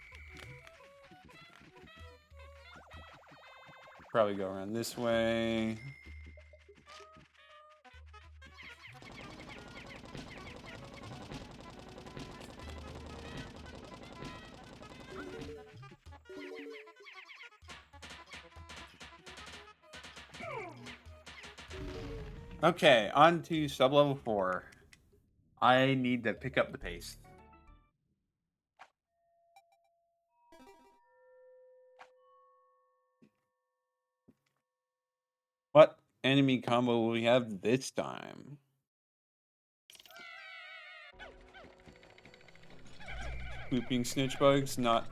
Probably go around this way. Okay, on to sub-level 4. I need to pick up the pace. What enemy combo will we have this time? Whooping snitch bugs, not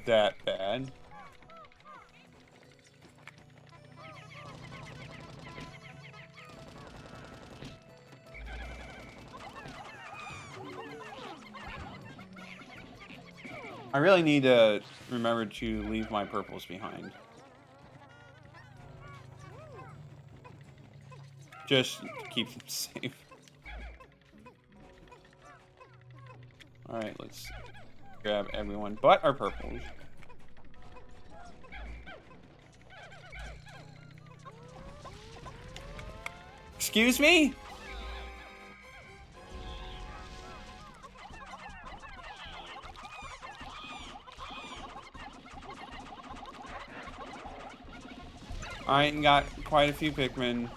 that bad. I really need to remember to leave my purples behind. Just to keep them safe. Alright, let's grab everyone but our purples. Excuse me? Alright, got quite a few Pikmin. To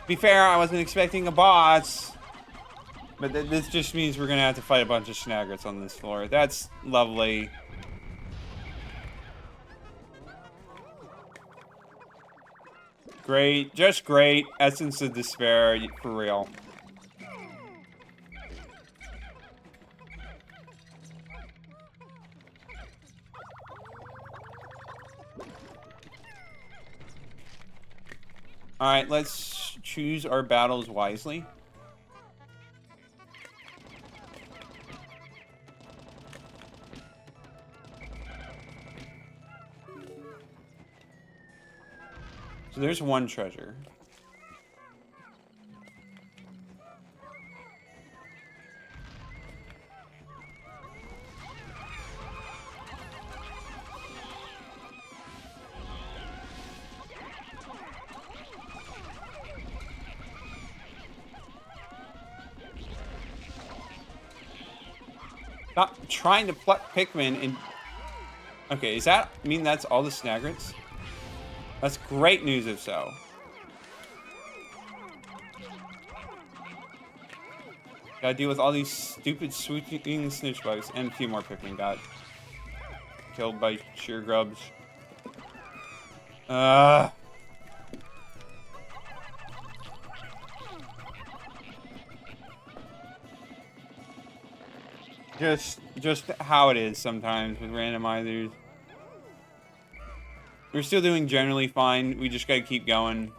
be fair, I wasn't expecting a boss. But this just means we're gonna have to fight a bunch of Snaggerts on this floor. That's lovely. Great, just great. Essence of Despair, for real. Alright, let's choose our battles wisely. So there's one treasure. Stop trying to pluck Pikmin and... Okay, does that mean that's all the Snaggerts? That's great news if so. Gotta deal with all these stupid swooping snitch bugs, and a few more Pikmin got killed by sheer grubs. Just how it is sometimes with randomizers. We're still doing generally fine. We just gotta keep going.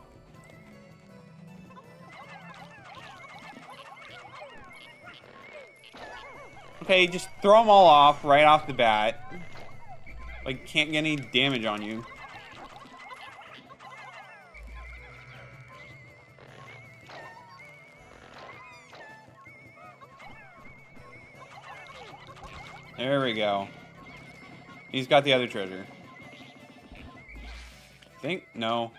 Okay, just throw them all off right off the bat. Like, can't get any damage on you. There we go. He's got the other treasure. Think? No.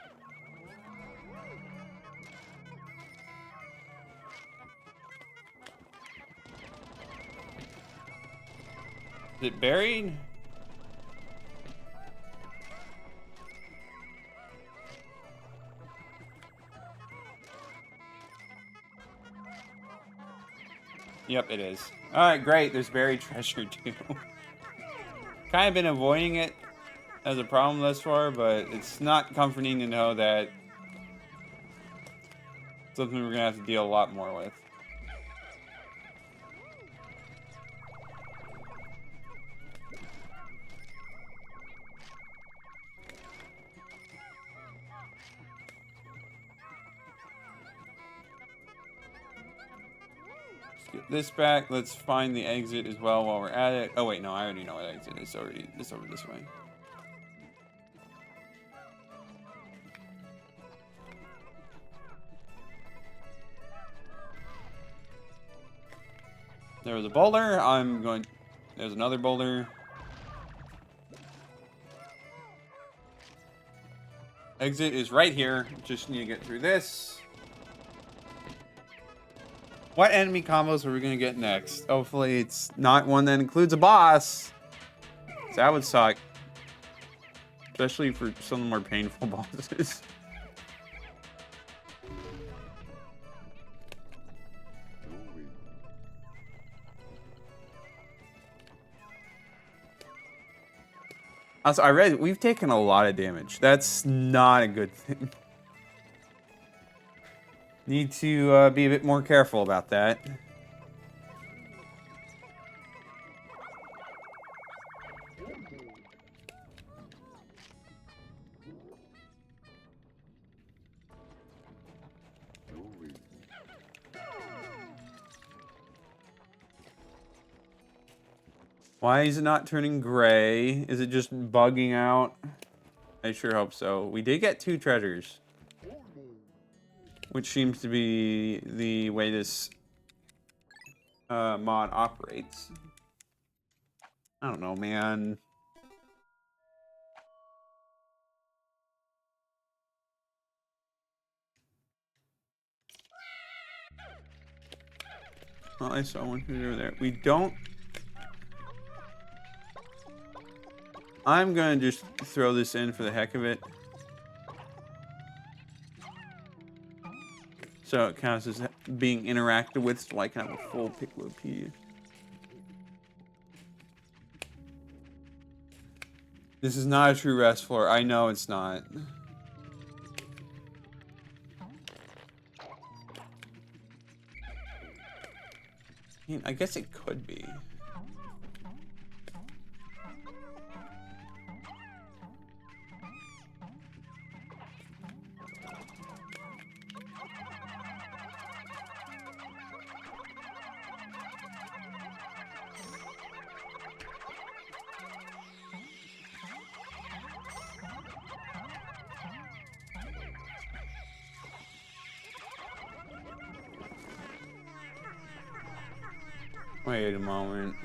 Is it buried? Yep, it is. Alright, great. There's buried treasure, too. Kind of been avoiding it as a problem thus far, but it's not comforting to know that it's something we're going to have to deal a lot more with. Let's get this back. Let's find the exit as well while we're at it. Oh wait, no, I already know what exit is. It's over this way. There was a boulder. There's another boulder. Exit is right here. Just need to get through this. What enemy combos are we gonna get next? Hopefully it's not one that includes a boss. That would suck. Especially for some of the more painful bosses. Also, I read we've taken a lot of damage. That's not a good thing. Need to be a bit more careful about that. Why is it not turning gray? Is it just bugging out? I sure hope so. We did get 2 treasures. Which seems to be the way this mod operates. I don't know, man. Well, I saw one over there. We don't... I'm gonna just throw this in for the heck of it. So it counts as being interacted with, so I can have a full Pikmin. This is not a true rest floor. I know it's not. I mean, I guess it could be. Wait a moment.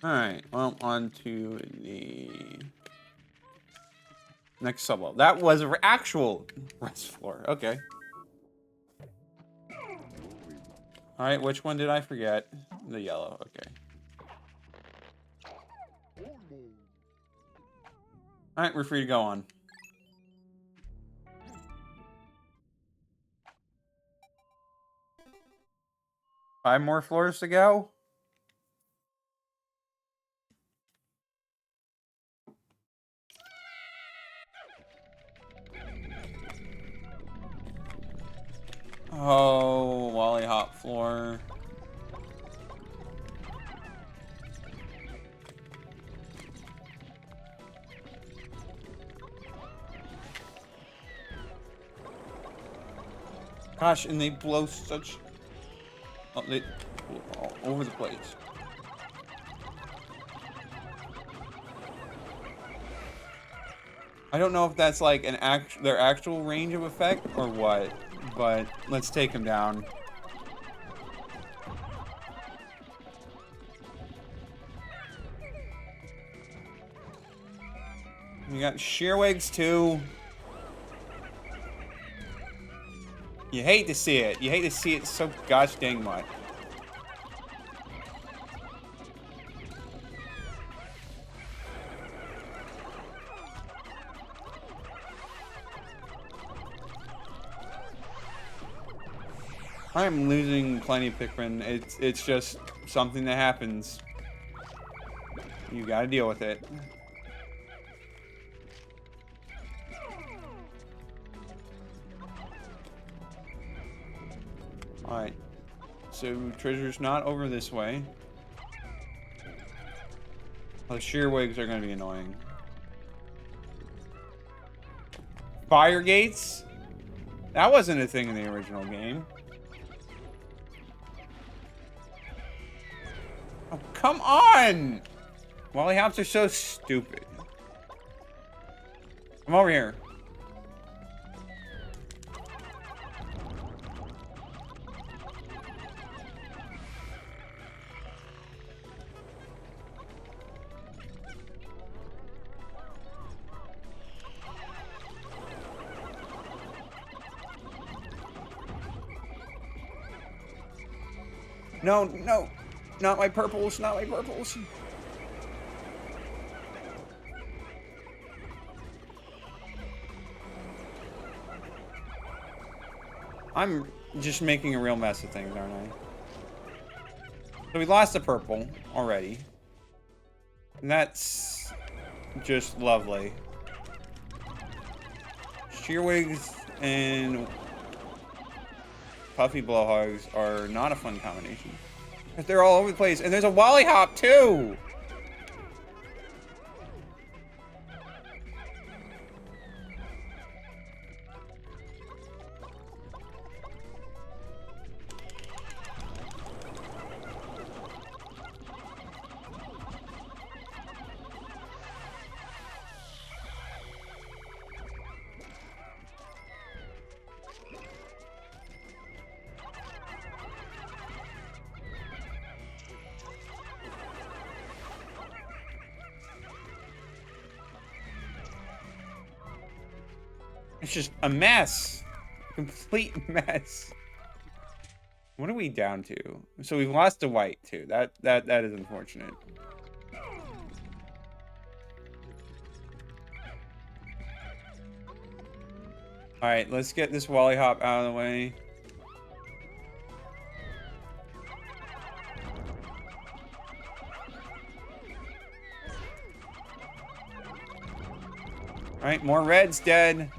Alright, well, on to the next sub-level. That was an actual rest floor. Okay. Alright, which one did I forget? The yellow, okay. Alright, we're free to go on. Five more floors to go? Oh, Wally Hop floor. Gosh, and they blow such... Oh, they blow all over the place. I don't know if that's like their actual range of effect or what, but let's take them down. We got Shearwigs too. You hate to see it. You hate to see it so gosh dang much. I'm losing plenty of Pikmin. It's just something that happens. You gotta deal with it. Alright. So, treasure's not over this way. The shearwigs are gonna be annoying. Fire gates? That wasn't a thing in the original game. Oh, come on! Wally hops are so stupid. Come over here. No, no. Not my purples, not my purples. I'm just making a real mess of things, aren't I? So we lost the purple already. And that's just lovely. Shearwigs and puffy blowhogs are not a fun combination. They're all over the place. And there's a Wally Hop, too! It's just a mess. Complete mess. What are we down to? So we've lost the white too. That is unfortunate. Alright, let's get this Wally Hop out of the way. Alright, more red's dead.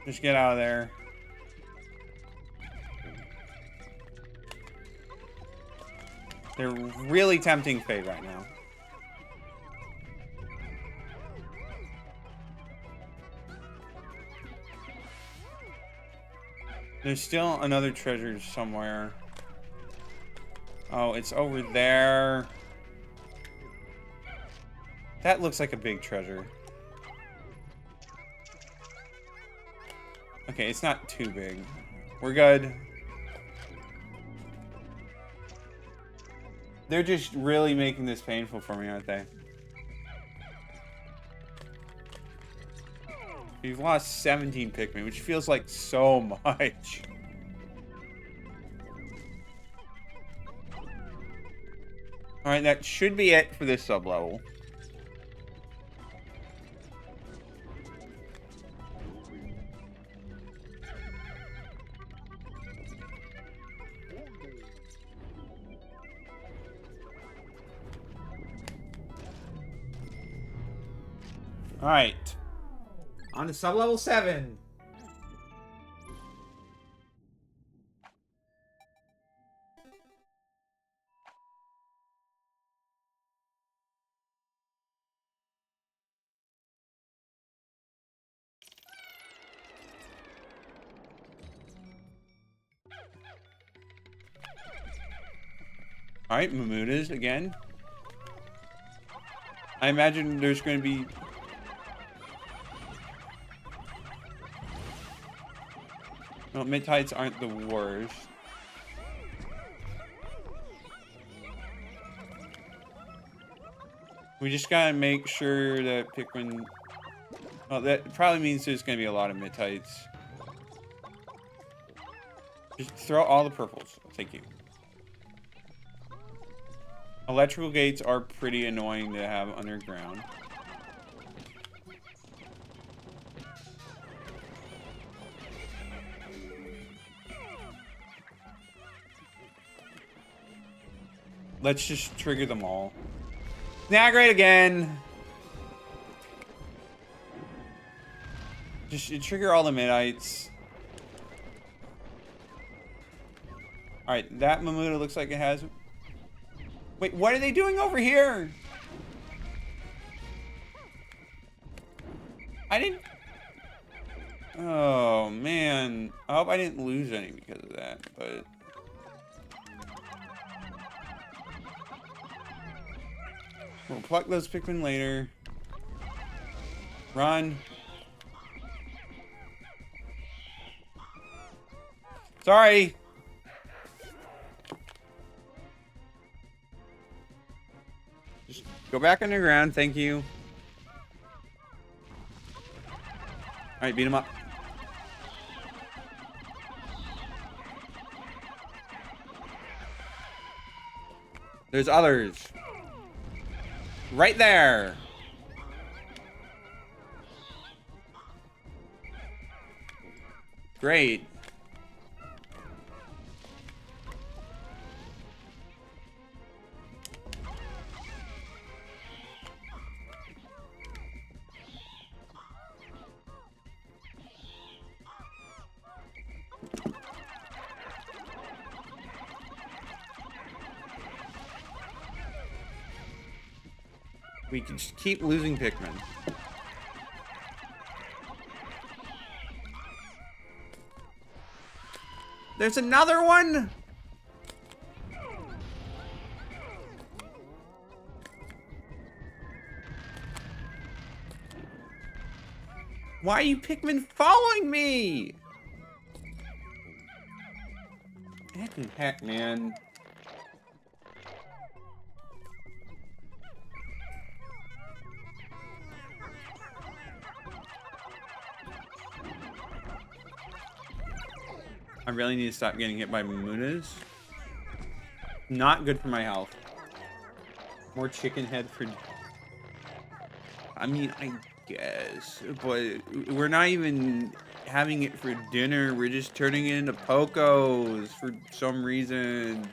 Just get out of there. They're really tempting fate right now. There's still another treasure somewhere. Oh, it's over there. That looks like a big treasure. Okay, it's not too big. We're good. They're just really making this painful for me, aren't they? We've lost 17 Pikmin, which feels like so much. Alright, that should be it for this sub-level. Alright. On to sub-level 7. Alright, Mamudas again. I imagine there's going to be... No, mid-tides aren't the worst. We just gotta make sure that Pikmin... Well, that probably means there's gonna be a lot of Mitites. Just throw all the purples. Thank you. Electrical gates are pretty annoying to have underground. Let's just trigger them all. Nah, great again. Just trigger all the Midites. Alright, that Mamuda looks like it has... Wait, what are they doing over here? I didn't... Oh, man. I hope I didn't lose any because of that, but... We'll pluck those Pikmin later. Run. Sorry. Just go back underground, thank you. Alright, beat him up. There's others. Right there. Great. We can just keep losing Pikmin. There's another one? Why are you Pikmin following me? Heck, man. I really need to stop getting hit by Mamunas. Not good for my health. More chicken head for... I mean, I guess. But we're not even having it for dinner. We're just turning it into Pocos for some reason.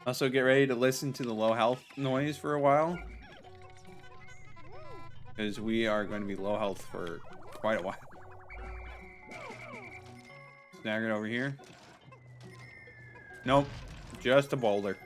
Also, get ready to listen to the low health noise for a while. Because we are going to be low health for quite a while. Snag it over here. Nope. Just a boulder.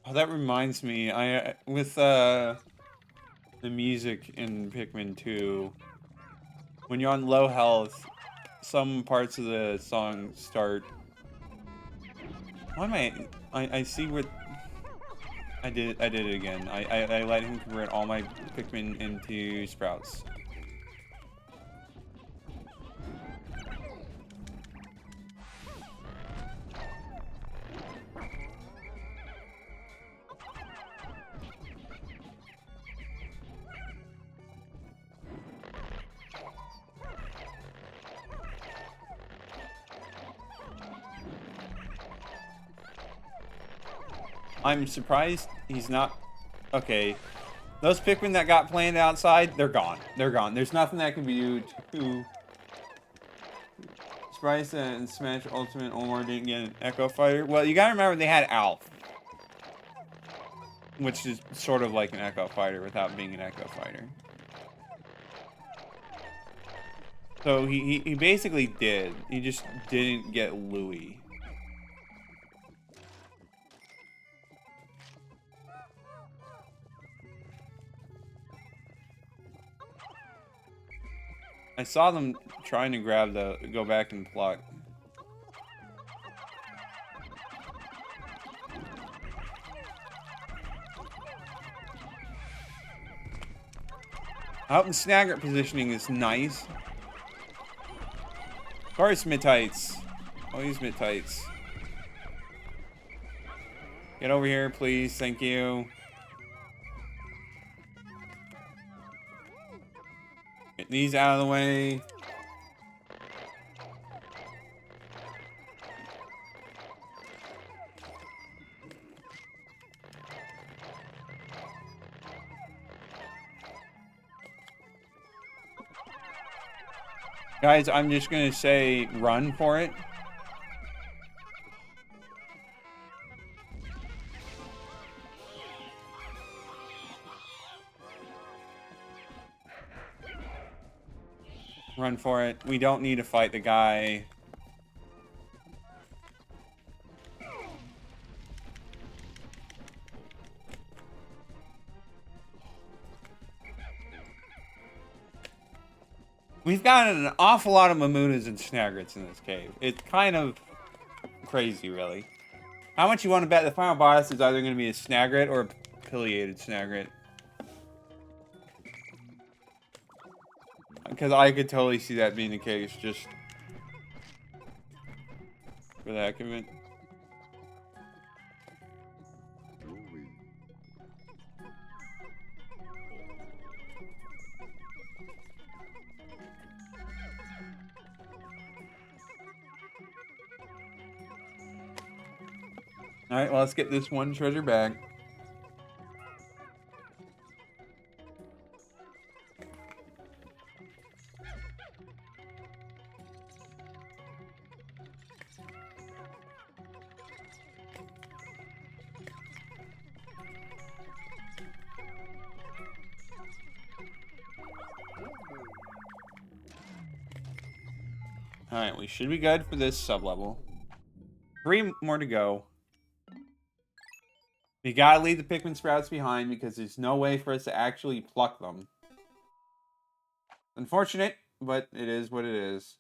Oh, that reminds me, with the music in Pikmin 2, when you're on low health, some parts of the song start... Why am I see what... I did it again. I let him convert all my Pikmin into sprouts. I'm surprised he's not... Okay. Those Pikmin that got planted outside, they're gone. They're gone. There's nothing that can be used to... Spice and Smash Ultimate Omar didn't get an Echo Fighter. Well, you gotta remember they had Alf. Which is sort of like an Echo Fighter without being an Echo Fighter. So he basically did. He just didn't get Louis. I saw them trying to grab the... go back and pluck. Out in snagger positioning is nice. Of course, mid-tights. Always mid-tights. Get over here, please. Thank you. Get these out of the way. Guys, I'm just gonna say run for it. Run for it. We don't need to fight the guy. We've got an awful lot of Mamunas and Snagrets in this cave. It's kind of crazy, really. How much you want to bet the final boss is either going to be a Snagret or a pileated Snagret? Because I could totally see that being the case, just for the heck of it. Alright, well, let's get this one treasure bag. Alright, we should be good for this sub-level. 3 more to go. We gotta leave the Pikmin sprouts behind because there's no way for us to actually pluck them. Unfortunate, but it is what it is.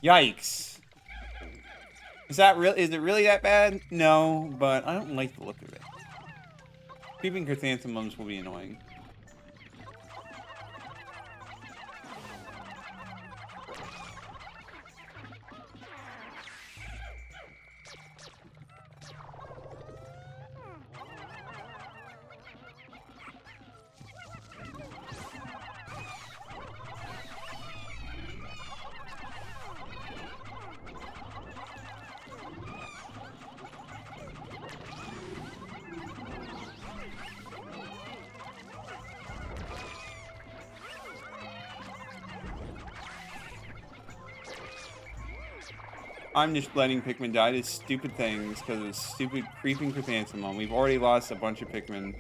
Yikes. Is it really that bad? No, but I don't like the look of it. Creeping chrysanthemums will be annoying. I'm just letting Pikmin die to stupid things because of stupid creeping chrysanthemum. We've already lost a bunch of Pikmin.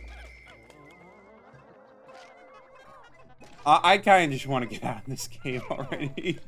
I kind of just want to get out of this game already.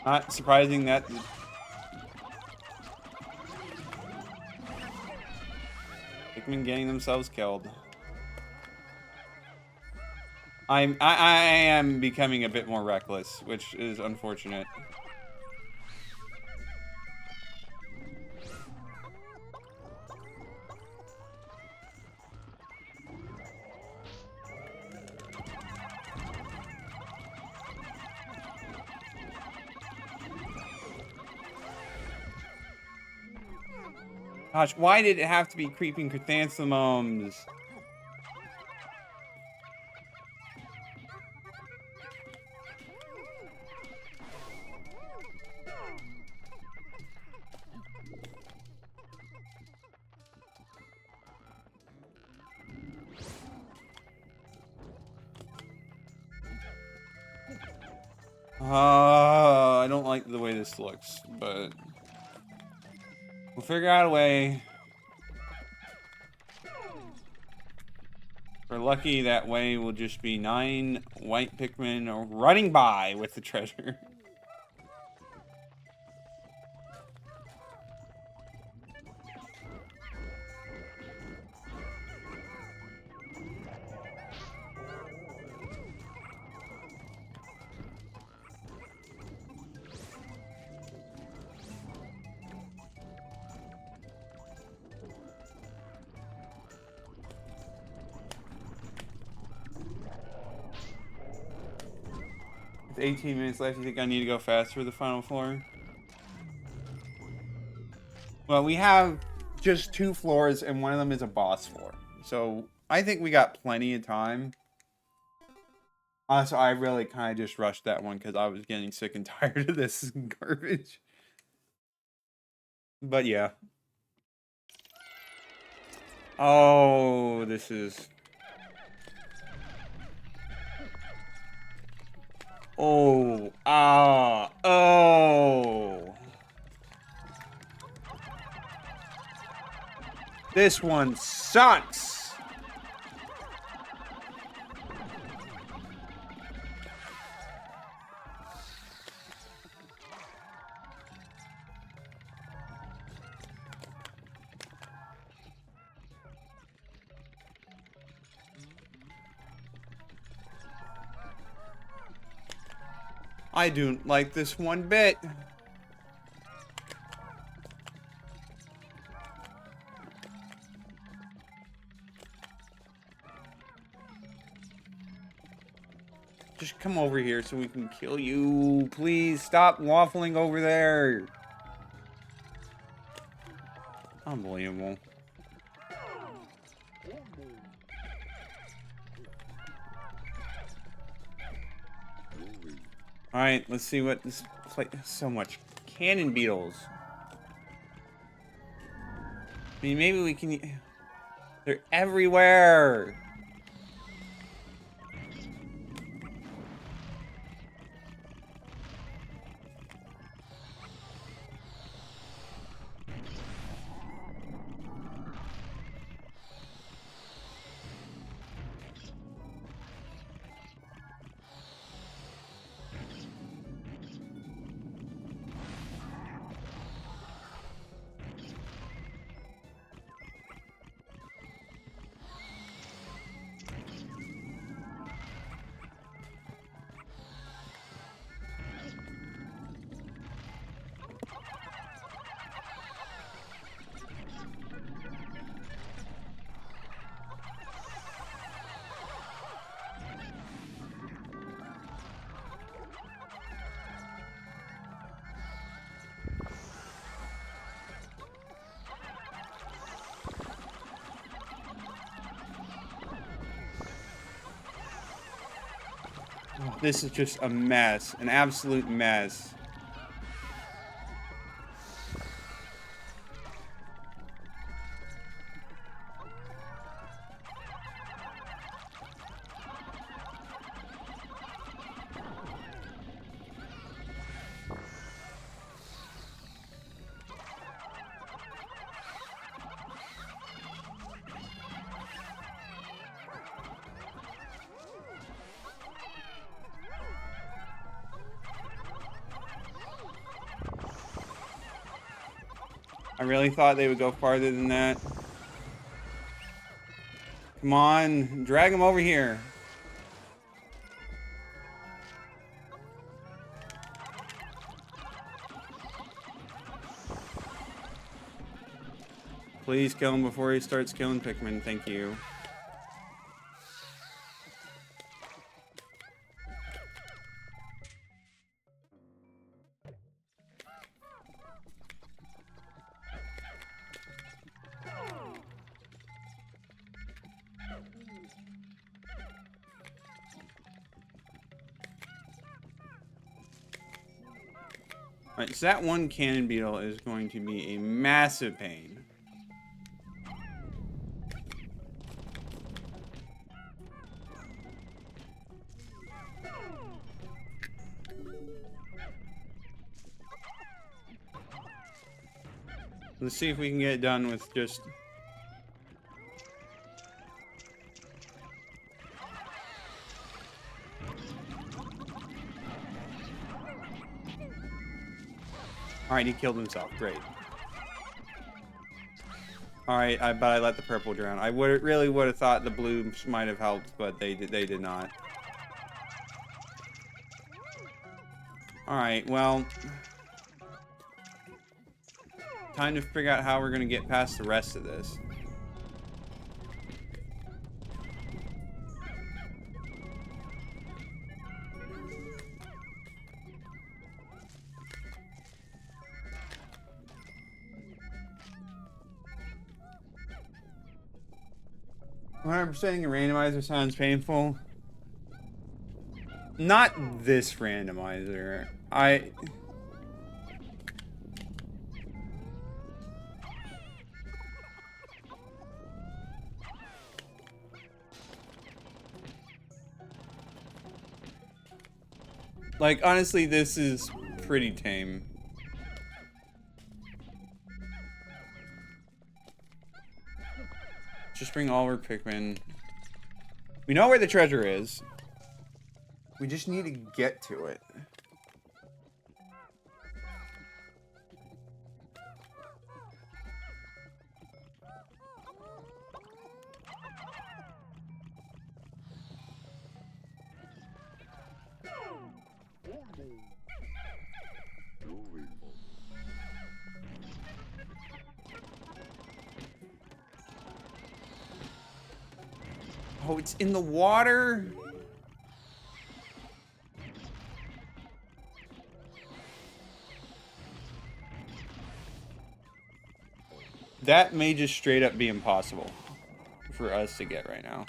Not surprising that the Pikmin getting themselves killed. I am becoming a bit more reckless, which is unfortunate. Gosh, why did it have to be creeping chrysanthemums? I don't like the way this looks, but we'll figure out a way. If we're lucky, that way will just be 9 white Pikmin running by with the treasure. With 18 minutes left, you think I need to go faster for the final floor? Well, we have just 2 floors, and one of them is a boss floor. So, I think we got plenty of time. So I really kind of just rushed that one because I was getting sick and tired of this garbage. But yeah. Oh, this is... Oh, oh. This one sucks. I don't like this one bit. Just come over here so we can kill you. Please stop waffling over there. Unbelievable. Alright, let's see what this place... So much cannon beetles. I mean, maybe we can... They're everywhere! This is just a mess. An absolute mess. I really thought they would go farther than that. Come on, drag him over here. Please kill him before he starts killing Pikmin. Thank you. Alright, so that one cannon beetle is going to be a massive pain. Let's see if we can get it done with just... Alright, he killed himself. Great. Alright, but I let the purple drown. I really would have thought the blue might have helped, but they did not. Alright, well... Time to figure out how we're going to get past the rest of this. Percenting a randomizer sounds painful. Not this randomizer. Like, honestly, this is pretty tame. Just bring all our Pikmin. We know where the treasure is. We just need to get to it. Oh, it's in the water? That may just straight up be impossible for us to get right now.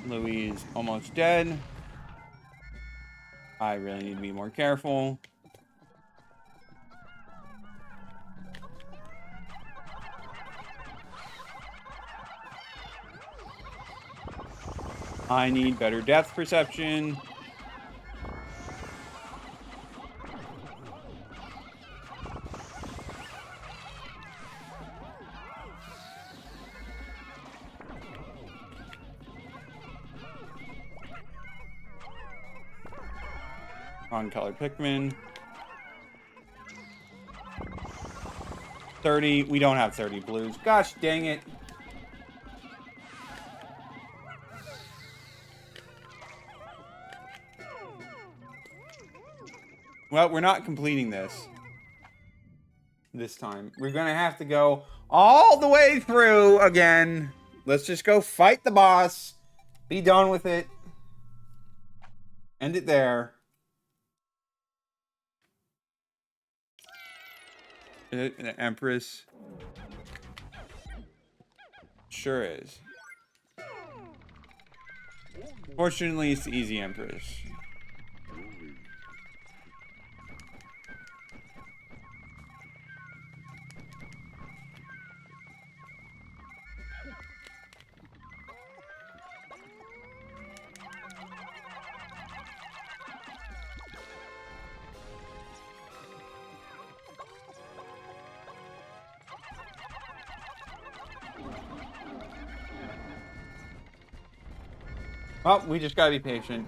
Louis is almost dead. I really need to be more careful. I need better depth perception. On color Pikmin. 30. We don't have 30 blues. Gosh dang it. Well, we're not completing this time. We're going to have to go all the way through again. Let's just go fight the boss. Be done with it. End it there. Is it an Empress? Sure is. Fortunately, it's the easy Empress. Well, we just gotta be patient.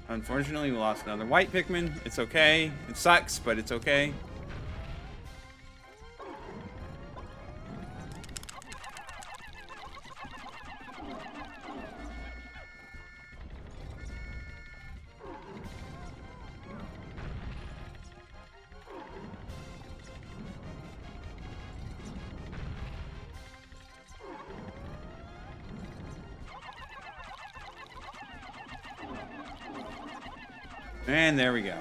Unfortunately, we lost another white Pikmin. It's okay. It sucks, but it's okay. And there we go.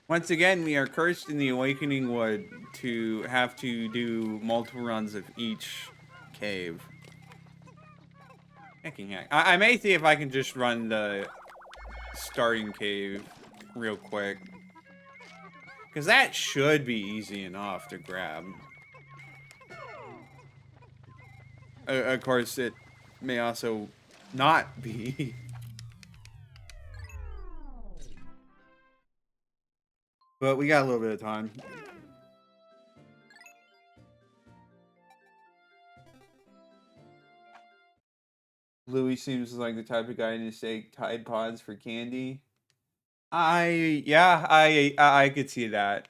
Once again, we are cursed in the Awakening Wood to have to do multiple runs of each cave. Hecking heck. I may see if I can just run the starting cave real quick. Because that should be easy enough to grab. Of course, it may also not be. But we got a little bit of time. Louis seems like the type of guy to say Tide Pods for candy. I could see that.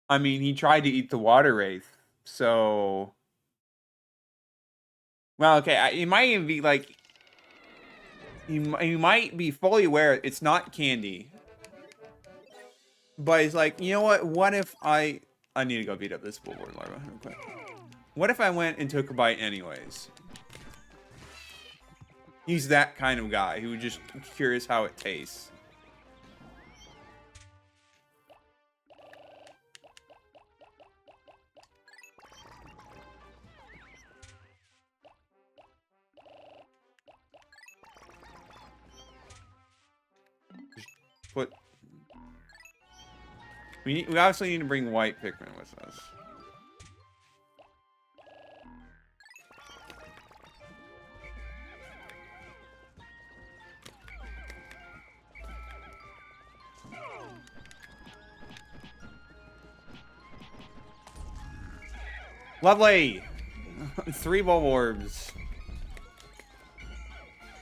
I mean, he tried to eat the water wraith, so. Well, okay, it might even be like. You might be fully aware it's not candy. But it's like, you know what? What if I need to go beat up this bullboard larva real quick. What if I went and took a bite anyways? He's that kind of guy who was just curious how it tastes. Just put. We obviously need to bring white Pikmin with us. Lovely! 3 Bulborbs.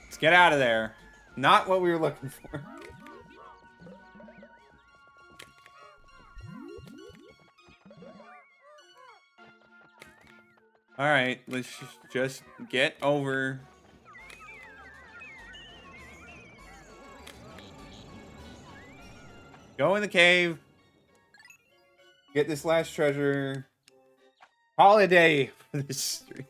Let's get out of there. Not what we were looking for. Alright, let's just get over. Go in the cave. Get this last treasure. Holiday for this stream.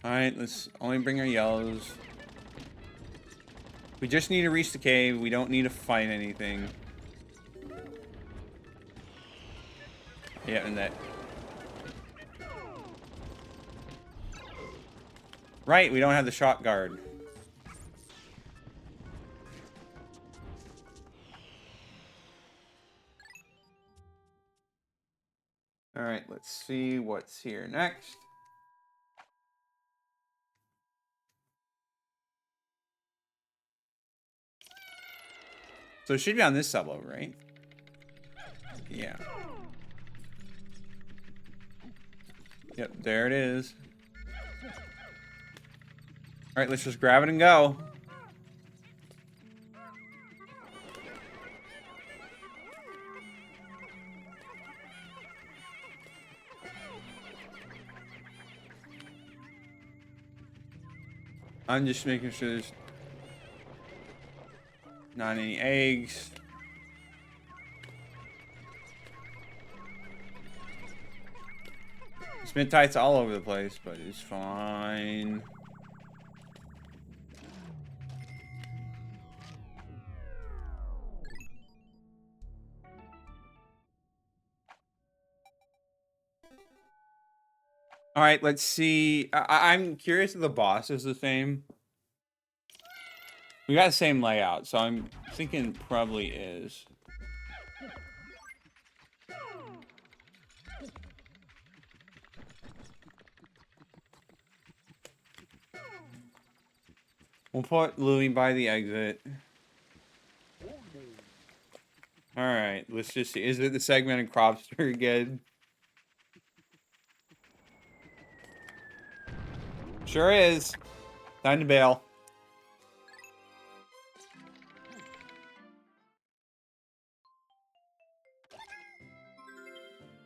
Alright, let's only bring our yellows. We just need to reach the cave. We don't need to fight anything. Yeah, and that. Right, we don't have the shot guard. Alright, let's see what's here next. So it should be on this sub-level, right? Yeah. Yep, there it is. Alright, let's just grab it and go. I'm just making sure there's not any eggs. Smith-Tite's all over the place, but it's fine. All right, let's see. I'm curious if the boss is the same. We got the same layout, so I'm thinking probably is. We'll put Louie by the exit. Alright, let's just see. Is it the segmented cropster again? Sure is. Time to bail.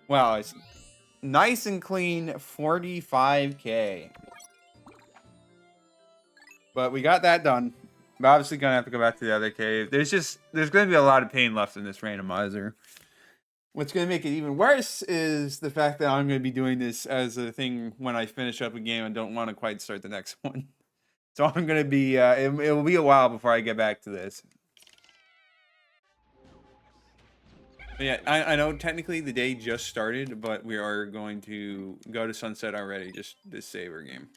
Wow, it's nice and clean 45K. But we got that done. We're obviously gonna have to go back to the other cave. There's gonna be a lot of pain left in this randomizer. What's gonna make it even worse is the fact that I'm gonna be doing this as a thing when I finish up a game and don't want to quite start the next one. So I'm gonna be it will be a while before I get back to this. But yeah, I know technically the day just started, but we are going to go to sunset already. Just this saver game.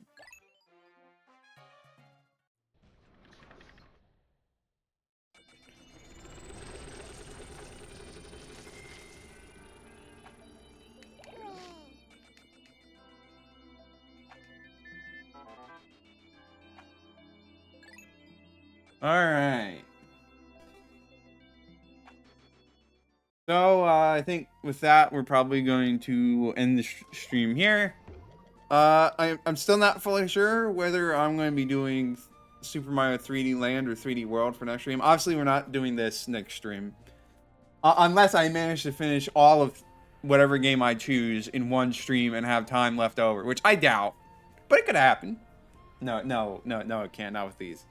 All right. So I think with that, we're probably going to end the stream here. I'm still not fully sure whether I'm going to be doing Super Mario 3D Land or 3D World for next stream. Obviously, we're not doing this next stream. Unless I manage to finish all of whatever game I choose in one stream and have time left over, which I doubt. But it could happen. No, it can't. Not with these.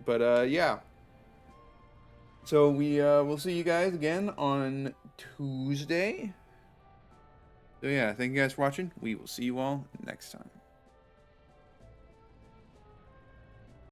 But, yeah. So we'll see you guys again on Tuesday. So yeah, thank you guys for watching. We will see you all next time.